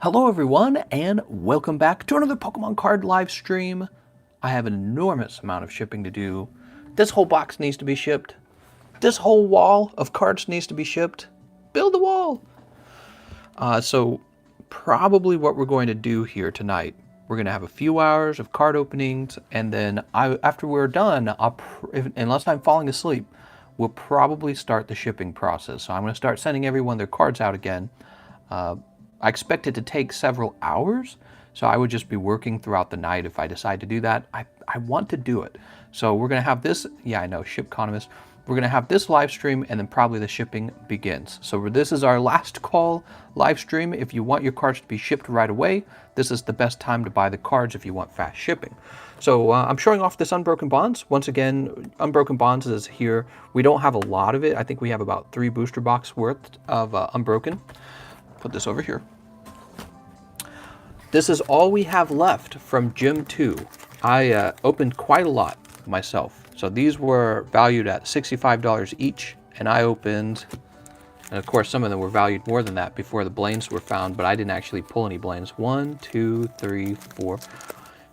Hello everyone, and welcome back to another Pokemon card live stream. I have an enormous amount of shipping to do. This whole box needs to be shipped. This whole wall of cards needs to be shipped. Build the wall! So probably what we're going to do here tonight, we're going to have a few hours of card openings, and then after we're done, unless I'm falling asleep, we'll probably start the shipping process. So I'm going to start sending everyone their cards out again. I expect it to take several hours, so I would just be working throughout the night if I decide to do that. I want to do it. So we're going to have this, yeah, I know, TheCardconomist. We're going to have this live stream, and then probably the shipping begins. So this is our last call live stream. If you want your cards to be shipped right away, this is the best time to buy the cards if you want fast shipping. So I'm showing off this Unbroken Bonds. Once again, Unbroken Bonds is here. We don't have a lot of it. I think we have about 3 booster box worth of Unbroken. Put this over here. This is all we have left from Gym 2. I opened quite a lot myself. So these were valued at $65 each, and I opened, and of course some of them were valued more than that before the Blaines were found, but I didn't actually pull any Blaines. 1, 2, 3, 4,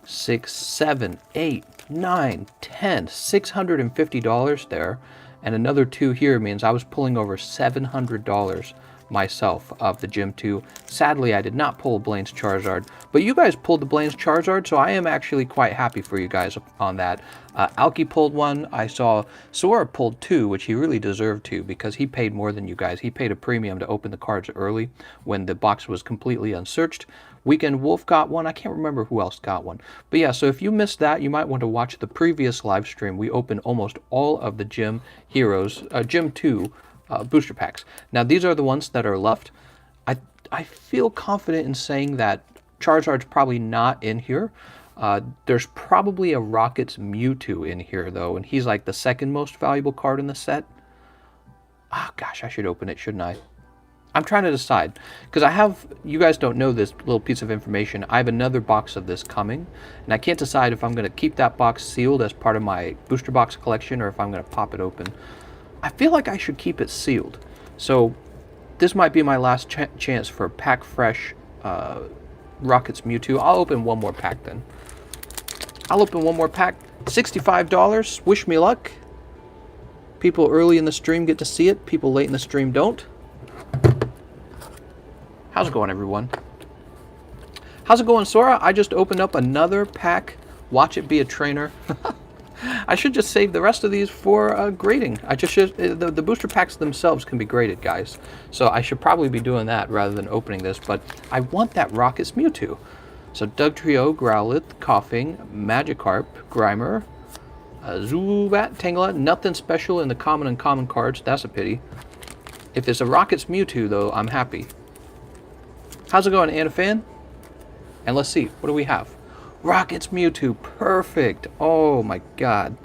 6, 7, 8, 9, 10, $650 there. And another 2 here means I was pulling over $700 myself of the Gym 2. Sadly, I did not pull a Blaine's Charizard, but you guys pulled the Blaine's Charizard, so I am actually quite happy for you guys on that. Alki pulled one. I saw Sora pulled 2, which he really deserved to because he paid more than you guys. He paid a premium to open the cards early when the box was completely unsearched. Weekend Wolf got one. I can't remember who else got one. But yeah, so if you missed that, you might want to watch the previous live stream. We opened almost all of the Gym Heroes, Gym 2 booster packs. Now these are the ones that are left. I feel confident in saying that Charizard's probably not in here. There's probably a Rocket's Mewtwo in here though, and he's like the second most valuable card in the set. Oh gosh, I should open it, shouldn't I? I'm trying to decide, because I have, you guys don't know this little piece of information, I have another box of this coming, and I can't decide if I'm going to keep that box sealed as part of my booster box collection or if I'm going to pop it open. I feel like I should keep it sealed. So this might be my last chance for pack fresh Rocket's Mewtwo. I'll open one more pack then. I'll open one more pack. $65. Wish me luck. People early in the stream get to see it. People late in the stream don't. How's it going, everyone? How's it going, Sora? I just opened up another pack. Watch it be a trainer. I should just save the rest of these for grading. I just should, the booster packs themselves can be graded, guys. So I should probably be doing that rather than opening this, but I want that Rocket's Mewtwo. So Dugtrio, Growlithe, Coughing, Magikarp, Grimer, Zubat, Tangela. Nothing special in the common and common cards. That's a pity. If it's a Rocket's Mewtwo, though, I'm happy. How's it going, Anafan? And let's see, what do we have? Rocket's Mewtwo, perfect. Oh my god.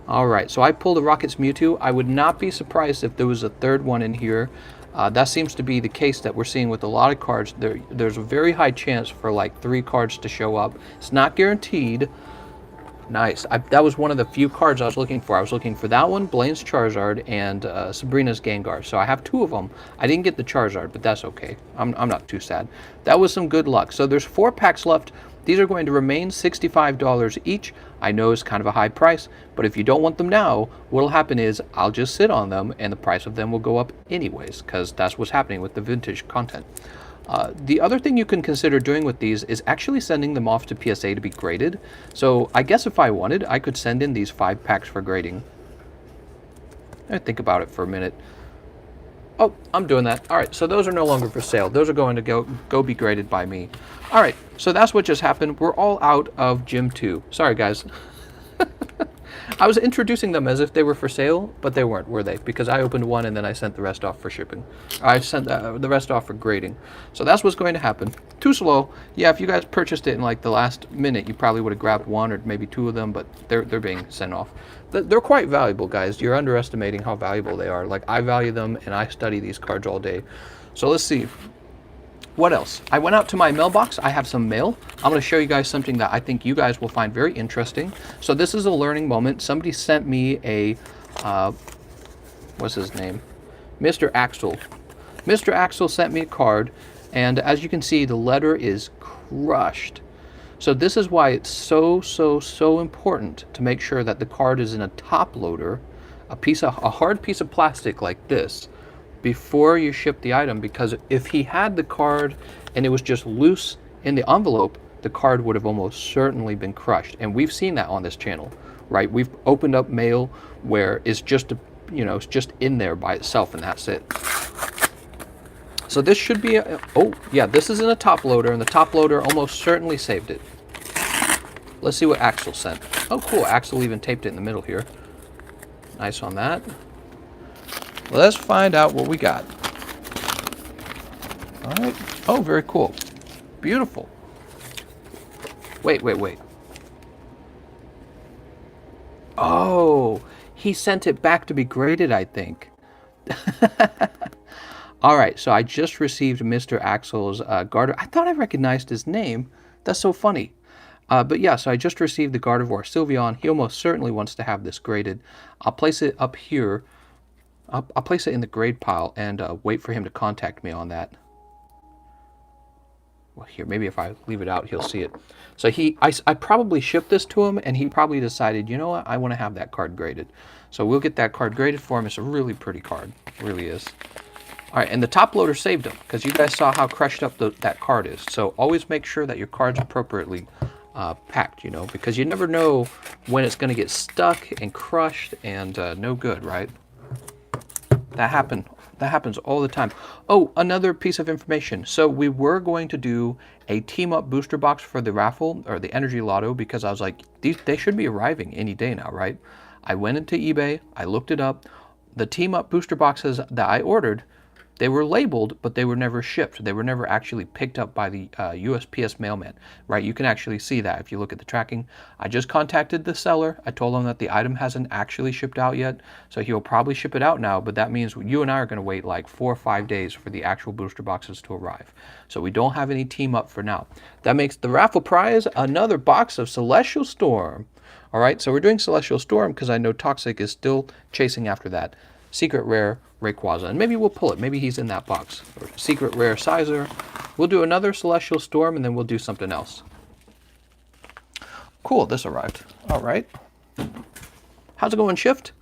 Alright, so I pulled a Rocket's Mewtwo. I would not be surprised if there was a third one in here. That seems to be the case that we're seeing with a lot of cards. There's a very high chance for like 3 cards to show up. It's not guaranteed. Nice. That was one of the few cards I was looking for. I was looking for that one, Blaine's Charizard, and Sabrina's Gengar. So I have 2 of them. I didn't get the Charizard, but that's okay. I'm not too sad. That was some good luck. So there's 4 packs left. These are going to remain $65 each. I know it's kind of a high price, but if you don't want them now, what will happen is I'll just sit on them and the price of them will go up anyways, because that's what's happening with the vintage content. The other thing you can consider doing with these is actually sending them off to PSA to be graded. So I guess if I wanted, I could send in these 5 packs for grading. I think about it for a minute. Oh, I'm doing that. All right, so those are no longer for sale. Those are going to go be graded by me. All right, so that's what just happened. We're all out of Gym 2. Sorry, guys. I was introducing them as if they were for sale, but they weren't, were they? Because I opened one and then I sent the rest off for shipping. I sent the rest off for grading. So that's what's going to happen. Too slow. Yeah, if you guys purchased it in like the last minute, you probably would have grabbed 1 or maybe 2 of them, but they're being sent off. They're quite valuable, guys. You're underestimating how valuable they are. Like, I value them and I study these cards all day. So let's see. What else? I went out to my mailbox. I have some mail. I'm going to show you guys something that I think you guys will find very interesting. So this is a learning moment. Somebody sent me a, what's his name? Mr. Axel. Mr. Axel sent me a card And as you can see, the letter is crushed. So this is why it's so important to make sure that the card is in a top loader, a hard piece of plastic like this, before you ship the item, because if he had the card and it was just loose in the envelope, the card would have almost certainly been crushed. And we've seen that on this channel, right? We've opened up mail where it's just, it's just in there by itself and that's it. So this should be oh yeah, this is in a top loader, and the top loader almost certainly saved it. Let's see what Axel sent. Oh cool, Axel even taped it in the middle here. Nice on that. Let's find out what we got. All right. Oh, very cool. Beautiful. Wait. Oh, he sent it back to be graded, I think. All right, so I just received Mr. Axel's Gardevoir. I thought I recognized his name. That's so funny. But yeah, so I just received the Gardevoir Sylveon. He almost certainly wants to have this graded. I'll place it up here. I'll place it in the grade pile and wait for him to contact me on that. Well, here, maybe if I leave it out, he'll see it. So I probably shipped this to him, and he probably decided, you know what, I want to have that card graded. So we'll get that card graded for him. It's a really pretty card. It really is. All right, and the top loader saved him, because you guys saw how crushed up that card is. So always make sure that your card's appropriately packed, because you never know when it's going to get stuck and crushed and no good, right? That happens all the time. Oh, another piece of information. So we were going to do a team up booster box for the raffle or the energy lotto, because I was like, they should be arriving any day now, right? I went into eBay, I looked it up. The team up booster boxes that I ordered, they were labeled, but they were never shipped. They were never actually picked up by the USPS mailman, right? You can actually see that if you look at the tracking. I just contacted the seller. I told him that the item hasn't actually shipped out yet, so he'll probably ship it out now, but that means you and I are going to wait like 4 or 5 days for the actual booster boxes to arrive. So we don't have any team up for now. That makes the raffle prize another box of Celestial Storm. All right, so we're doing Celestial Storm because I know Toxic is still chasing after that secret rare Rayquaza, and maybe we'll pull it. Maybe he's in that box. Or secret rare Sizer. We'll do another Celestial Storm, and then we'll do something else. Cool, this arrived. All right. How's it going, Shift?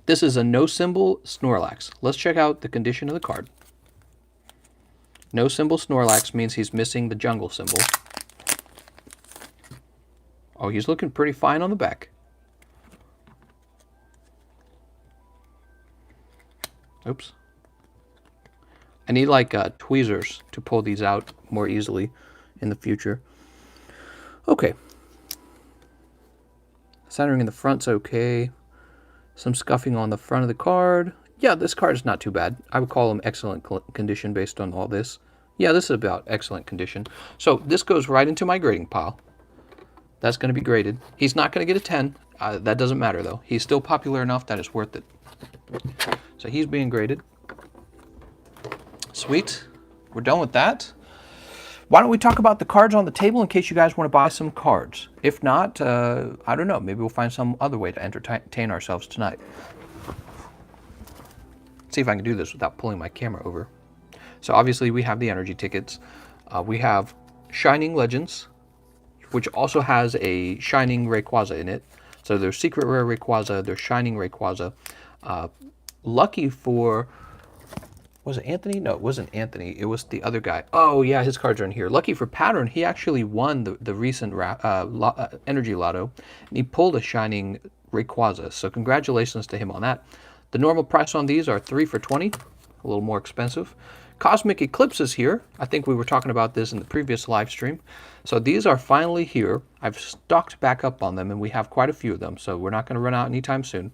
This is a no symbol Snorlax. Let's check out the condition of the card. No symbol Snorlax means he's missing the jungle symbol. Oh, he's looking pretty fine on the back. Oops. I need like tweezers to pull these out more easily in the future. Okay. Centering in the front's okay. Some scuffing on the front of the card. Yeah, this card is not too bad. I would call him excellent condition based on all this. Yeah, this is about excellent condition. So this goes right into my grading pile. That's going to be graded. He's not going to get a 10. That doesn't matter though. He's still popular enough that it's worth it. So he's being graded. Sweet. We're done with that. Why don't we talk about the cards on the table in case you guys want to buy some cards? If not, I don't know. Maybe we'll find some other way to entertain ourselves tonight. See if I can do this without pulling my camera over. So obviously we have the energy tickets. We have Shining Legends, which also has a Shining Rayquaza in it. So there's Secret Rare Rayquaza, there's Shining Rayquaza. Lucky for, was it Anthony? No, it wasn't Anthony. It was the other guy. Oh yeah, his cards are in here. Lucky for Pattern, he actually won the recent Energy Lotto, and he pulled a Shining Rayquaza. So congratulations to him on that. The normal price on these are 3 for $20, a little more expensive. Cosmic Eclipse is here. I think we were talking about this in the previous live stream. So these are finally here. I've stocked back up on them, and we have quite a few of them, so we're not going to run out anytime soon.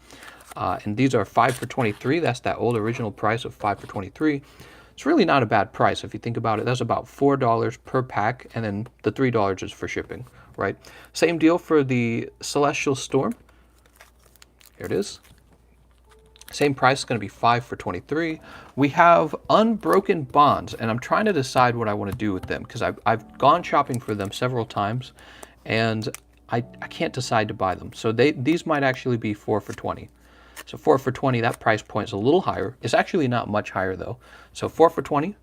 And these are 5 for $23. That's that old original price of 5 for $23. It's really not a bad price if you think about it. That's about $4 per pack, and then the $3 is for shipping, right? Same deal for the Celestial Storm. Here it is. Same price is going to be 5 for $23. We have Unbroken Bonds, and I'm trying to decide what I want to do with them because I've gone shopping for them several times, and I can't decide to buy them. So these might actually be 4 for $20. So 4 for $20, that price point is a little higher. It's actually not much higher though. So 4 for $20.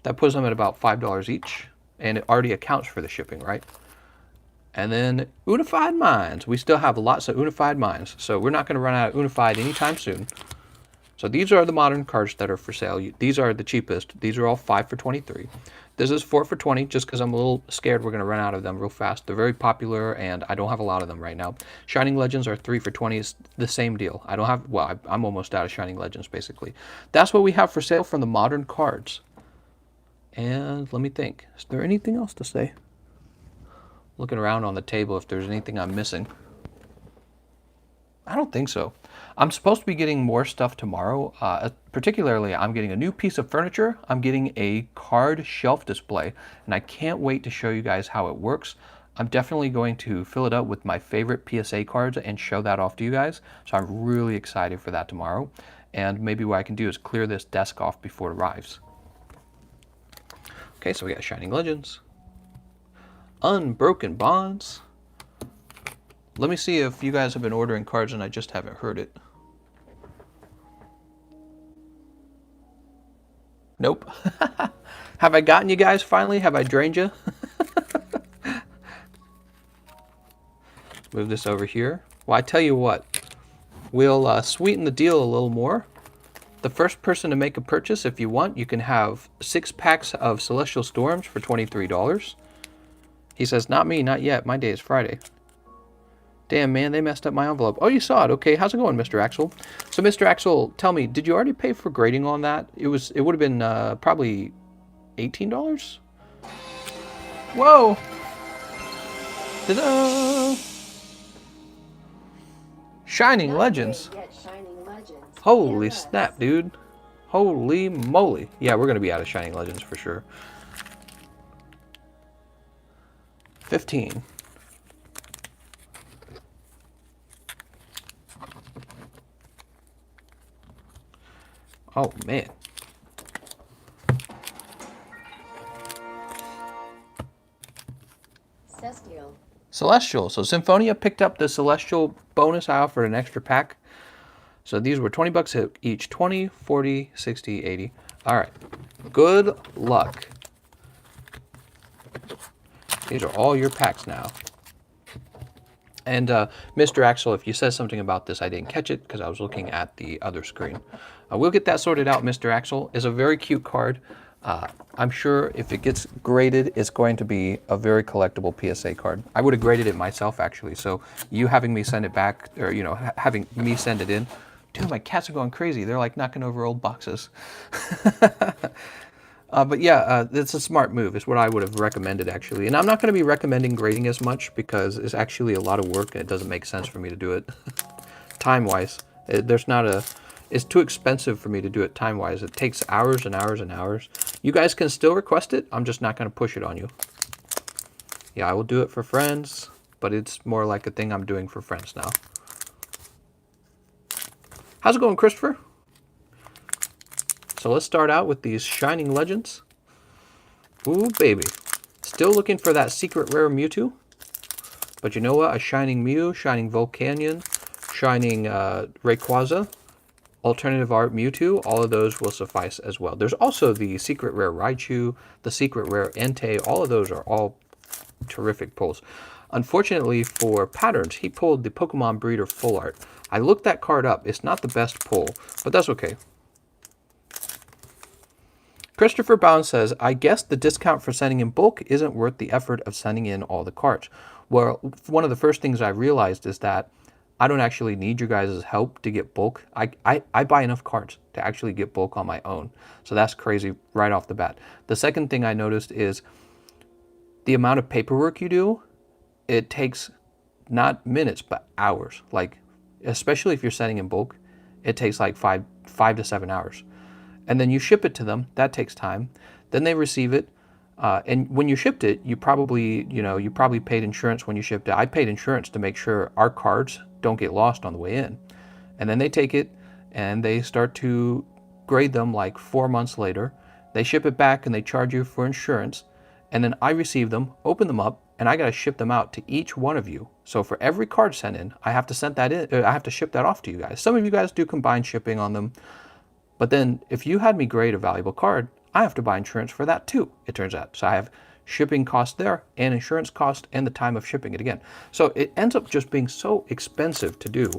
That puts them at about $5 each, and it already accounts for the shipping, right? And then Unified Minds. We still have lots of Unified Minds, so we're not going to run out of Unified anytime soon. So these are the modern cards that are for sale. These are the cheapest. These are all 5 for 23. This is 4 for 20 just because I'm a little scared we're going to run out of them real fast. They're very popular and I don't have a lot of them right now. Shining Legends are 3 for 20. It's the same deal. I don't have, well, I'm almost out of Shining Legends basically. That's what we have for sale from the modern cards. And let me think. Is there anything else to say? Looking around on the table if there's anything I'm missing. I don't think so. I'm supposed to be getting more stuff tomorrow. Particularly, I'm getting a new piece of furniture. I'm getting a card shelf display, and I can't wait to show you guys how it works. I'm definitely going to fill it up with my favorite PSA cards and show that off to you guys. So I'm really excited for that tomorrow. And maybe what I can do is clear this desk off before it arrives. Okay, so we got Shining Legends, Unbroken Bonds. Let me see if you guys have been ordering cards and I just haven't heard it. Nope. Have I gotten you guys finally? Have I drained you? Move this over here. Well, I tell you what. We'll sweeten the deal a little more. The first person to make a purchase, if you want, you can have 6 packs of Celestial Storms for $23. He says, not me, not yet. My day is Friday. Damn, man, they messed up my envelope. Oh, you saw it. Okay, how's it going, Mr. Axel? So, Mr. Axel, tell me, did you already pay for grading on that? It would have been probably $18? Whoa! Ta-da! Shining Legends. Holy snap, dude. Holy moly. Yeah, we're going to be out of Shining Legends for sure. 15. Oh, man. Celestial. So Symphonia picked up the Celestial bonus. I offered an extra pack. So these were 20 bucks each. 20, 40, 60, 80. All right. Good luck. These are all your packs now. And Mr. Axel, if you said something about this, I didn't catch it because I was looking at the other screen. We'll get that sorted out, Mr. Axel. It's a very cute card. I'm sure if it gets graded, it's going to be a very collectible PSA card. I would have graded it myself, actually. So you having me send it back, or, you know, having me send it in. Dude, my cats are going crazy. They're like knocking over old boxes. But yeah, it's a smart move. It's what I would have recommended, actually. And I'm not going to be recommending grading as much because it's actually a lot of work and it doesn't make sense for me to do it time-wise. It's too expensive for me to do it time-wise. It takes hours and hours and hours. You guys can still request it. I'm just not going to push it on you. Yeah, I will do it for friends, but it's more like a thing I'm doing for friends now. How's it going, Christopher? So let's start out with these Shining Legends. Ooh, baby. Still looking for that secret rare Mewtwo. But you know what? A Shining Mew, Shining Volcanion, Shining Rayquaza, Alternative Art Mewtwo, all of those will suffice as well. There's also the secret rare Raichu, the secret rare Entei. All of those are all terrific pulls. Unfortunately for Patterns, he pulled the Pokemon Breeder Full Art. I looked that card up. It's not the best pull, but that's okay. Christopher Bound says, I guess the discount for sending in bulk isn't worth the effort of sending in all the cards. Well, one of the first things I realized is that I don't actually need your guys' help to get bulk. I buy enough cards to actually get bulk on my own. So that's crazy right off the bat. The second thing I noticed is the amount of paperwork you do, it takes not minutes, but hours. Like, especially if you're sending in bulk, it takes like five to 7 hours. And then you ship it to them. That takes time. Then they receive it. And when you shipped it, you probably paid insurance when you shipped it. I paid insurance to make sure our cards don't get lost on the way in. And then they take it and they start to grade them like 4 months later. They ship it back and they charge you for insurance. And then I receive them, open them up, and I got to ship them out to each one of you. So for every card sent in, I have to send that in. I have to ship that off to you guys. Some of you guys do combined shipping on them. But then if you had me grade a valuable card, I have to buy insurance for that too, it turns out. So I have shipping cost there and insurance cost and the time of shipping it again. So it ends up just being so expensive to do.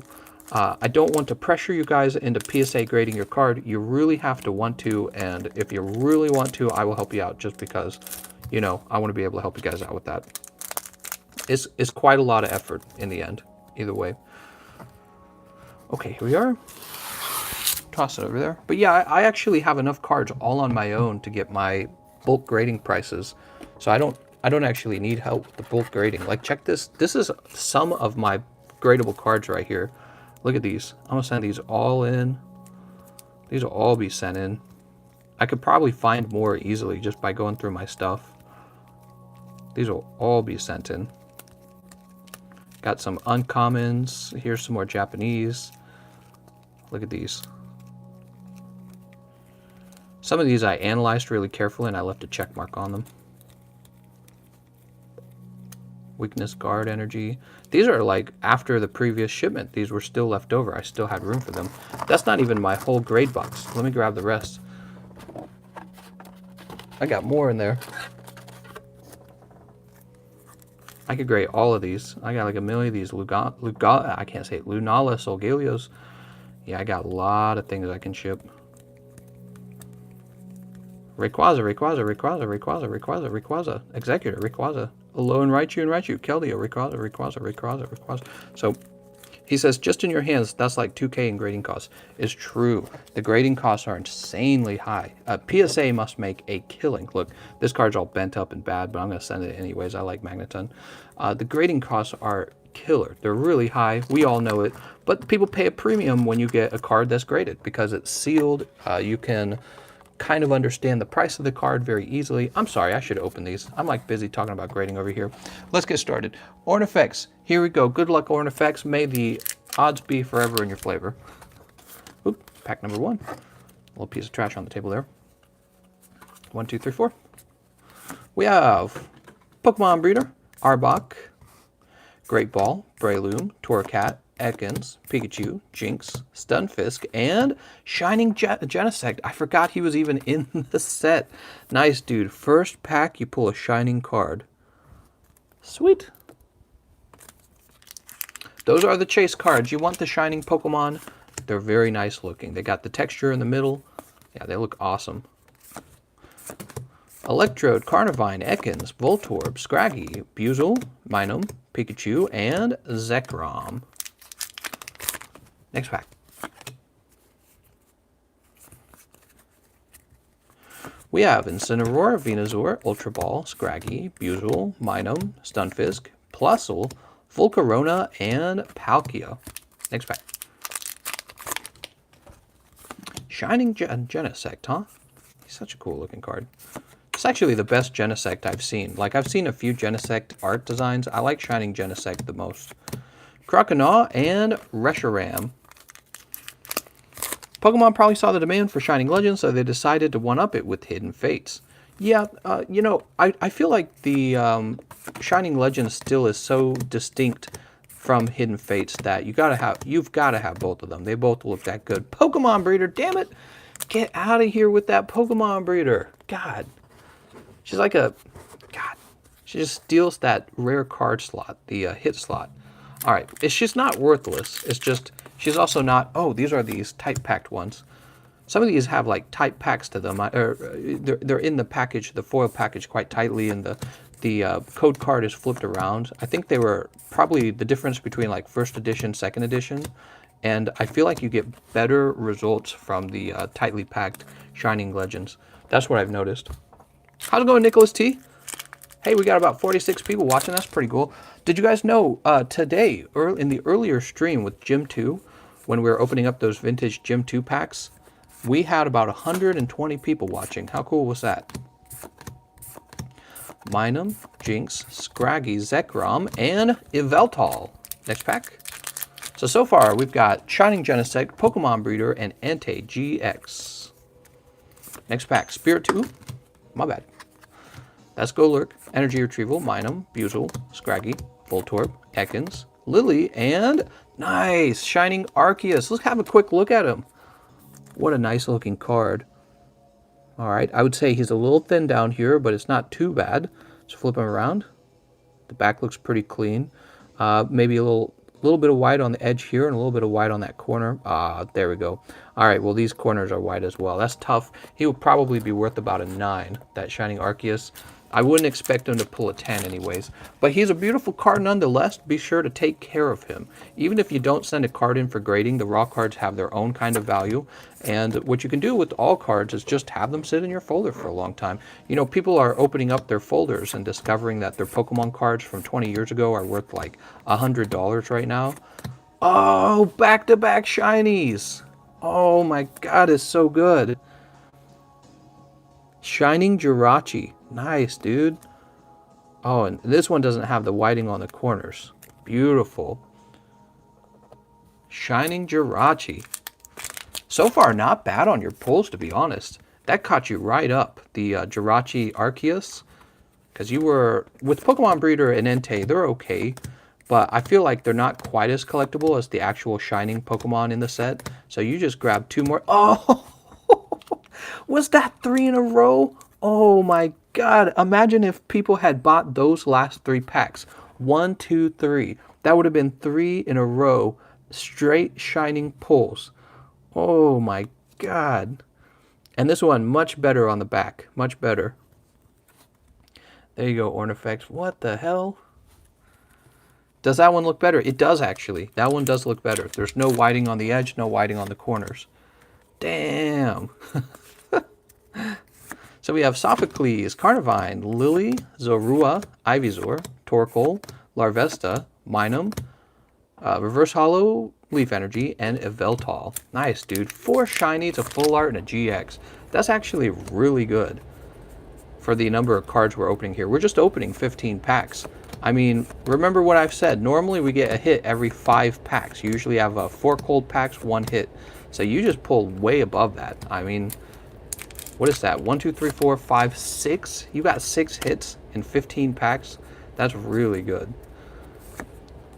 I don't want to pressure you guys into PSA grading your card. You really have to want to, and if you really want to, I will help you out just because, you know, I want to be able to help you guys out with that. It's quite a lot of effort in the end, either way. Okay, here we are. Toss it over there. But yeah, I actually have enough cards all on my own to get my bulk grading prices. So I don't actually need help with the bulk grading. Like, check this. This is some of my gradable cards right here. Look at these. I'm gonna send these all in. These will all be sent in. I could probably find more easily just by going through my stuff. These will all be sent in. Got some uncommons. Here's some more Japanese. Look at these. Some of these I analyzed really carefully and I left a check mark on them. Weakness, guard, energy. These are like after the previous shipment. These were still left over. I still had room for them. That's not even my whole grade box. Let me grab the rest. I got more in there. I could grade all of these. I got like a million of these I can't say it. Lunala Solgalios. Yeah, I got a lot of things I can ship. Rayquaza. Executor, Rayquaza. Alolan Raichu, Keldeo, Rayquaza. So, he says, just in your hands, that's like 2K in grading costs. It's true. The grading costs are insanely high. PSA must make a killing. Look, this card's all bent up and bad, but I'm going to send it anyways. I like Magneton. The grading costs are killer. They're really high. We all know it. But people pay a premium when you get a card that's graded because it's sealed. You can kind of understand the price of the card very easily. I'm sorry, I should open these. I'm like busy talking about grading over here. Let's get started. Ornifex, here we go. Good luck, Ornifex. May the odds be forever in your flavor. Oop, pack number 1. A little piece of trash on the table there. 1, 2, 3, 4. We have Pokemon Breeder, Arbok, Great Ball, Breloom, Torracat, Ekans, Pikachu, Jinx, Stunfisk, and Shining Genesect. I forgot he was even in the set. Nice, dude. First pack, you pull a Shining card. Sweet. Those are the chase cards. You want the Shining Pokemon. They're very nice looking. They got the texture in the middle. Yeah, they look awesome. Electrode, Carnivine, Ekans, Voltorb, Scraggy, Buizel, Minun, Pikachu, and Zekrom. Next pack. We have Incineroar, Venusaur, Ultra Ball, Scraggy, Buizel, Minun, Stunfisk, Plusle, Volcarona, and Palkia. Next pack. Shining Genesect, huh? He's such a cool looking card. It's actually the best Genesect I've seen. Like, I've seen a few Genesect art designs. I like Shining Genesect the most. Croconaw and Reshiram. Pokemon probably saw the demand for Shining Legends, so they decided to one-up it with Hidden Fates. Yeah, you know, I feel like the Shining Legends still is so distinct from Hidden Fates that you've got to have both of them. They both look that good. Pokemon Breeder, damn it! Get out of here with that Pokemon Breeder. God. She's like a... God. She just steals that rare card slot, the hit slot. Alright, she's not worthless. It's just... She's also not... Oh, these are these type-packed ones. Some of these have, like, type packs to them. They're in the package, the foil package, quite tightly, and the code card is flipped around. I think they were probably the difference between, like, first edition, second edition. And I feel like you get better results from the tightly packed Shining Legends. That's what I've noticed. How's it going, Nicholas T? Hey, we got about 46 people watching. That's pretty cool. Did you guys know today, in the earlier stream with Gym 2, when we were opening up those vintage Gym 2 packs, we had about 120 people watching. How cool was that? Minun, Jinx, Scraggy, Zekrom, and Yveltal. Next pack. So far, we've got Shining Genesect, Pokemon Breeder, and Entei GX. Next pack. Spirit 2. My bad. That's Golurk, Energy Retrieval, Minun, Buizel, Scraggy, Voltorb, Ekans, Lily, and nice! Shining Arceus. Let's have a quick look at him. What a nice looking card. All right, I would say he's a little thin down here, but it's not too bad. Let's flip him around. The back looks pretty clean. Maybe a little bit of white on the edge here and a little bit of white on that corner. There we go. All right, well, these corners are white as well. That's tough. He will probably be worth about a 9, that Shining Arceus. I wouldn't expect him to pull a 10 anyways. But he's a beautiful card nonetheless. Be sure to take care of him. Even if you don't send a card in for grading, the raw cards have their own kind of value. And what you can do with all cards is just have them sit in your folder for a long time. You know, people are opening up their folders and discovering that their Pokemon cards from 20 years ago are worth like $100 right now. Oh, back-to-back shinies. Oh my god, it's so good. Shining Jirachi. Nice, dude. Oh, and this one doesn't have the whiting on the corners. Beautiful. Shining Jirachi. So far, not bad on your pulls, to be honest. That caught you right up, the Jirachi Arceus. Because you were, with Pokemon Breeder and Entei, they're okay. But I feel like they're not quite as collectible as the actual Shining Pokemon in the set. So you just grabbed 2 more. Oh! Was that 3 in a row? Oh my god. Imagine if people had bought those last 3 packs. 1, 2, 3. That would have been 3 in a row. Straight Shining pulls. Oh my god. And this one, much better on the back. Much better. There you go, Ornifex. What the hell? Does that one look better? It does, actually. That one does look better. There's no whiting on the edge, no whiting on the corners. Damn. So we have Sophocles, Carnivine, Lily, Zorua, Ivysaur, Torkoal, Larvesta, Minun, Reverse Hollow, Leaf Energy, and Yveltal. Nice, dude. 4 shinies, a full art, and a GX. That's actually really good for the number of cards we're opening here. We're just opening 15 packs. I mean, remember what I've said. Normally we get a hit every 5 packs. You usually have 4 cold packs, 1 hit. So you just pulled way above that. I mean, what is that? 1, 2, 3, 4, 5, 6? You got 6 hits in 15 packs? That's really good.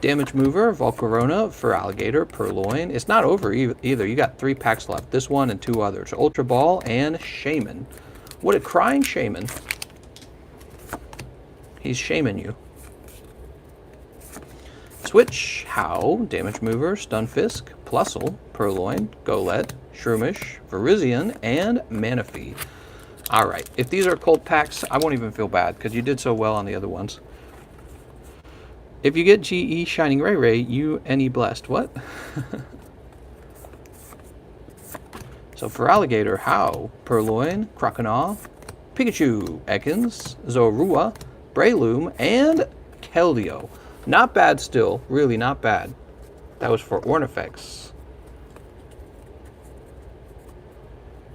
Damage Mover, Volcarona, Feraligatr, Purloin. It's not over either. You got 3 packs left. This one and 2 others. Ultra Ball and Shaman. What a crying Shaman. He's shaming you. Switch, Howl, Damage Mover, Stunfisk, Plusle, Purloin, Golett, Shroomish, Virizion, and Manaphy. Alright, if these are cold packs, I won't even feel bad, because you did so well on the other ones. If you get GE Shining Ray, you any blessed. What? So Feraligatr, Howl, Purloin, Croconaw, Pikachu, Ekans, Zorua, Breloom, and Keldeo. Not bad still. Really not bad. That was for Ornifex.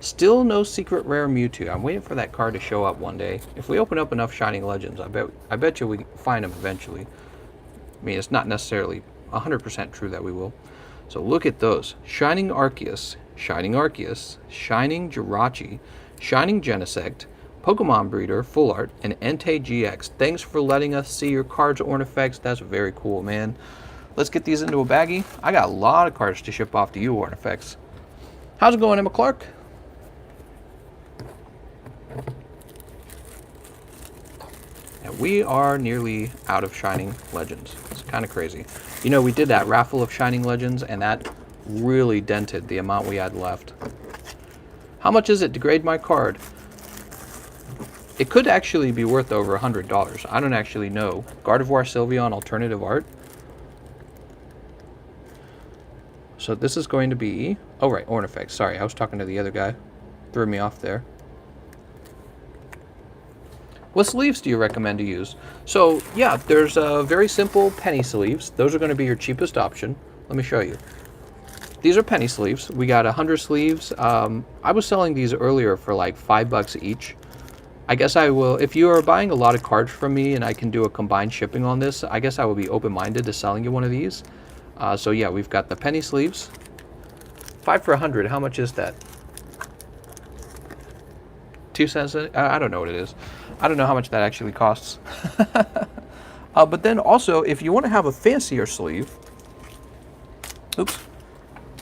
Still no secret rare Mewtwo. I'm waiting for that card to show up one day. If we open up enough Shining Legends, I bet you we find them eventually. I mean, it's not necessarily 100% true that we will. So look at those. Shining Arceus, Shining Arceus, Shining Jirachi, Shining Genesect, Pokemon Breeder, Full Art, and Entei GX. Thanks for letting us see your cards, Ornifex. That's very cool, man. Let's get these into a baggie. I got a lot of cards to ship off to you, Ornifex. How's it going, Emma Clark? And we are nearly out of Shining Legends. It's kind of crazy. You know, we did that raffle of Shining Legends, and that really dented the amount we had left. How much is it to grade my card? It could actually be worth over $100. I don't actually know. Gardevoir Sylveon Alternative Art. So this is going to be... Oh, right, Ornifex. Sorry, I was talking to the other guy. Threw me off there. What sleeves do you recommend to use? So, yeah, there's very simple penny sleeves. Those are going to be your cheapest option. Let me show you. These are penny sleeves. We got 100 sleeves. I was selling these earlier for like $5 each. I guess I will, if you are buying a lot of cards from me and I can do a combined shipping on this, I guess I will be open-minded to selling you one of these. So yeah, we've got the penny sleeves. 5 for 100, how much is that? 2 cents? I don't know what it is. I don't know how much that actually costs. But then also, if you want to have a fancier sleeve, oops.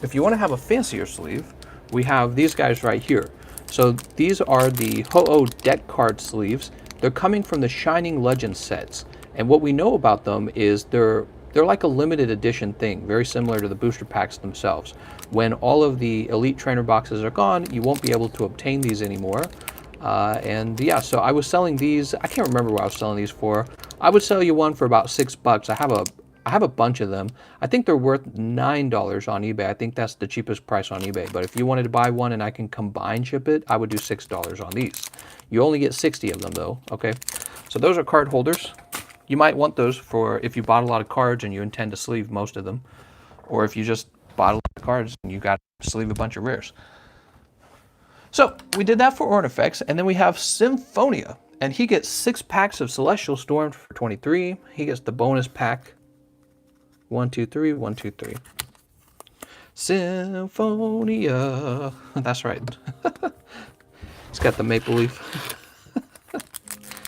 If you want to have a fancier sleeve, we have these guys right here. So these are the Ho-Oh deck card sleeves. They're coming from the Shining Legends sets. And what we know about them is they're like a limited edition thing, very similar to the booster packs themselves. When all of the Elite Trainer boxes are gone, you won't be able to obtain these anymore. And yeah, so I was selling these. I can't remember what I was selling these for. I would sell you one for about $6. I have a bunch of them. I think they're worth $9 on eBay. I think that's the cheapest price on eBay. But if you wanted to buy one and I can combine ship it, I would do $6 on these. You only get 60 of them though, okay? So those are card holders. You might want those for if you bought a lot of cards and you intend to sleeve most of them. Or if you just bought a lot of cards and you got to sleeve a bunch of rares. So we did that for Ornifex, and then we have Symphonia. And he gets 6 packs of Celestial Storm for 23. He gets the bonus pack. 1, 2, 3, 1, 2, 3. Symphonia. That's right. It's got the maple leaf.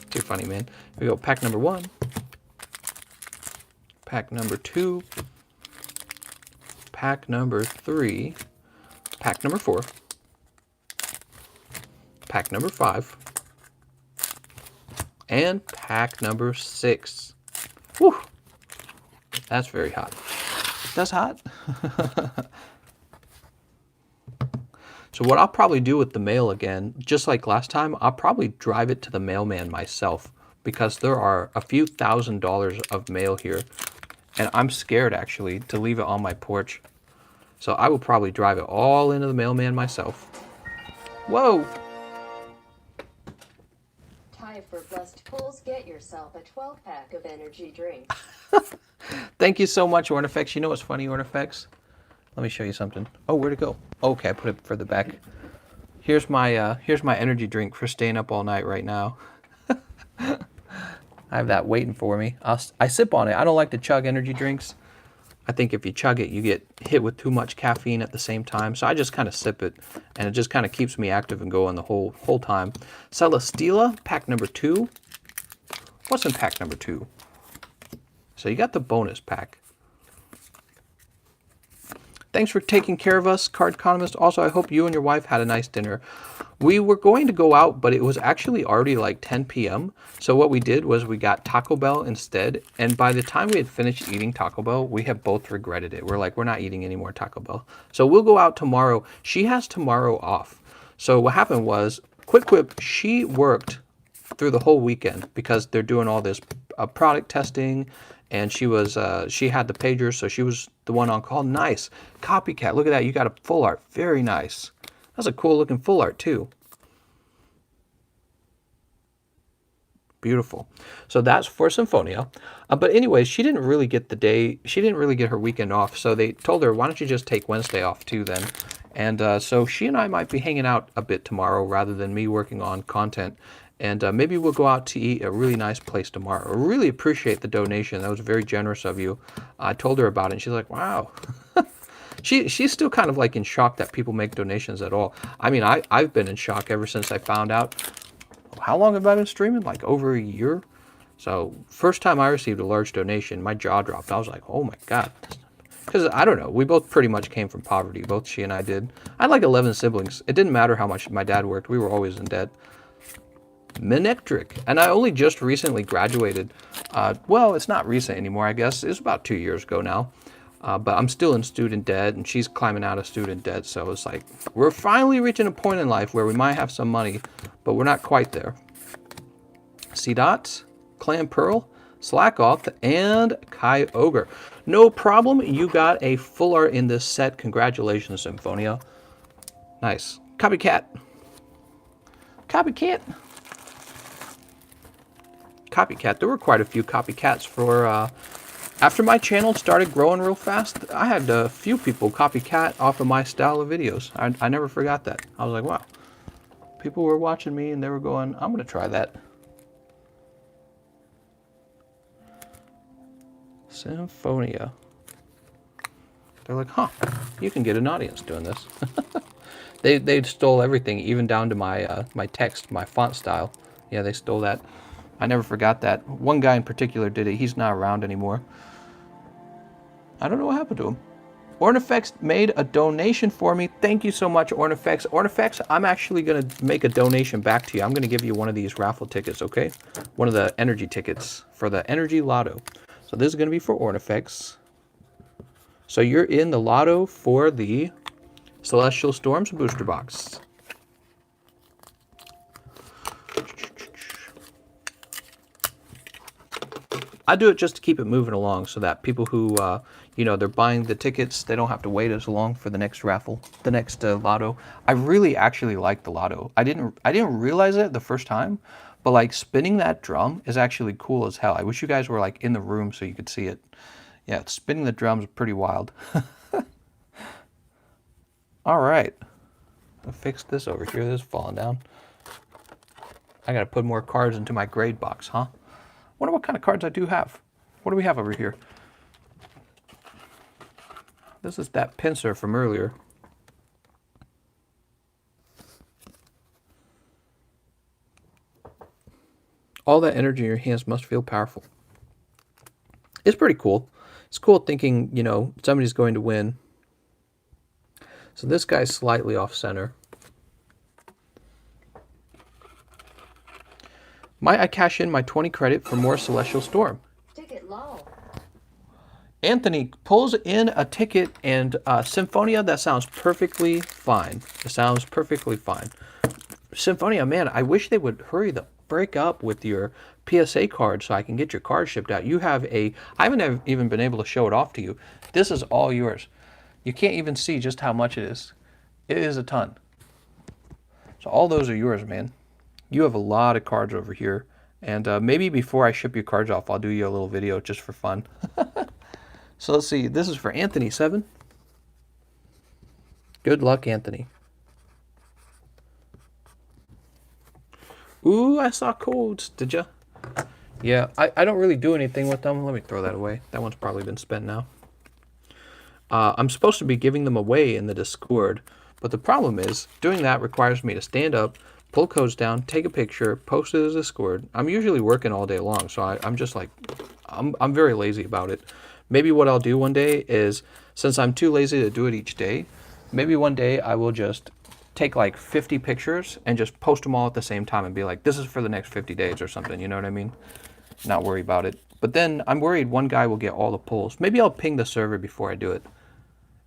Too funny, man. Here we go. Pack number 1. Pack number 2. Pack number 3. Pack number 4. Pack number 5. And pack number 6. Whew. That's very hot. That's hot. So what I'll probably do with the mail again, just like last time, I'll probably drive it to the mailman myself because there are a few $1,000s of mail here. And I'm scared actually to leave it on my porch. So I will probably drive it all into the mailman myself. Whoa! Time for blessed pulls. Get yourself a 12-pack of energy drinks. Thank you so much, Ornifex. You know what's funny, Ornifex? Let me show you something. Oh, where'd it go? Okay, I put it further back. Here's my energy drink for staying up all night right now. I have that waiting for me. I sip on it. I don't like to chug energy drinks. I think if you chug it, you get hit with too much caffeine at the same time. So I just kind of sip it, and it just kind of keeps me active and going the whole time. Celesteela, pack number 2. What's in pack number 2? So you got the bonus pack. Thanks for taking care of us, Cardconomist. Also, I hope you and your wife had a nice dinner. We were going to go out, but it was actually already like 10 p.m. So what we did was we got Taco Bell instead. And by the time we had finished eating Taco Bell, we have both regretted it. We're like, we're not eating any more Taco Bell. So we'll go out tomorrow. She has tomorrow off. So what happened was, quick quip, she worked through the whole weekend because they're doing all this product testing. And she had the pager, so she was the one on call. Nice. Copycat. Look at that. You got a full art. Very nice. That's a cool looking full art too. Beautiful. So that's for Symphonia. But anyways, she didn't really get her weekend off. So they told her, why don't you just take Wednesday off too then? And so she and I might be hanging out a bit tomorrow rather than me working on content. And maybe we'll go out to eat at a really nice place tomorrow. I really appreciate the donation. That was very generous of you. I told her about it, and she's like, wow. She's still kind of like in shock that people make donations at all. I mean, I've been in shock ever since I found out. How long have I been streaming? Like over a year? So first time I received a large donation, my jaw dropped. I was like, oh my God. Because I don't know. We both pretty much came from poverty. Both she and I did. I had like 11 siblings. It didn't matter how much my dad worked. We were always in debt. Minectric, and I only just recently graduated. Well, it's not recent anymore, I guess. It's about 2 years ago now. But I'm still in student debt, and she's climbing out of student debt. So it's like we're finally reaching a point in life where we might have some money, but we're not quite there. C-Dot, Clan Pearl, Slack Off, and Kai Ogre. No problem. You got a full art in this set. Congratulations, Symphonia. Nice. Copycat. Copycat. Copycat. There were quite a few copycats for after my channel started growing real fast. I had a few people copycat off of my style of videos. I never forgot that. I was like, wow, people were watching me and they were going, I'm gonna try that. Symphonia. They're like, huh, you can get an audience doing this. They stole everything, even down to my my text, my font style. Yeah, they stole that. I never forgot that. One guy in particular did it. He's not around anymore. I don't know what happened to him. Ornifex made a donation for me. Thank you so much, Ornifex. Ornifex, I'm actually going to make a donation back to you. I'm going to give you one of these raffle tickets, okay? One of the energy tickets for the Energy Lotto. So this is going to be for Ornifex. So you're in the lotto for the Celestial Storms booster box. I do it just to keep it moving along so that people who, you know, they're buying the tickets, they don't have to wait as long for the next raffle, the next lotto. I really actually like the lotto. I didn't realize it the first time, but like spinning that drum is actually cool as hell. I wish you guys were like in the room so you could see it. Yeah, spinning the drums is pretty wild. All right, I'll fix this over here. This is falling down. I gotta put more cards into my grade box, huh? Wonder what kind of cards I do have. What do we have over here? This is that pincer from earlier. All that energy in your hands must feel powerful. It's pretty cool. It's cool thinking, you know, somebody's going to win. So this guy's slightly off center. Might I cash in my 20 credit for more Celestial Storm? Ticket low. Anthony pulls in a ticket, and Symphonia, that sounds perfectly fine. It sounds perfectly fine. Symphonia, man, I wish they would hurry the break up with your PSA card so I can get your card shipped out. You have a, I haven't even been able to show it off to you. This is all yours. You can't even see just how much it is. It is a ton. So all those are yours, man. You have a lot of cards over here. And maybe before I ship your cards off, I'll do you a little video just for fun. So let's see. This is for Anthony, 7. Good luck, Anthony. Ooh, I saw codes. Did ya? Yeah, I don't really do anything with them. Let me throw that away. That one's probably been spent now. I'm supposed to be giving them away in the Discord. But the problem is, doing that requires me to stand up, pull codes down, take a picture, post it as a Discord. I'm usually working all day long, so I'm just like, I'm very lazy about it. Maybe what I'll do one day is, since I'm too lazy to do it each day, maybe one day I will just take like 50 pictures and just post them all at the same time and be like, this is for the next 50 days or something, you know what I mean? Not worry about it. But then I'm worried one guy will get all the pulls. Maybe I'll ping the server before I do it.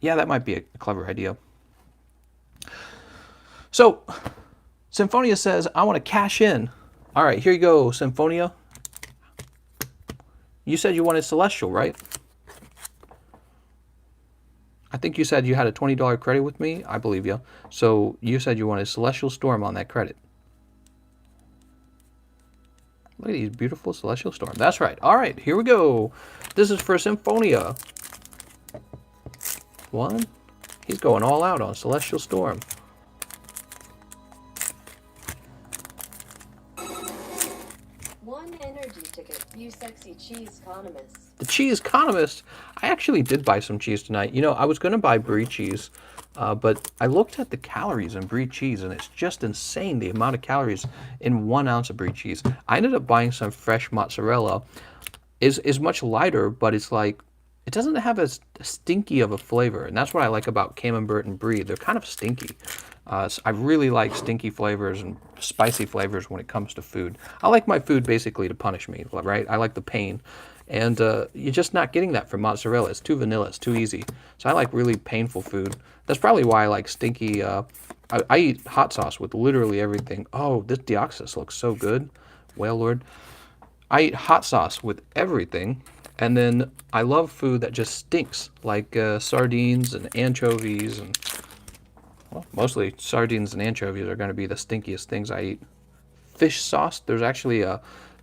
Yeah, that might be a clever idea. So, Symphonia says, I want to cash in. All right, here you go, Symphonia. You said you wanted Celestial, right? I think you said you had a $20 credit with me. I believe you. So you said you wanted Celestial Storm on that credit. Look at these beautiful Celestial Storm. That's right. All right, here we go. This is for Symphonia. 1. He's going all out on Celestial Storm. One energy ticket. You sexy cheese economist. The cheese economist. I actually did buy some cheese tonight. You know, I was going to buy brie cheese, but I looked at the calories in brie cheese, and it's just insane the amount of calories in 1 ounce of brie cheese. I ended up buying some fresh mozzarella. Is much lighter, but it's like, it doesn't have as stinky of a flavor, and that's what I like about Camembert and brie. They're kind of stinky. I really like stinky flavors and spicy flavors when it comes to food. I like my food basically to punish me, right? I like the pain. And you're just not getting that from mozzarella. It's too vanilla. It's too easy. So I like really painful food. That's probably why I like stinky. I eat hot sauce with literally everything. Oh, this Deoxys looks so good. Well, Lord. I eat hot sauce with everything. And then I love food that just stinks, like sardines and anchovies. And well, mostly sardines and anchovies are going to be the stinkiest things I eat. Fish sauce. There's actually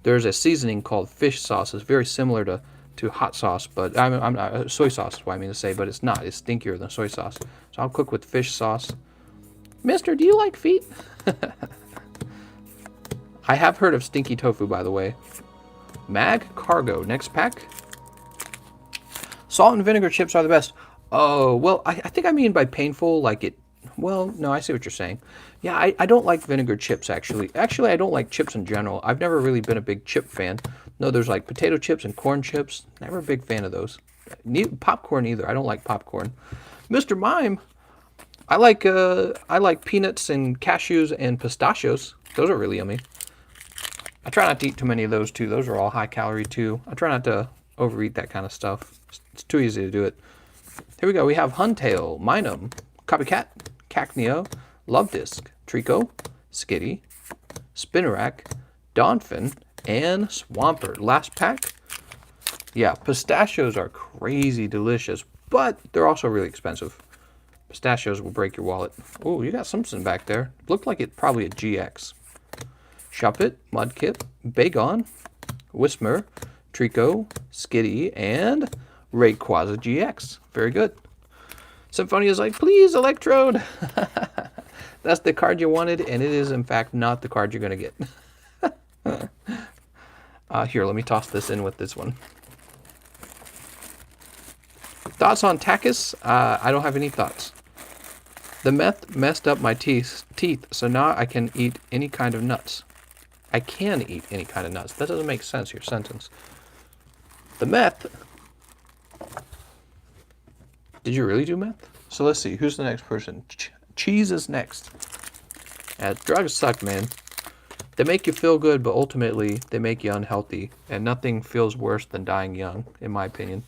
there's a seasoning called fish sauce. It's very similar to hot sauce, but I'm soy sauce is what I mean to say, but it's not. It's stinkier than soy sauce. So I'll cook with fish sauce. Mister, do you like feet? I have heard of stinky tofu, by the way. Mag Cargo, next pack. Salt and vinegar chips are the best. Oh, well, I think I mean by painful, like it. Well, no, I see what you're saying. Yeah, I don't like vinegar chips, actually. Actually, I don't like chips in general. I've never really been a big chip fan. No, there's like potato chips and corn chips. Never a big fan of those. Popcorn either. I don't like popcorn. Mr. Mime, I like peanuts and cashews and pistachios. Those are really yummy. I try not to eat too many of those too. Those are all high calorie too. I try not to overeat that kind of stuff. It's too easy to do it. Here we go. We have Huntail, Minum, Copycat, Cacneo, Love Disc, Trico, Skitty, Spinnerack, Donphin, and Swampert. Last pack. Yeah, pistachios are crazy delicious, but they're also really expensive. Pistachios will break your wallet. Oh, you got something back there. Looked like it probably a GX. Shuppet, Mudkip, Bagon, Whismer, Trico, Skitty, and Rayquaza GX. Very good. Symphonia's like, please, Electrode. That's the card you wanted, and it is, in fact, not the card you're going to get. Here, let me toss this in with this one. Thoughts on Takis? I don't have any thoughts. The meth messed up my teeth, so now I can eat any kind of nuts. I can eat any kind of nuts. That doesn't make sense, your sentence. The meth... Did you really do meth? So let's see, who's the next person? Cheese is next. Drugs suck, man. They make you feel good, but ultimately they make you unhealthy. And nothing feels worse than dying young, in my opinion.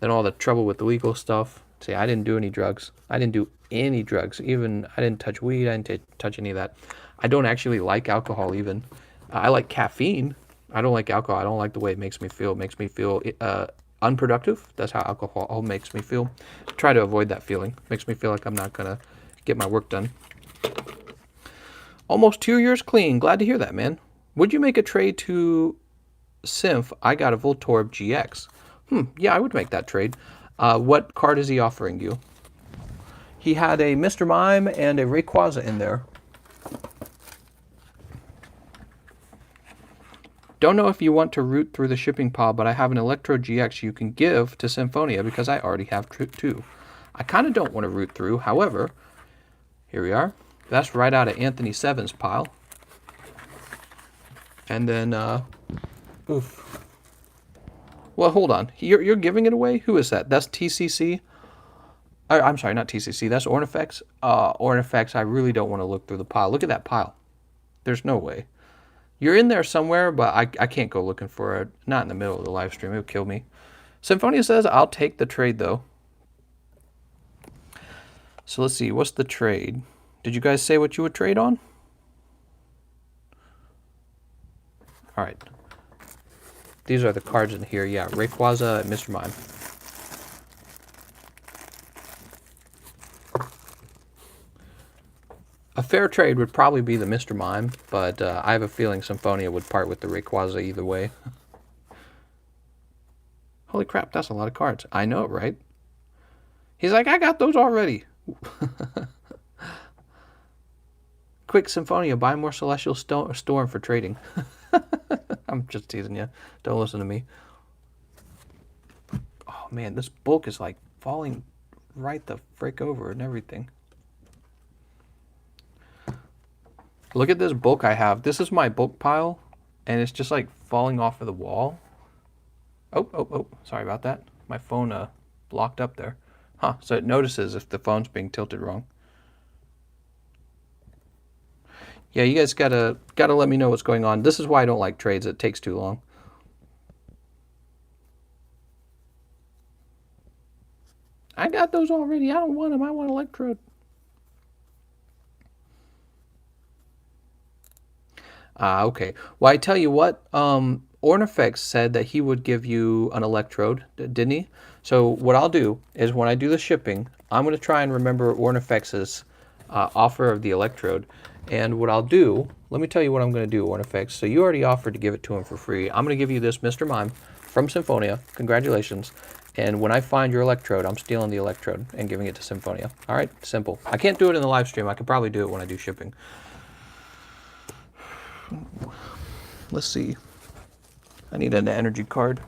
Then all the trouble with the legal stuff. See, I didn't do any drugs. I didn't do any drugs. Even, I didn't touch weed. I didn't touch any of that. I don't actually like alcohol even. I like caffeine. I don't like alcohol. I don't like the way it makes me feel. It makes me feel unproductive. That's how alcohol makes me feel. Try to avoid that feeling. Makes me feel like I'm not going to get my work done. Almost 2 years clean. Glad to hear that, man. Would you make a trade to Symph? I got a Voltorb GX. Yeah, I would make that trade. What card is he offering you? He had a Mr. Mime and a Rayquaza in there. Don't know if you want to root through the shipping pile, but I have an Electro GX you can give to Symphonia because I already have two. I kind of don't want to root through. However, here we are. That's right out of Anthony Seven's pile. And then, oof. Well, hold on. You're giving it away? Who is that? That's TCC? I'm sorry, not TCC. That's Ornifex. Ornifex, I really don't want to look through the pile. Look at that pile. There's no way. You're in there somewhere, but I can't go looking for it. Not in the middle of the live stream. It would kill me. Symphonia says, I'll take the trade, though. So let's see. What's the trade? Did you guys say what you would trade on? All right. These are the cards in here. Yeah, Rayquaza and Mr. Mime. A fair trade would probably be the Mr. Mime, but I have a feeling Symphonia would part with the Rayquaza either way. Holy crap, that's a lot of cards. I know, right? He's like, I got those already. Quick, Symphonia, buy more Celestial Storm for trading. I'm just teasing you. Don't listen to me. Oh, man, this bulk is like falling right the frick over and everything. Look at this bulk I have. This is my bulk pile, and it's just like falling off of the wall. Oh, sorry about that. My phone blocked up there. Huh, so it notices if the phone's being tilted wrong. Yeah, you guys gotta let me know what's going on. This is why I don't like trades. It takes too long. I got those already. I don't want them. I want Electrode. Okay. Well, I tell you what, Ornifex said that he would give you an Electrode, didn't he? So what I'll do is when I do the shipping, I'm going to try and remember Ornifex's offer of the Electrode. And what I'll do, let me tell you what I'm going to do, Ornifex. So you already offered to give it to him for free. I'm going to give you this Mr. Mime from Symphonia. Congratulations. And when I find your Electrode, I'm stealing the Electrode and giving it to Symphonia. All right? Simple. I can't do it in the live stream. I could probably do it when I do shipping. Let's see. I need an energy card.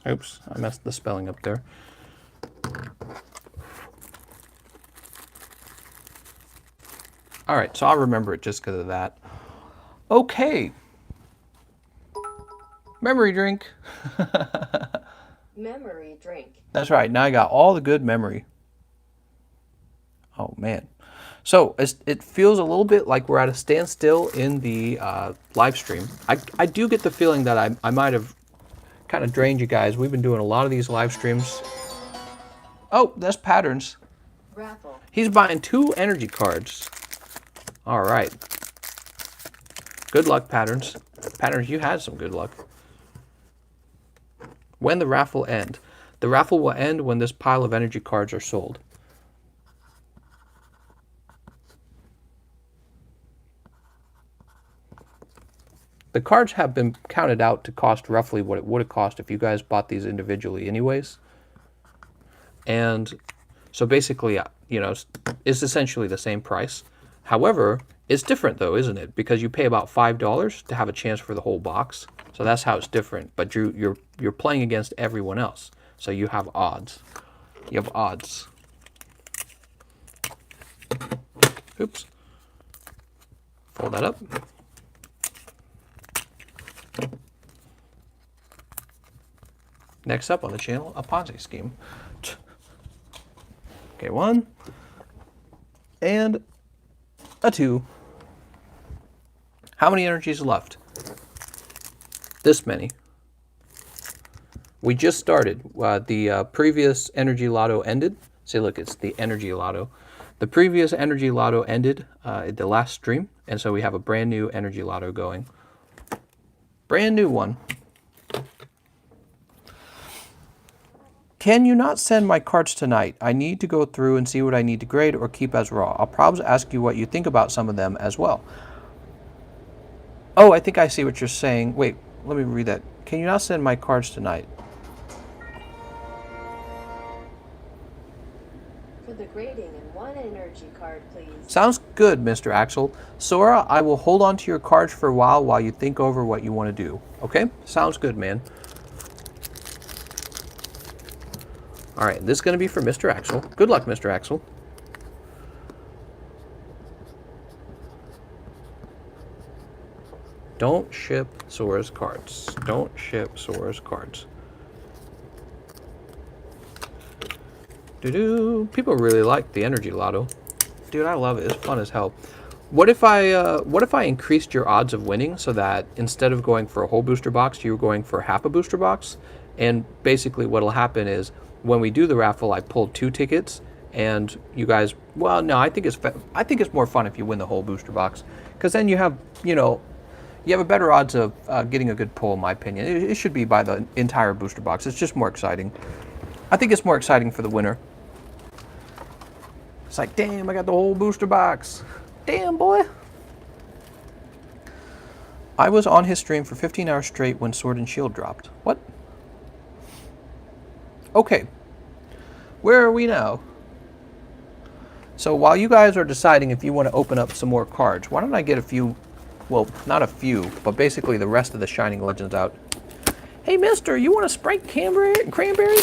Oops, I messed the spelling up there. All right, so I'll remember it just because of that. Okay. Memory drink. Memory drink. That's right. Now I got all the good memory. Oh, man. So it feels a little bit like we're at a standstill in the live stream. I do get the feeling that I might have kind of drained you guys. We've been doing a lot of these live streams. Oh, that's Patterns. Raffle. He's buying 2 energy cards. All right. Good luck, Patterns. Patterns, you had some good luck. When the raffle end? The raffle will end when this pile of energy cards are sold. The cards have been counted out to cost roughly what it would have cost if you guys bought these individually anyways. And so basically, you know, it's essentially the same price. However, it's different though, isn't it? Because you pay about $5 to have a chance for the whole box. So that's how it's different. But you're playing against everyone else. So you have odds. You have odds. Oops. Fold that up. Next up on the channel, a Ponzi scheme. Okay, 1 and a 2. How many energies left? This many. We just started. The previous energy lotto ended. See, look, it's the energy lotto. The previous energy lotto ended at the last stream, and so we have a brand new energy lotto going. Brand new one. Can you not send my cards tonight? I need to go through and see what I need to grade or keep as raw. I'll probably ask you what you think about some of them as well. Oh, I think I see what you're saying. Wait, let me read that. Can you not send my cards tonight? For the grading and 1 energy card, please. Sounds good, Mr. Axel. Sora, I will hold on to your cards for a while you think over what you want to do. Okay? Sounds good, man. All right, this is going to be for Mr. Axel. Good luck, Mr. Axel. Don't ship Sora's cards. Don't ship Sora's cards. Doo-doo. People really like the energy lotto. Dude, I love it. It's fun as hell. What if I increased your odds of winning so that instead of going for a whole booster box, you were going for half a booster box? And basically what'll happen is when we do the raffle, I pull 2 tickets, and you guys, well, no, I think it's more fun if you win the whole booster box, because then you have, you know, you have a better odds of getting a good pull, in my opinion. It should be by the entire booster box. It's just more exciting. I think it's more exciting for the winner. It's like, damn, I got the whole booster box. Damn, boy. I was on his stream for 15 hours straight when Sword and Shield dropped. What? Okay, where are we now? So while you guys are deciding if you want to open up some more cards, why don't I get a few, well, not a few, but basically the rest of the Shining Legends out. Hey, mister, you want a Sprite cranberry?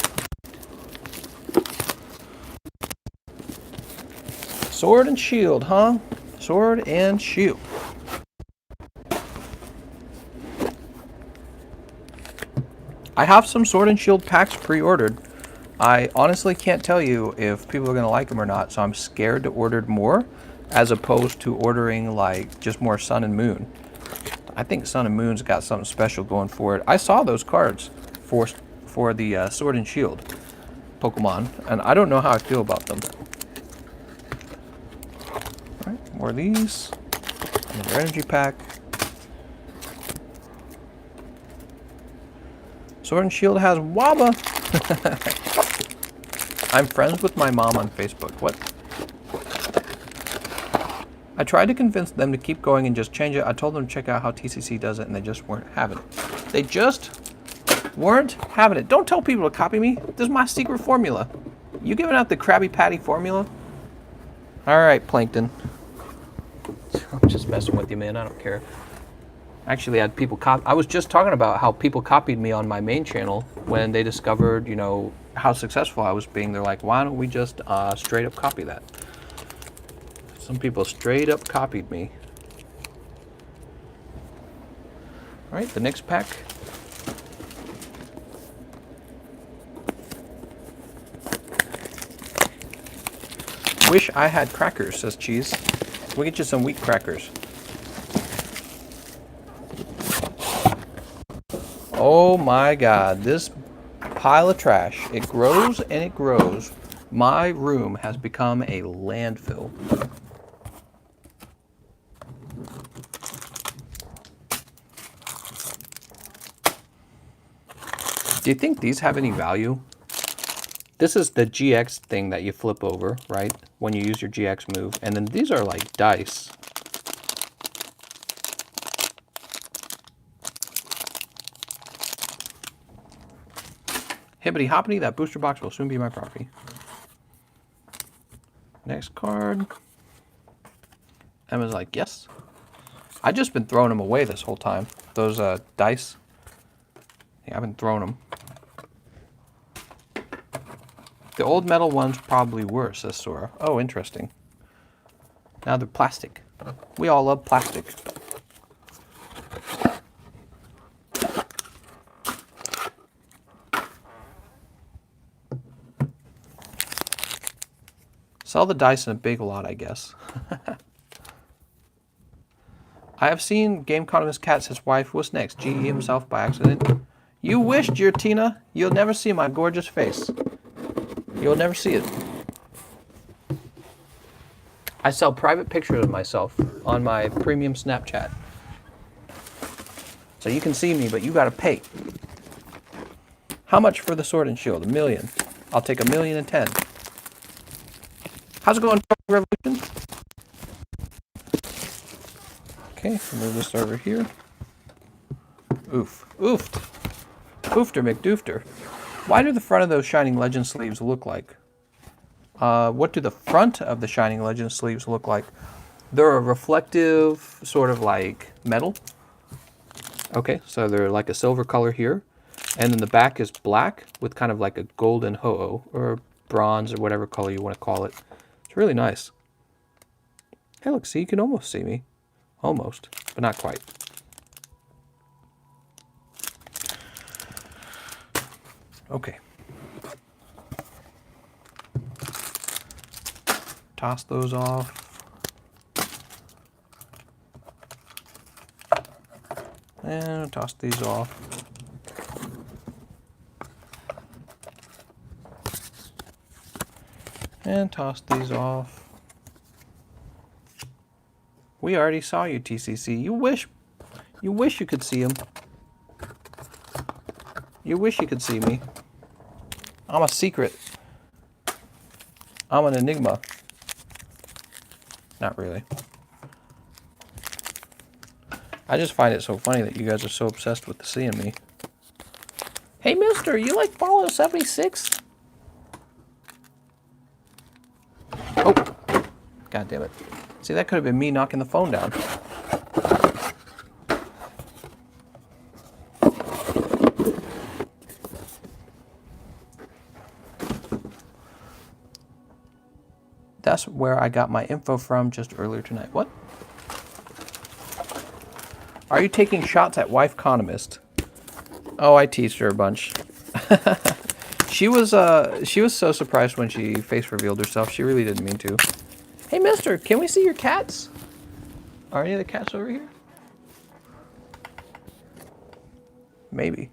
Sword and Shield, huh? Sword and Shield. I have some Sword and Shield packs pre-ordered. I honestly can't tell you if people are going to like them or not, so I'm scared to order more as opposed to ordering like just more Sun and Moon. I think Sun and Moon's got something special going for it. I saw those cards for the Sword and Shield Pokemon, and I don't know how I feel about them. All right, more of these. Another energy pack. Sword and Shield has Waba. I'm friends with my mom on Facebook. What? I tried to convince them to keep going and just change it. I told them to check out how TCC does it, and they just weren't having it. They just weren't having it. Don't tell people to copy me. This is my secret formula. You giving out the Krabby Patty formula? All right, Plankton. I'm just messing with you, man. I don't care. Actually, I had people I was just talking about how people copied me on my main channel when they discovered, you know, how successful I was being. They're like, why don't we just straight up copy that? Some people straight up copied me. All right, the next pack. Wish I had crackers, says Cheese. We'll get you some wheat crackers. Oh my God, this pile of trash. It grows and it grows. My room has become a landfill. Do you think these have any value? This is the GX thing that you flip over, right? When you use your GX move. And then these are like dice. Hippity hoppity, that booster box will soon be my property. Next card. Emma's like, yes. I've just been throwing them away this whole time. Those dice. Yeah, I've been throwing them. The old metal one's probably worse, says Sora. Oh, interesting. Now they're plastic. We all love plastic. Sell the dice in a big lot, I guess. I have seen TheCardconomist Cat says wife. What's next? GE himself by accident. You wished, dear Tina. You'll never see my gorgeous face. You'll never see it. I sell private pictures of myself on my premium Snapchat. So you can see me, but you gotta pay. How much for the sword and shield? $1 million. I'll take $1,010,000. How's it going, Revolution? Okay, move this over here. Oof. Oofed. Oofter McDoofter. Why do the front of those Shining Legend sleeves look like? What do the front of the Shining Legend sleeves look like? They're a reflective, sort of like metal. Okay, so they're like a silver color here. And then the back is black with kind of like a golden ho-oh, or bronze, or whatever color you want to call it. It's really nice. Hey, look, see, you can almost see me. Almost, but not quite. Okay. Toss those off. And toss these off. And toss these off. We already saw you, TCC. You wish you could see him. You wish you could see me. I'm a secret. I'm an enigma. Not really. I just find it so funny that you guys are so obsessed with seeing me. Hey, mister, you like Fallout 76? Oh. God damn it. See, that could have been me knocking the phone down. That's where I got my info from just earlier tonight. What? Are you taking shots at TheCardconomist? Oh, I teased her a bunch. She was so surprised when she face revealed herself. She really didn't mean to. Hey, mister, can we see your cats? Are any of the cats over here? Maybe.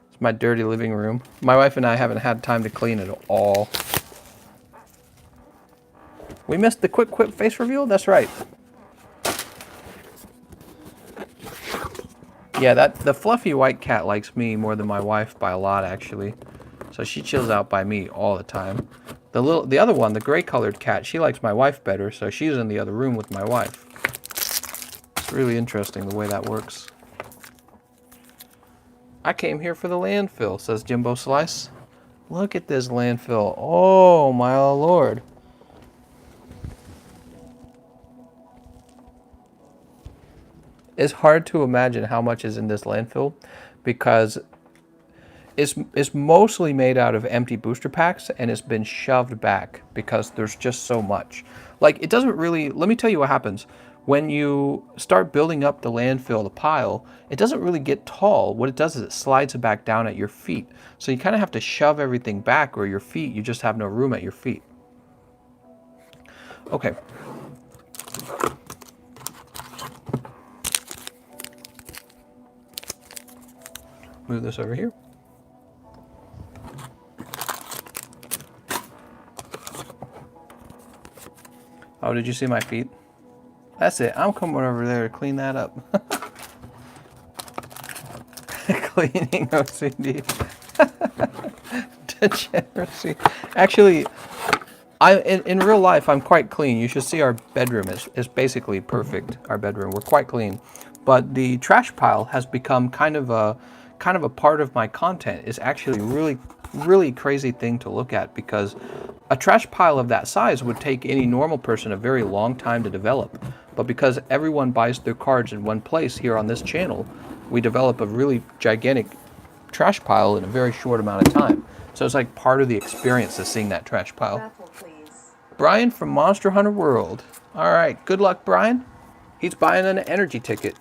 It's my dirty living room. My wife and I haven't had time to clean it at all. We missed the quick quip face reveal? That's right. Yeah, the fluffy white cat likes me more than my wife by a lot, actually. So she chills out by me all the time. The other one, the gray colored cat, she likes my wife better, so she's in the other room with my wife. It's really interesting the way that works. I came here for the landfill, says Jimbo Slice. Look at this landfill. Oh, my lord. It's hard to imagine how much is in this landfill because it's mostly made out of empty booster packs and it's been shoved back because there's just so much. Like, it doesn't really, let me tell you what happens. When you start building up the landfill, the pile, it doesn't really get tall. What it does is it slides it back down at your feet. So you kind of have to shove everything back, or your feet, you just have no room at your feet. Okay. Move this over here. Oh, did you see my feet? That's it. I'm coming over there to clean that up. Cleaning OCD. Degeneracy. Actually, in real life, I'm quite clean. You should see our bedroom is basically perfect. Our bedroom, we're quite clean. But the trash pile has become kind of a part of my content. It's actually really crazy thing to look at, because a trash pile of that size would take any normal person a very long time to develop. But because everyone buys their cards in one place here on this channel, we develop a really gigantic trash pile in a very short amount of time. So it's like part of the experience of seeing that trash pile. Raffle, please. Brian from Monster Hunter World. All right, good luck, Brian. He's buying an energy ticket.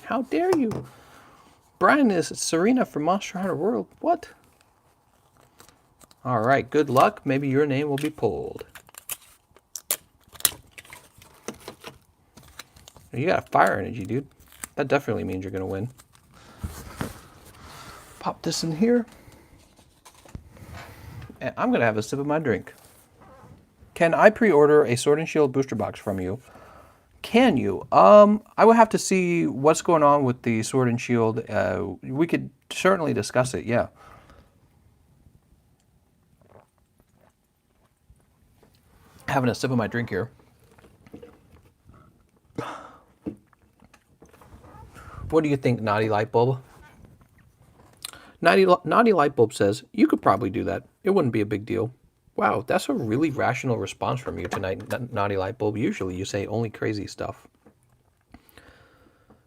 How dare you? Brian is Serena from Monster Hunter World. What? All right, good luck. Maybe your name will be pulled. You got a fire energy, dude. That definitely means you're going to win. Pop this in here. And I'm going to have a sip of my drink. Can I pre-order a Sword and Shield booster box from you? Can you? I would have to see what's going on with the Sword and Shield. We could certainly discuss it, yeah. Having a sip of my drink here. What do you think, Naughty Lightbulb? Naughty Lightbulb says, you could probably do that. It wouldn't be a big deal. Wow, that's a really rational response from you tonight, Naughty Lightbulb. Usually you say only crazy stuff.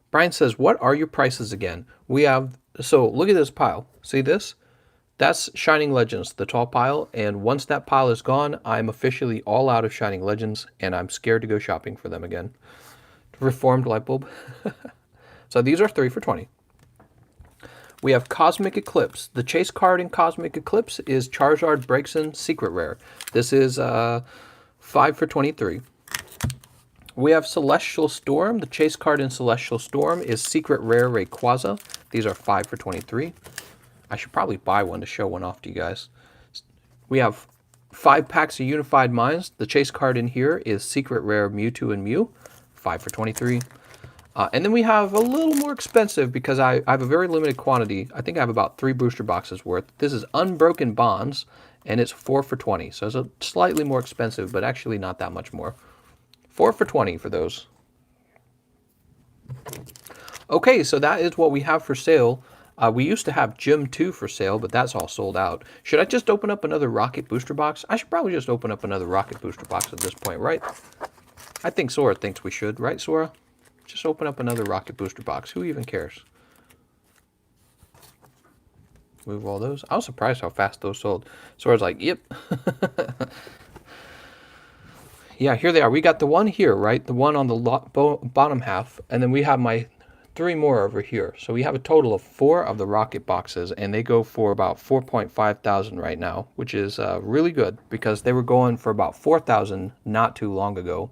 Brian says, what are your prices again? We have, so look at this pile. See this? That's Shining Legends, the tall pile. And once that pile is gone, I'm officially all out of Shining Legends, and I'm scared to go shopping for them again. Reformed Lightbulb. So these are 3 for $20. We have Cosmic Eclipse. The chase card in Cosmic Eclipse is Charizard Breakson Secret Rare. This is 5 for $23. We have Celestial Storm. The chase card in Celestial Storm is Secret Rare Rayquaza. These are 5 for $23. I should probably buy one to show one off to you guys. We have 5 packs of Unified Minds. The chase card in here is Secret Rare Mewtwo and Mew. 5 for $23. And then we have a little more expensive because I have a very limited quantity. I think I have about 3 booster boxes worth. This is Unbroken Bonds, and it's 4 for $20. So it's a slightly more expensive, but actually not that much more. 4 for $20 for those. Okay, so that is what we have for sale. We used to have Gym 2 for sale, but that's all sold out. Should I just open up another Rocket booster box? I should probably just open up another Rocket booster box at this point, right? I think Sora thinks we should, right, Sora? Just open up another Rocket booster box. Who even cares? Move all those. I was surprised how fast those sold. Sora's like, yep. Yeah, here they are. We got the one here, right? The one on the bottom half. And then we have my 3 more over here. So we have a total of 4 of the Rocket boxes. And they go for about 4.5 thousand right now. Which is really good. Because they were going for about 4,000 not too long ago.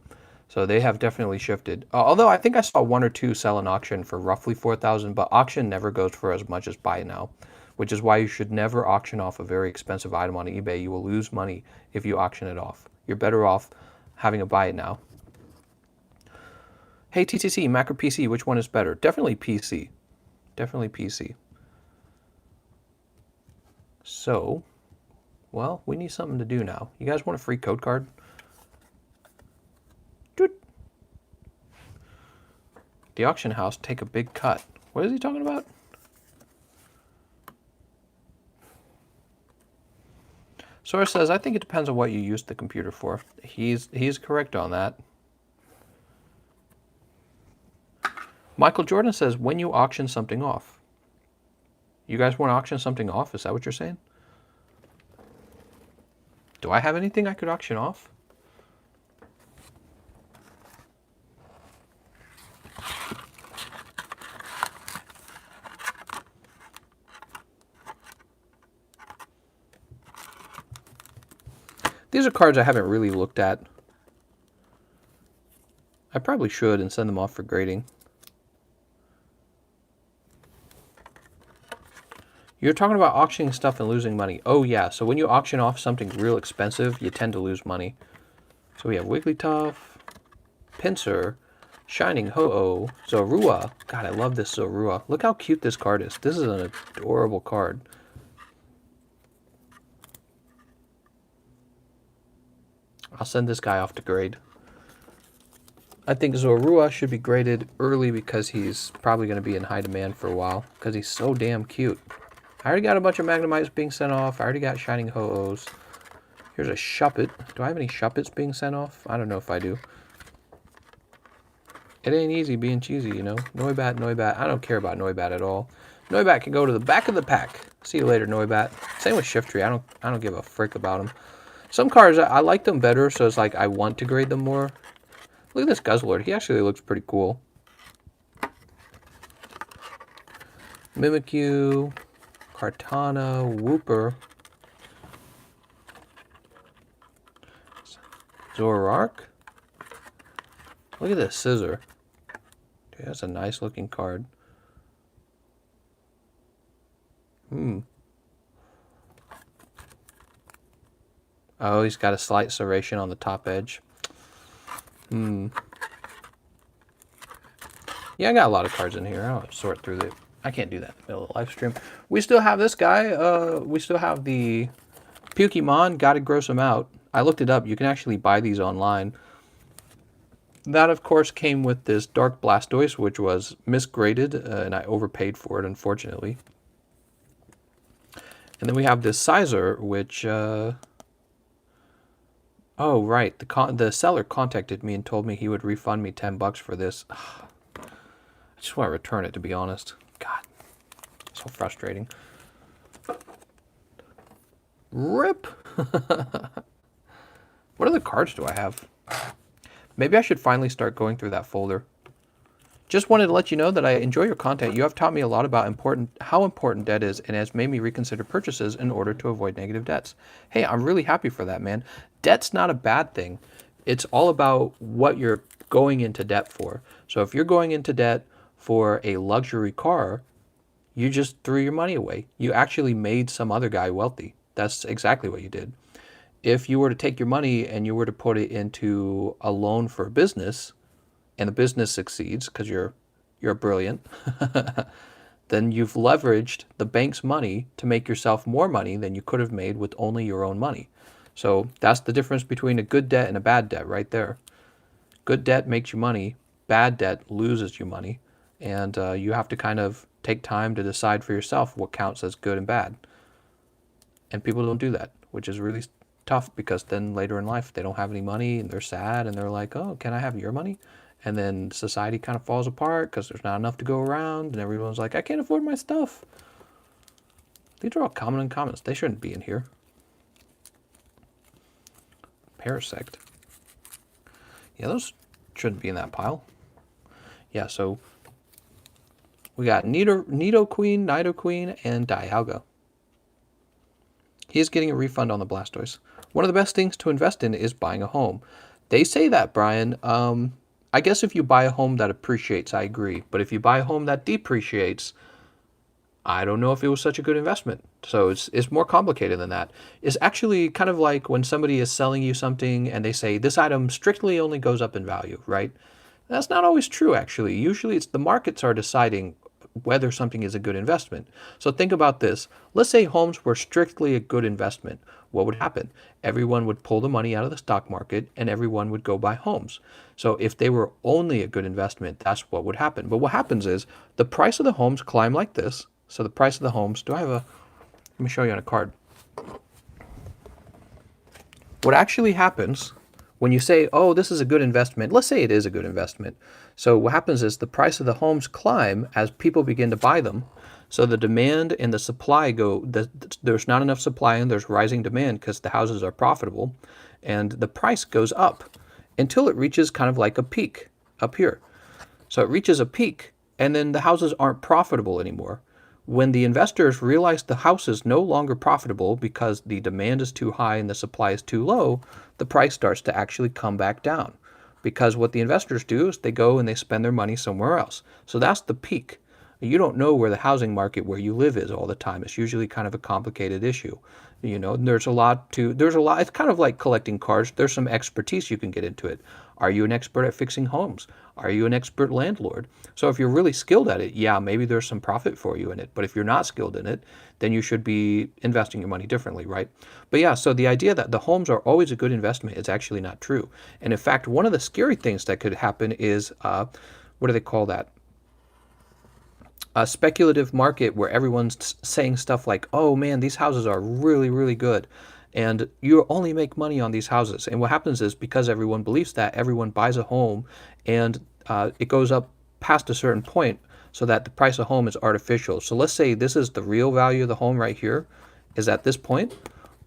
So they have definitely shifted. Although I think I saw 1 or 2 sell in auction for roughly 4,000, but auction never goes for as much as buy now, which is why you should never auction off a very expensive item on eBay. You will lose money if you auction it off. You're better off having a buy it now. Hey TTC, Mac or PC, which one is better? Definitely PC. Definitely PC. So, well, we need something to do now. You guys want a free code card? The auction house take a big cut. What is he talking about? Sora says, I think it depends on what you use the computer for. He's correct on that. Michael Jordan says, when you auction something off. You guys want to auction something off? Is that what you're saying? Do I have anything I could auction off? These are cards I haven't really looked at. I probably should and send them off for grading. You're talking about auctioning stuff and losing money. Oh yeah, so when you auction off something real expensive, you tend to lose money. So we have Wigglytuff, Pinsir, Shining Ho-Oh, Zorua. God, I love this Zorua. Look how cute this card is. This is an adorable card. I'll send this guy off to grade. I think Zorua should be graded early because he's probably going to be in high demand for a while because he's so damn cute. I already got a bunch of Magnemites being sent off. I already got Shining Ho-Ohs. Here's a Shuppet. Do I have any Shuppets being sent off? I don't know if I do. It ain't easy being cheesy, you know. Noibat, Noibat. I don't care about Noibat at all. Noibat can go to the back of the pack. See you later, Noibat. Same with Shiftry. I don't give a frick about them. Some cards, I like them better, so it's like I want to grade them more. Look at this Guzzlord. He actually looks pretty cool. Mimikyu, Kartana, Wooper, Zoroark. Look at this Scissor. Dude, that's a nice looking card. Oh, he's got a slight serration on the top edge. Yeah, I got a lot of cards in here. I'll sort through the... I can't do that in the middle of the live stream. We still have this guy. We still have the Pokemon. Gotta gross them out. I looked it up. You can actually buy these online. That, of course, came with this Dark Blastoise, which was misgraded, and I overpaid for it, unfortunately. And then we have this Sizer, which... Oh, right. The seller contacted me and told me he would refund me $10 for this. I just want to return it, to be honest. God, so frustrating. RIP! What other cards do I have? Maybe I should finally start going through that folder. Just wanted to let you know that I enjoy your content. You have taught me a lot about how important debt is and has made me reconsider purchases in order to avoid negative debts. Hey, I'm really happy for that, man. Debt's not a bad thing. It's all about what you're going into debt for. So if you're going into debt for a luxury car, you just threw your money away. You actually made some other guy wealthy. That's exactly what you did. If you were to take your money and you were to put it into a loan for a business, and the business succeeds because you're brilliant, then you've leveraged the bank's money to make yourself more money than you could have made with only your own money. So that's the difference between a good debt and a bad debt right there. Good debt makes you money. Bad debt loses you money. And you have to kind of take time to decide for yourself what counts as good and bad. And people don't do that, which is really tough because then later in life they don't have any money and they're sad and they're like, oh, can I have your money? And then society kind of falls apart because there's not enough to go around and everyone's like, I can't afford my stuff. These are all common and comments. They shouldn't be in here. Parasect. Yeah, those shouldn't be in that pile. Yeah, so we got Nidoqueen, and Dialga. He is getting a refund on the Blastoise. One of the best things to invest in is buying a home. They say that, Brian. I guess if you buy a home that appreciates, I agree. But if you buy a home that depreciates, I don't know if it was such a good investment. So it's more complicated than that. It's actually kind of like when somebody is selling you something and they say, this item strictly only goes up in value, right? That's not always true, actually. Usually it's the markets are deciding whether something is a good investment. So think about this. Let's say homes were strictly a good investment. What would happen? Everyone would pull the money out of the stock market and everyone would go buy homes. So if they were only a good investment, that's what would happen. But what happens is the price of the homes climb like this. So the price of the homes, let me show you on a card. What actually happens when you say, oh, this is a good investment, let's say it is a good investment. So what happens is the price of the homes climb as people begin to buy them. So the demand and the supply there's not enough supply and there's rising demand because the houses are profitable. And the price goes up until it reaches kind of like a peak up here. So it reaches a peak and then the houses aren't profitable anymore. When the investors realize the house is no longer profitable because the demand is too high and the supply is too low, the price starts to actually come back down. Because what the investors do is they go and they spend their money somewhere else. So that's the peak. You don't know where the housing market where you live is all the time. It's usually kind of a complicated issue. There's a lot, it's kind of like collecting cards. There's some expertise you can get into it. Are you an expert at fixing homes? Are you an expert landlord? So if you're really skilled at it, yeah, maybe there's some profit for you in it. But if you're not skilled in it, then you should be investing your money differently, right? But yeah, so the idea that the homes are always a good investment is actually not true. And in fact, one of the scary things that could happen is, what do they call that? A speculative market where everyone's saying stuff like, oh man, these houses are really, really good. And you only make money on these houses. And what happens is because everyone believes that, everyone buys a home and it goes up past a certain point so that the price of home is artificial. So let's say this is the real value of the home right here is at this point,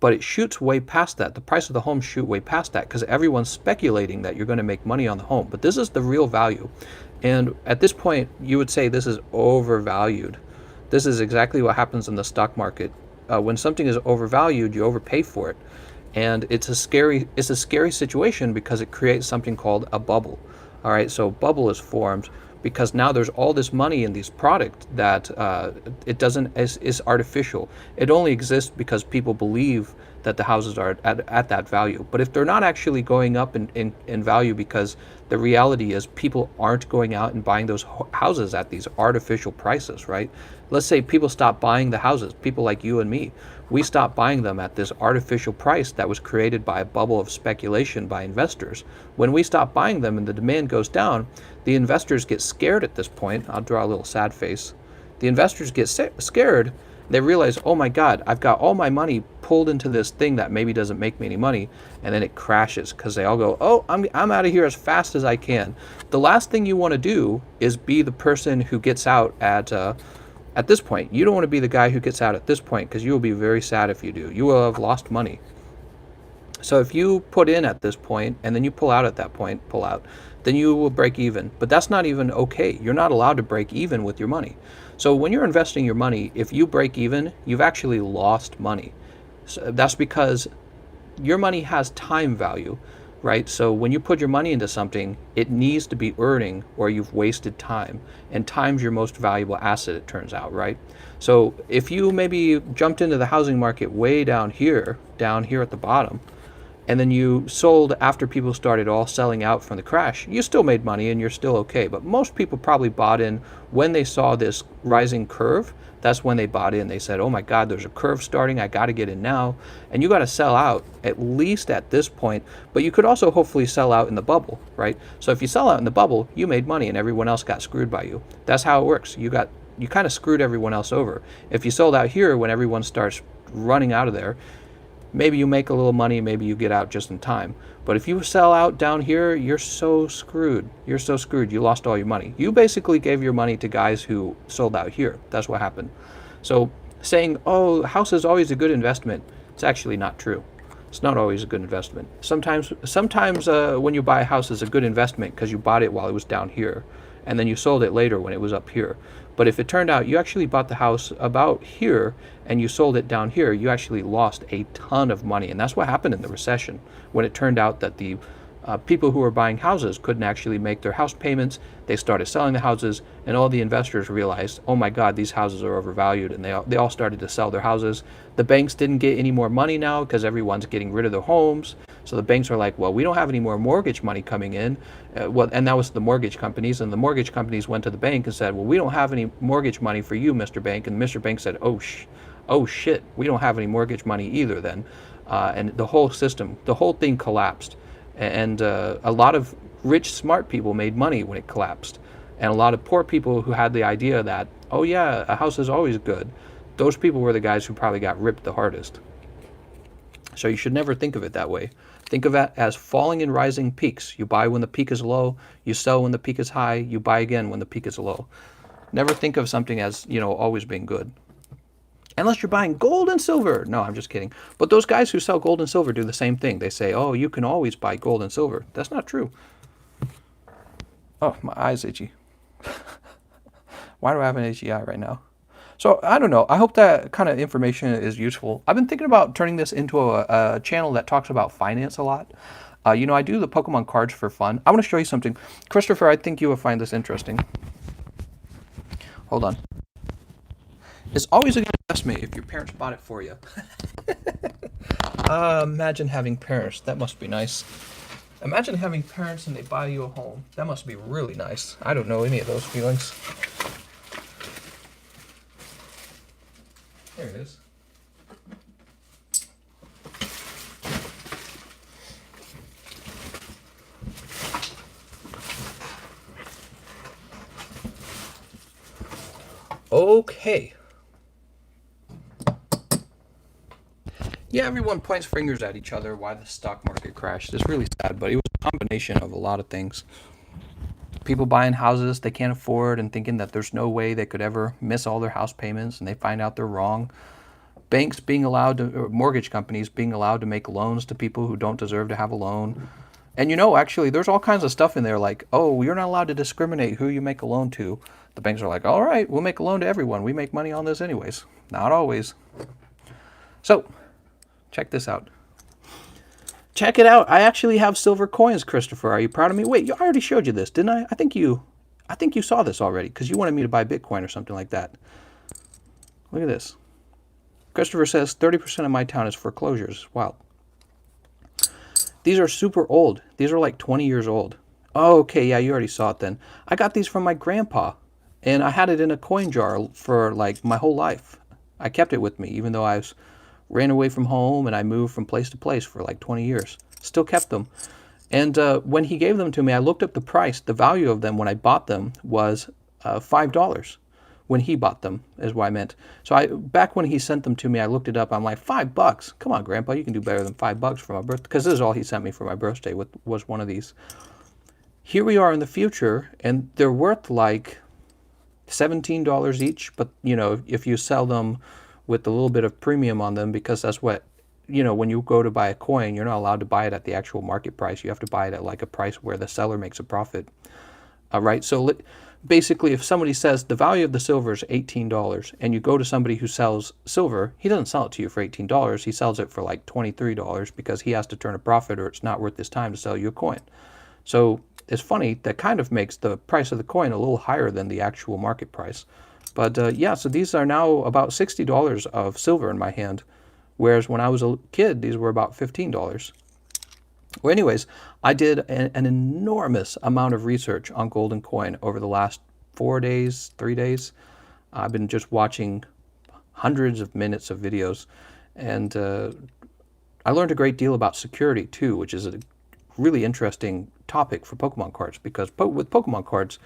but it shoots way past that. The price of the home shoot way past that because everyone's speculating that you're going to make money on the home. But this is the real value. And at this point, you would say this is overvalued. This is exactly what happens in the stock market. When something is overvalued, you overpay for it. And it's a scary situation because it creates something called a bubble. All right, so bubble is formed because now there's all this money in these products that is artificial. It only exists because people believe that the houses are at that value. But if they're not actually going up in value because the reality is people aren't going out and buying those houses at these artificial prices, right? Let's say people stop buying the houses, people like you and me. We stop buying them at this artificial price that was created by a bubble of speculation by investors. When we stop buying them and the demand goes down, the investors get scared at this point. I'll draw a little sad face. The investors get scared. They realize, oh my God, I've got all my money pulled into this thing that maybe doesn't make me any money, and then it crashes because they all go, oh, I'm out of here as fast as I can. The last thing you want to do is be the person who gets out at this point. You don't want to be the guy who gets out at this point because you will be very sad if you do. You will have lost money. So if you put in at this point and then you pull out at that point, then you will break even. But that's not even okay. You're not allowed to break even with your money. So when you're investing your money, if you break even, you've actually lost money. So that's because your money has time value, right? So when you put your money into something, it needs to be earning or you've wasted time. And time's your most valuable asset, it turns out, right? So if you maybe jumped into the housing market way down here at the bottom, and then you sold after people started all selling out from the crash, you still made money and you're still okay. But most people probably bought in when they saw this rising curve. That's when they bought in. They said, oh my God, there's a curve starting. I got to get in now. And you got to sell out at least at this point. But you could also hopefully sell out in the bubble, right? So if you sell out in the bubble, you made money and everyone else got screwed by you. That's how it works. You kind of screwed everyone else over. If you sold out here when everyone starts running out of there, maybe you make a little money, maybe you get out just in time. But if you sell out down here, you're so screwed. You're so screwed. You lost all your money. You basically gave your money to guys who sold out here. That's what happened. So saying, oh, house is always a good investment, it's actually not true. It's not always a good investment. Sometimes when you buy a house, it's a good investment because you bought it while it was down here, and then you sold it later when it was up here. But if it turned out you actually bought the house about here and you sold it down here, you actually lost a ton of money. And that's what happened in the recession when it turned out that the people who were buying houses couldn't actually make their house payments. They started selling the houses and all the investors realized, oh my God, these houses are overvalued, and they all started to sell their houses. The banks didn't get any more money now because everyone's getting rid of their homes. So the banks are like, well, we don't have any more mortgage money coming in. And that was the mortgage companies. And the mortgage companies went to the bank and said, well, we don't have any mortgage money for you, Mr. Bank. And Mr. Bank said, oh shit, we don't have any mortgage money either then. And the whole system, the whole thing collapsed. And a lot of rich, smart people made money when it collapsed. And a lot of poor people who had the idea that, oh yeah, a house is always good, those people were the guys who probably got ripped the hardest. So you should never think of it that way. Think of it as falling and rising peaks. You buy when the peak is low, you sell when the peak is high, you buy again when the peak is low. Never think of something as, always being good. Unless you're buying gold and silver. No, I'm just kidding. But those guys who sell gold and silver do the same thing. They say, oh, you can always buy gold and silver. That's not true. Oh, my eye's itchy. Why do I have an itchy eye right now? So, I don't know. I hope that kind of information is useful. I've been thinking about turning this into a channel that talks about finance a lot. I do the Pokemon cards for fun. I want to show you something. Christopher, I think you will find this interesting. Hold on. It's always a good investment if your parents bought it for you. Imagine having parents. That must be nice. Imagine having parents and they buy you a home. That must be really nice. I don't know any of those feelings. There it is. Okay. Yeah, everyone points fingers at each other why the stock market crashed. It's really sad, but it was a combination of a lot of things. People buying houses they can't afford and thinking that there's no way they could ever miss all their house payments, and they find out they're wrong. Banks being allowed to, or mortgage companies being allowed to make loans to people who don't deserve to have a loan. And actually, there's all kinds of stuff in there like, oh, you're not allowed to discriminate who you make a loan to. The banks are like, all right, we'll make a loan to everyone. We make money on this anyways. Not always. So, check this out. Check it out. I actually have silver coins, Christopher. Are you proud of me? Wait, I already showed you this, didn't I? I think you saw this already because you wanted me to buy Bitcoin or something like that. Look at this. Christopher says 30% of my town is foreclosures. Wow. These are super old. These are like 20 years old. Oh, okay. Yeah, you already saw it then. I got these from my grandpa, and I had it in a coin jar for like my whole life. I kept it with me, even though I ran away from home and I moved from place to place for like 20 years. Still kept them. And when he gave them to me, I looked up the price. The value of them when I bought them was $5. When he bought them, is what I meant. So back when he sent them to me, I looked it up. I'm like, $5? Come on, Grandpa, you can do better than $5 for my birthday. Because this is all he sent me for my birthday, was one of these. Here we are in the future, and they're worth like $17 each. But, if you sell them with a little bit of premium on them, because that's what, when you go to buy a coin, you're not allowed to buy it at the actual market price. You have to buy it at like a price where the seller makes a profit. All right, so basically, if somebody says the value of the silver is $18 and you go to somebody who sells silver, he doesn't sell it to you for $18. He sells it for like $23 because he has to turn a profit or it's not worth his time to sell you a coin. So it's funny, that kind of makes the price of the coin a little higher than the actual market price. But yeah, so these are now about $60 of silver in my hand, whereas when I was a kid, these were about $15. Well, anyways, I did an enormous amount of research on gold and coin over the last 3 days. I've been just watching hundreds of minutes of videos, and I learned a great deal about security too, which is a really interesting topic for Pokemon cards, because with Pokemon cards,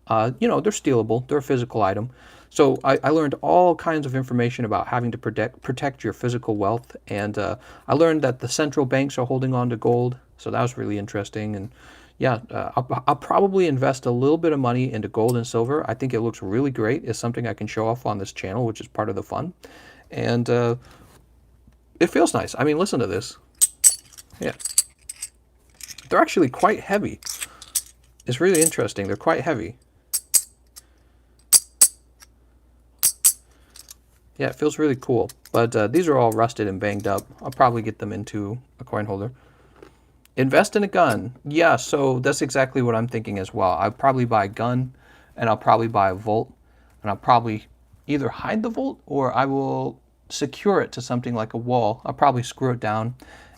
they're stealable, they're a physical item. So I learned all kinds of information about having to protect your physical wealth, and I learned that the central banks are holding on to gold, so that was really interesting. And yeah, I'll probably invest a little bit of money into gold and silver. I think it looks really great. It's something I can show off on this channel, which is part of the fun, and it feels nice. I mean, listen to this. Yeah, they're actually quite heavy. It's really interesting. They're quite heavy. Yeah, it feels really cool. But these are all rusted and banged up. I'll probably get them into a coin holder. Invest in a gun. Yeah, so that's exactly what I'm thinking as well. I'll probably buy a gun, and I'll probably buy a Volt, and I'll probably either hide the Volt or I will secure it to something like a wall. I'll probably screw it down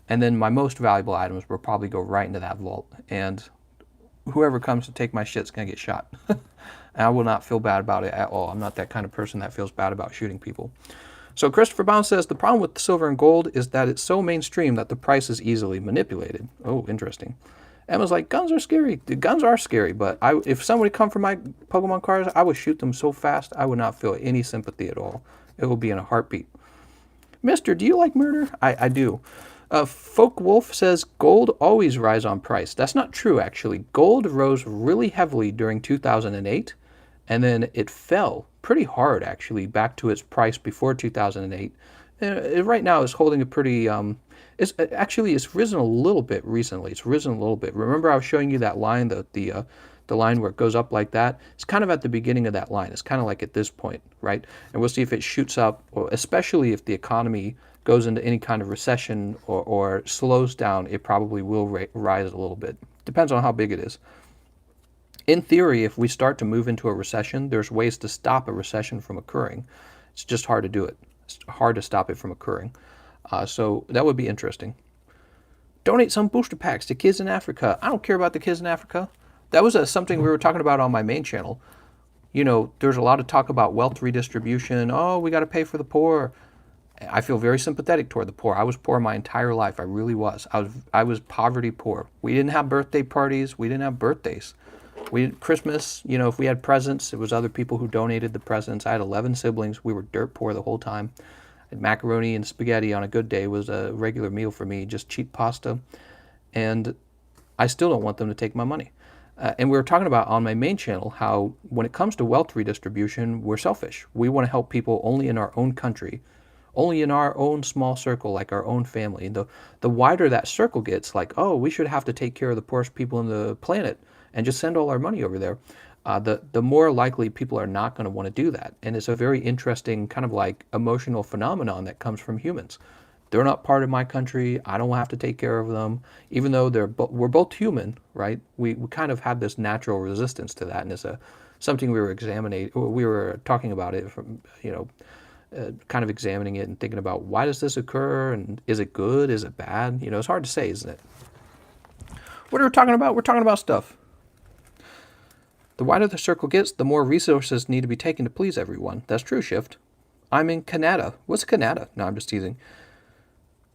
And then my most valuable items will probably go right into that vault. And whoever comes to take my shit's going to get shot. And I will not feel bad about it at all. I'm not that kind of person that feels bad about shooting people. So Christopher Bound says, the problem with silver and gold is that it's so mainstream that the price is easily manipulated. Oh, interesting. Emma's like, guns are scary. The guns are scary, but if somebody come for my Pokemon cards, I would shoot them so fast, I would not feel any sympathy at all. It will be in a heartbeat. Mister, do you like murder? I do. Folk Wolf says, gold always rise on price. That's not true, actually. Gold rose really heavily during 2008, and then it fell pretty hard, actually, back to its price before 2008. Right now, it's holding a pretty... it's risen a little bit recently. It's risen a little bit. Remember I was showing you that line, the line where it goes up like that? It's kind of at the beginning of that line. It's kind of like at this point, right? And we'll see if it shoots up, or especially if the economy goes into any kind of recession or slows down, it probably will rise a little bit. Depends on how big it is. In theory, if we start to move into a recession, there's ways to stop a recession from occurring. It's just hard to do it. It's hard to stop it from occurring. So that would be interesting. Donate some booster packs to kids in Africa. I don't care about the kids in Africa. That was something we were talking about on my main channel. You know, there's a lot of talk about wealth redistribution. Oh, we got to pay for the poor. I feel very sympathetic toward the poor. I was poor my entire life. I really was. I was poverty poor. We didn't have birthday parties. We didn't have birthdays. Christmas, you know, if we had presents, it was other people who donated the presents. I had 11 siblings. We were dirt poor the whole time. Macaroni and spaghetti on a good day was a regular meal for me, just cheap pasta. And I still don't want them to take my money. And we were talking about on my main channel how when it comes to wealth redistribution, we're selfish. We want to help people only in our own country, only in our own small circle, like our own family. The wider that circle gets, like, oh, we should have to take care of the poorest people on the planet and just send all our money over there. The more likely people are not going to want to do that. And it's a very interesting kind of like emotional phenomenon that comes from humans. They're not part of my country. I don't have to take care of them. Even though we're both human, right? We kind of have this natural resistance to that. And it's something we were talking about it from, kind of examining it and thinking about why does this occur? And is it good? Is it bad? You know, it's hard to say, isn't it? What are we talking about? We're talking about stuff. The wider the circle gets, the more resources need to be taken to please everyone. That's true, Shift. I'm in Canada. What's Canada? No, I'm just teasing.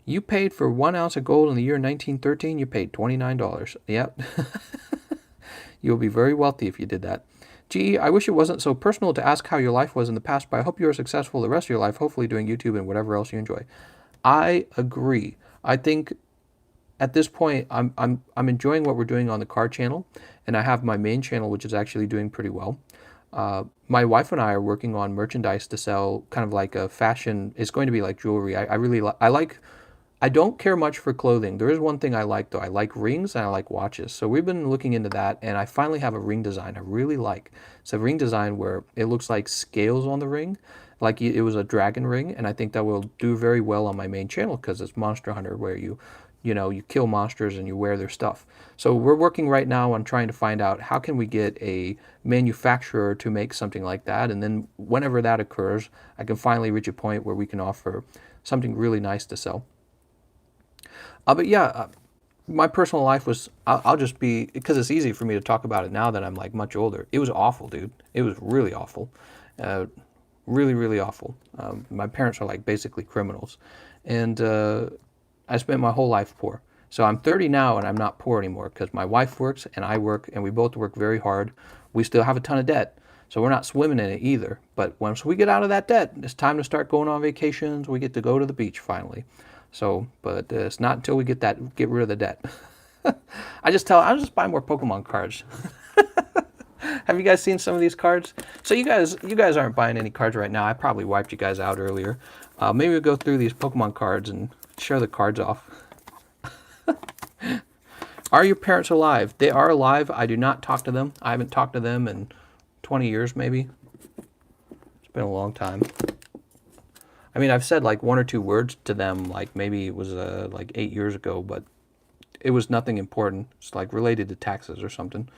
You paid for 1 ounce of gold in the year 1913. You paid $29. Yep. You'll be very wealthy if you did that. Gee, I wish it wasn't so personal to ask how your life was in the past, but I hope you are successful the rest of your life, hopefully doing YouTube and whatever else you enjoy. I agree. I think at this point, I'm enjoying what we're doing on the card channel, and I have my main channel, which is actually doing pretty well. My wife and I are working on merchandise to sell, kind of like a fashion. It's going to be like jewelry. I don't care much for clothing. There is one thing I like, though. I like rings and I like watches. So we've been looking into that, and I finally have a ring design I really like. It's a ring design where it looks like scales on the ring, like it was a dragon ring, and I think that will do very well on my main channel because it's Monster Hunter, where you kill monsters and you wear their stuff. So we're working right now on trying to find out how can we get a manufacturer to make something like that, and then whenever that occurs, I can finally reach a point where we can offer something really nice to sell. But yeah, my personal life was, I'll just be, because it's easy for me to talk about it now that I'm like much older. It was awful, dude. It was really awful. Really, really awful. My parents are like basically criminals. And I spent my whole life poor. So I'm 30 now and I'm not poor anymore because my wife works and I work and we both work very hard. We still have a ton of debt. So we're not swimming in it either. But once we get out of that debt, it's time to start going on vacations. We get to go to the beach finally. So, but it's not until we get rid of the debt. I'll just buy more Pokemon cards. Have you guys seen some of these cards? So you guys aren't buying any cards right now. I probably wiped you guys out earlier. Maybe we'll go through these Pokemon cards and show the cards off. Are your parents alive? They are alive. I do not talk to them. I haven't talked to them in 20 years maybe. It's been a long time. I mean, I've said like one or two words to them, like maybe it was like 8 years ago, but it was nothing important. It's like related to taxes or something.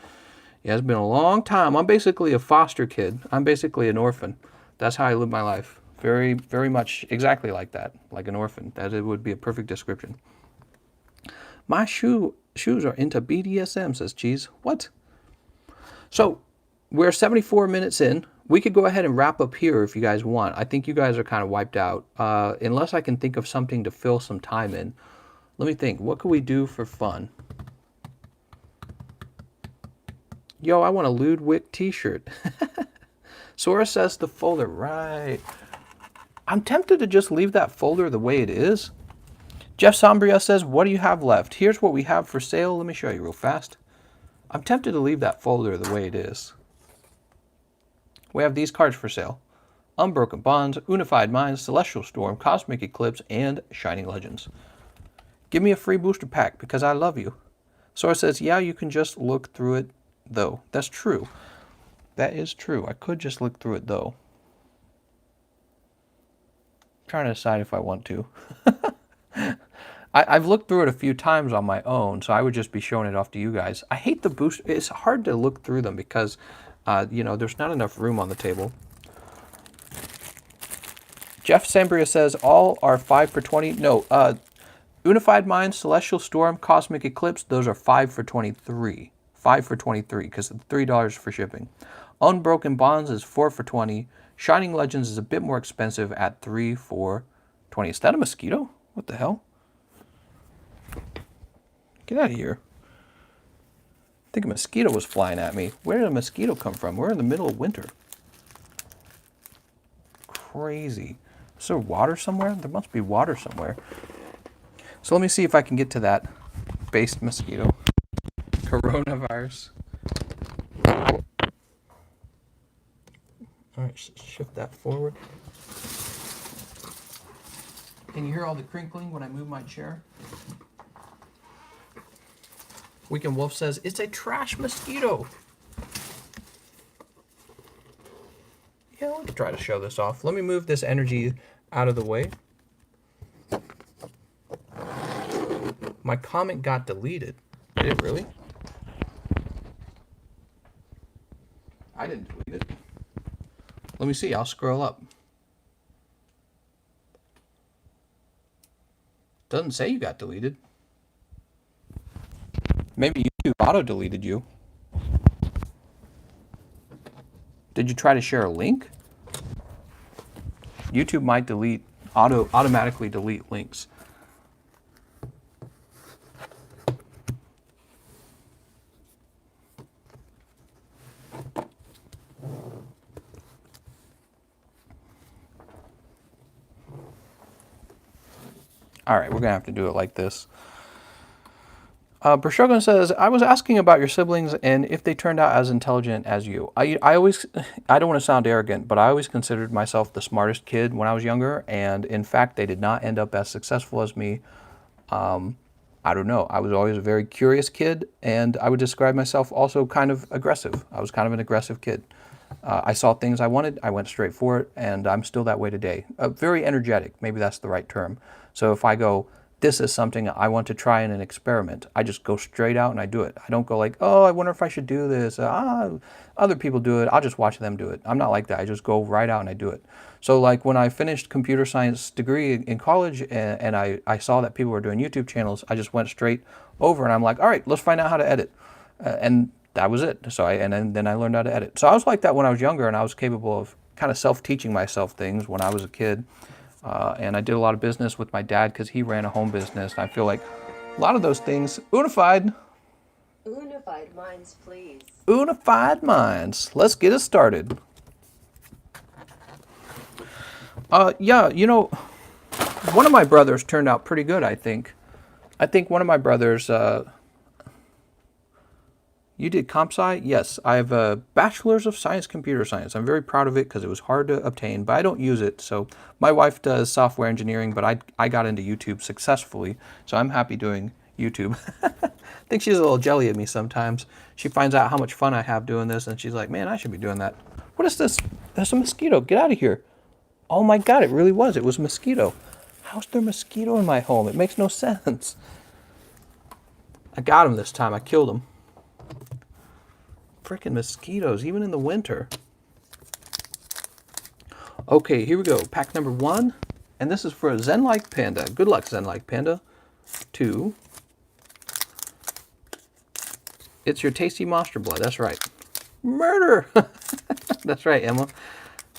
Yeah, it's been a long time. I'm basically a foster kid. I'm basically an orphan. That's how I live my life. Very, very much exactly like that, like an orphan. That it would be a perfect description. My shoes are into BDSM, says Cheese. What? So we're 74 minutes in. We could go ahead and wrap up here if you guys want. I think you guys are kind of wiped out. Unless I can think of something to fill some time in. Let me think. What could we do for fun? Yo, I want a Ludwig t-shirt. Sora says the folder. Right. I'm tempted to just leave that folder the way it is. Jeff Sombria says, what do you have left? Here's what we have for sale. Let me show you real fast. I'm tempted to leave that folder the way it is. We have these cards for sale. Unbroken Bonds, Unified Minds, Celestial Storm, Cosmic Eclipse, and Shining Legends. Give me a free booster pack because I love you. Sora says, yeah, you can just look through it, though. That's true. That is true. I could just look through it, though. I'm trying to decide if I want to. I've looked through it a few times on my own, so I would just be showing it off to you guys. I hate the booster. It's hard to look through them because, you know, there's not enough room on the table. Jeff Sambria says, all are 5 for 20. No, Unified Minds, Celestial Storm, Cosmic Eclipse, those are 5 for 23. 5 for 23, because $3 for shipping. Unbroken Bonds is 4 for 20. Shining Legends is a bit more expensive at 3 for 20. Is that a mosquito? What the hell? Get out of here. I think a mosquito was flying at me. Where did a mosquito come from? We're in the middle of winter. Crazy. Is there water somewhere? There must be water somewhere. So let me see if I can get to that based mosquito. Coronavirus. All right, shift that forward. Can you hear all the crinkling when I move my chair? Weekend Wolf says, it's a trash mosquito. Yeah, let me try to show this off. Let me move this energy out of the way. My comment got deleted. Did it really? I didn't delete it. Let me see. I'll scroll up. Doesn't say you got deleted. Maybe YouTube auto-deleted you. Did you try to share a link? YouTube might automatically delete links. All right, we're going to have to do it like this. Brashogun says, I was asking about your siblings and if they turned out as intelligent as you. I don't want to sound arrogant, but I always considered myself the smartest kid when I was younger. And in fact, they did not end up as successful as me. I don't know. I was always a very curious kid, and I would describe myself also kind of aggressive. I was kind of an aggressive kid. I saw things I wanted, I went straight for it, and I'm still that way today. Very energetic, maybe that's the right term. So if I go, this is something I want to try in an experiment, I just go straight out and I do it. I don't go like, oh, I wonder if I should do this. Other people do it, I'll just watch them do it. I'm not like that. I just go right out and I do it. So like when I finished computer science degree in college and I saw that people were doing YouTube channels, I just went straight over and I'm like, all right, let's find out how to edit. And that was it. So then I learned how to edit. So I was like that when I was younger, and I was capable of kind of self-teaching myself things when I was a kid. And I did a lot of business with my dad because he ran a home business. And I feel like a lot of those things, Unified Minds, please. Unified Minds. Let's get it started. Yeah, you know, one of my brothers turned out pretty good, I think. I think one of my brothers, you did comp sci? Yes, I have a Bachelor's of Science Computer Science. I'm very proud of it because it was hard to obtain, but I don't use it. So my wife does software engineering, but I got into YouTube successfully, so I'm happy doing YouTube. I think she's a little jelly at me sometimes. She finds out how much fun I have doing this, and she's like, man, I should be doing that. What is this? There's a mosquito. Get out of here. Oh my God, it really was. It was a mosquito. How's there a mosquito in my home? It makes no sense. I got him this time. I killed him. Freaking mosquitoes, even in the winter. Okay, here we go. Pack number 1. And this is for a Zen-like Panda. Good luck, Zen-like Panda. 2, It's your tasty monster blood. That's right. Murder! That's right, Emma.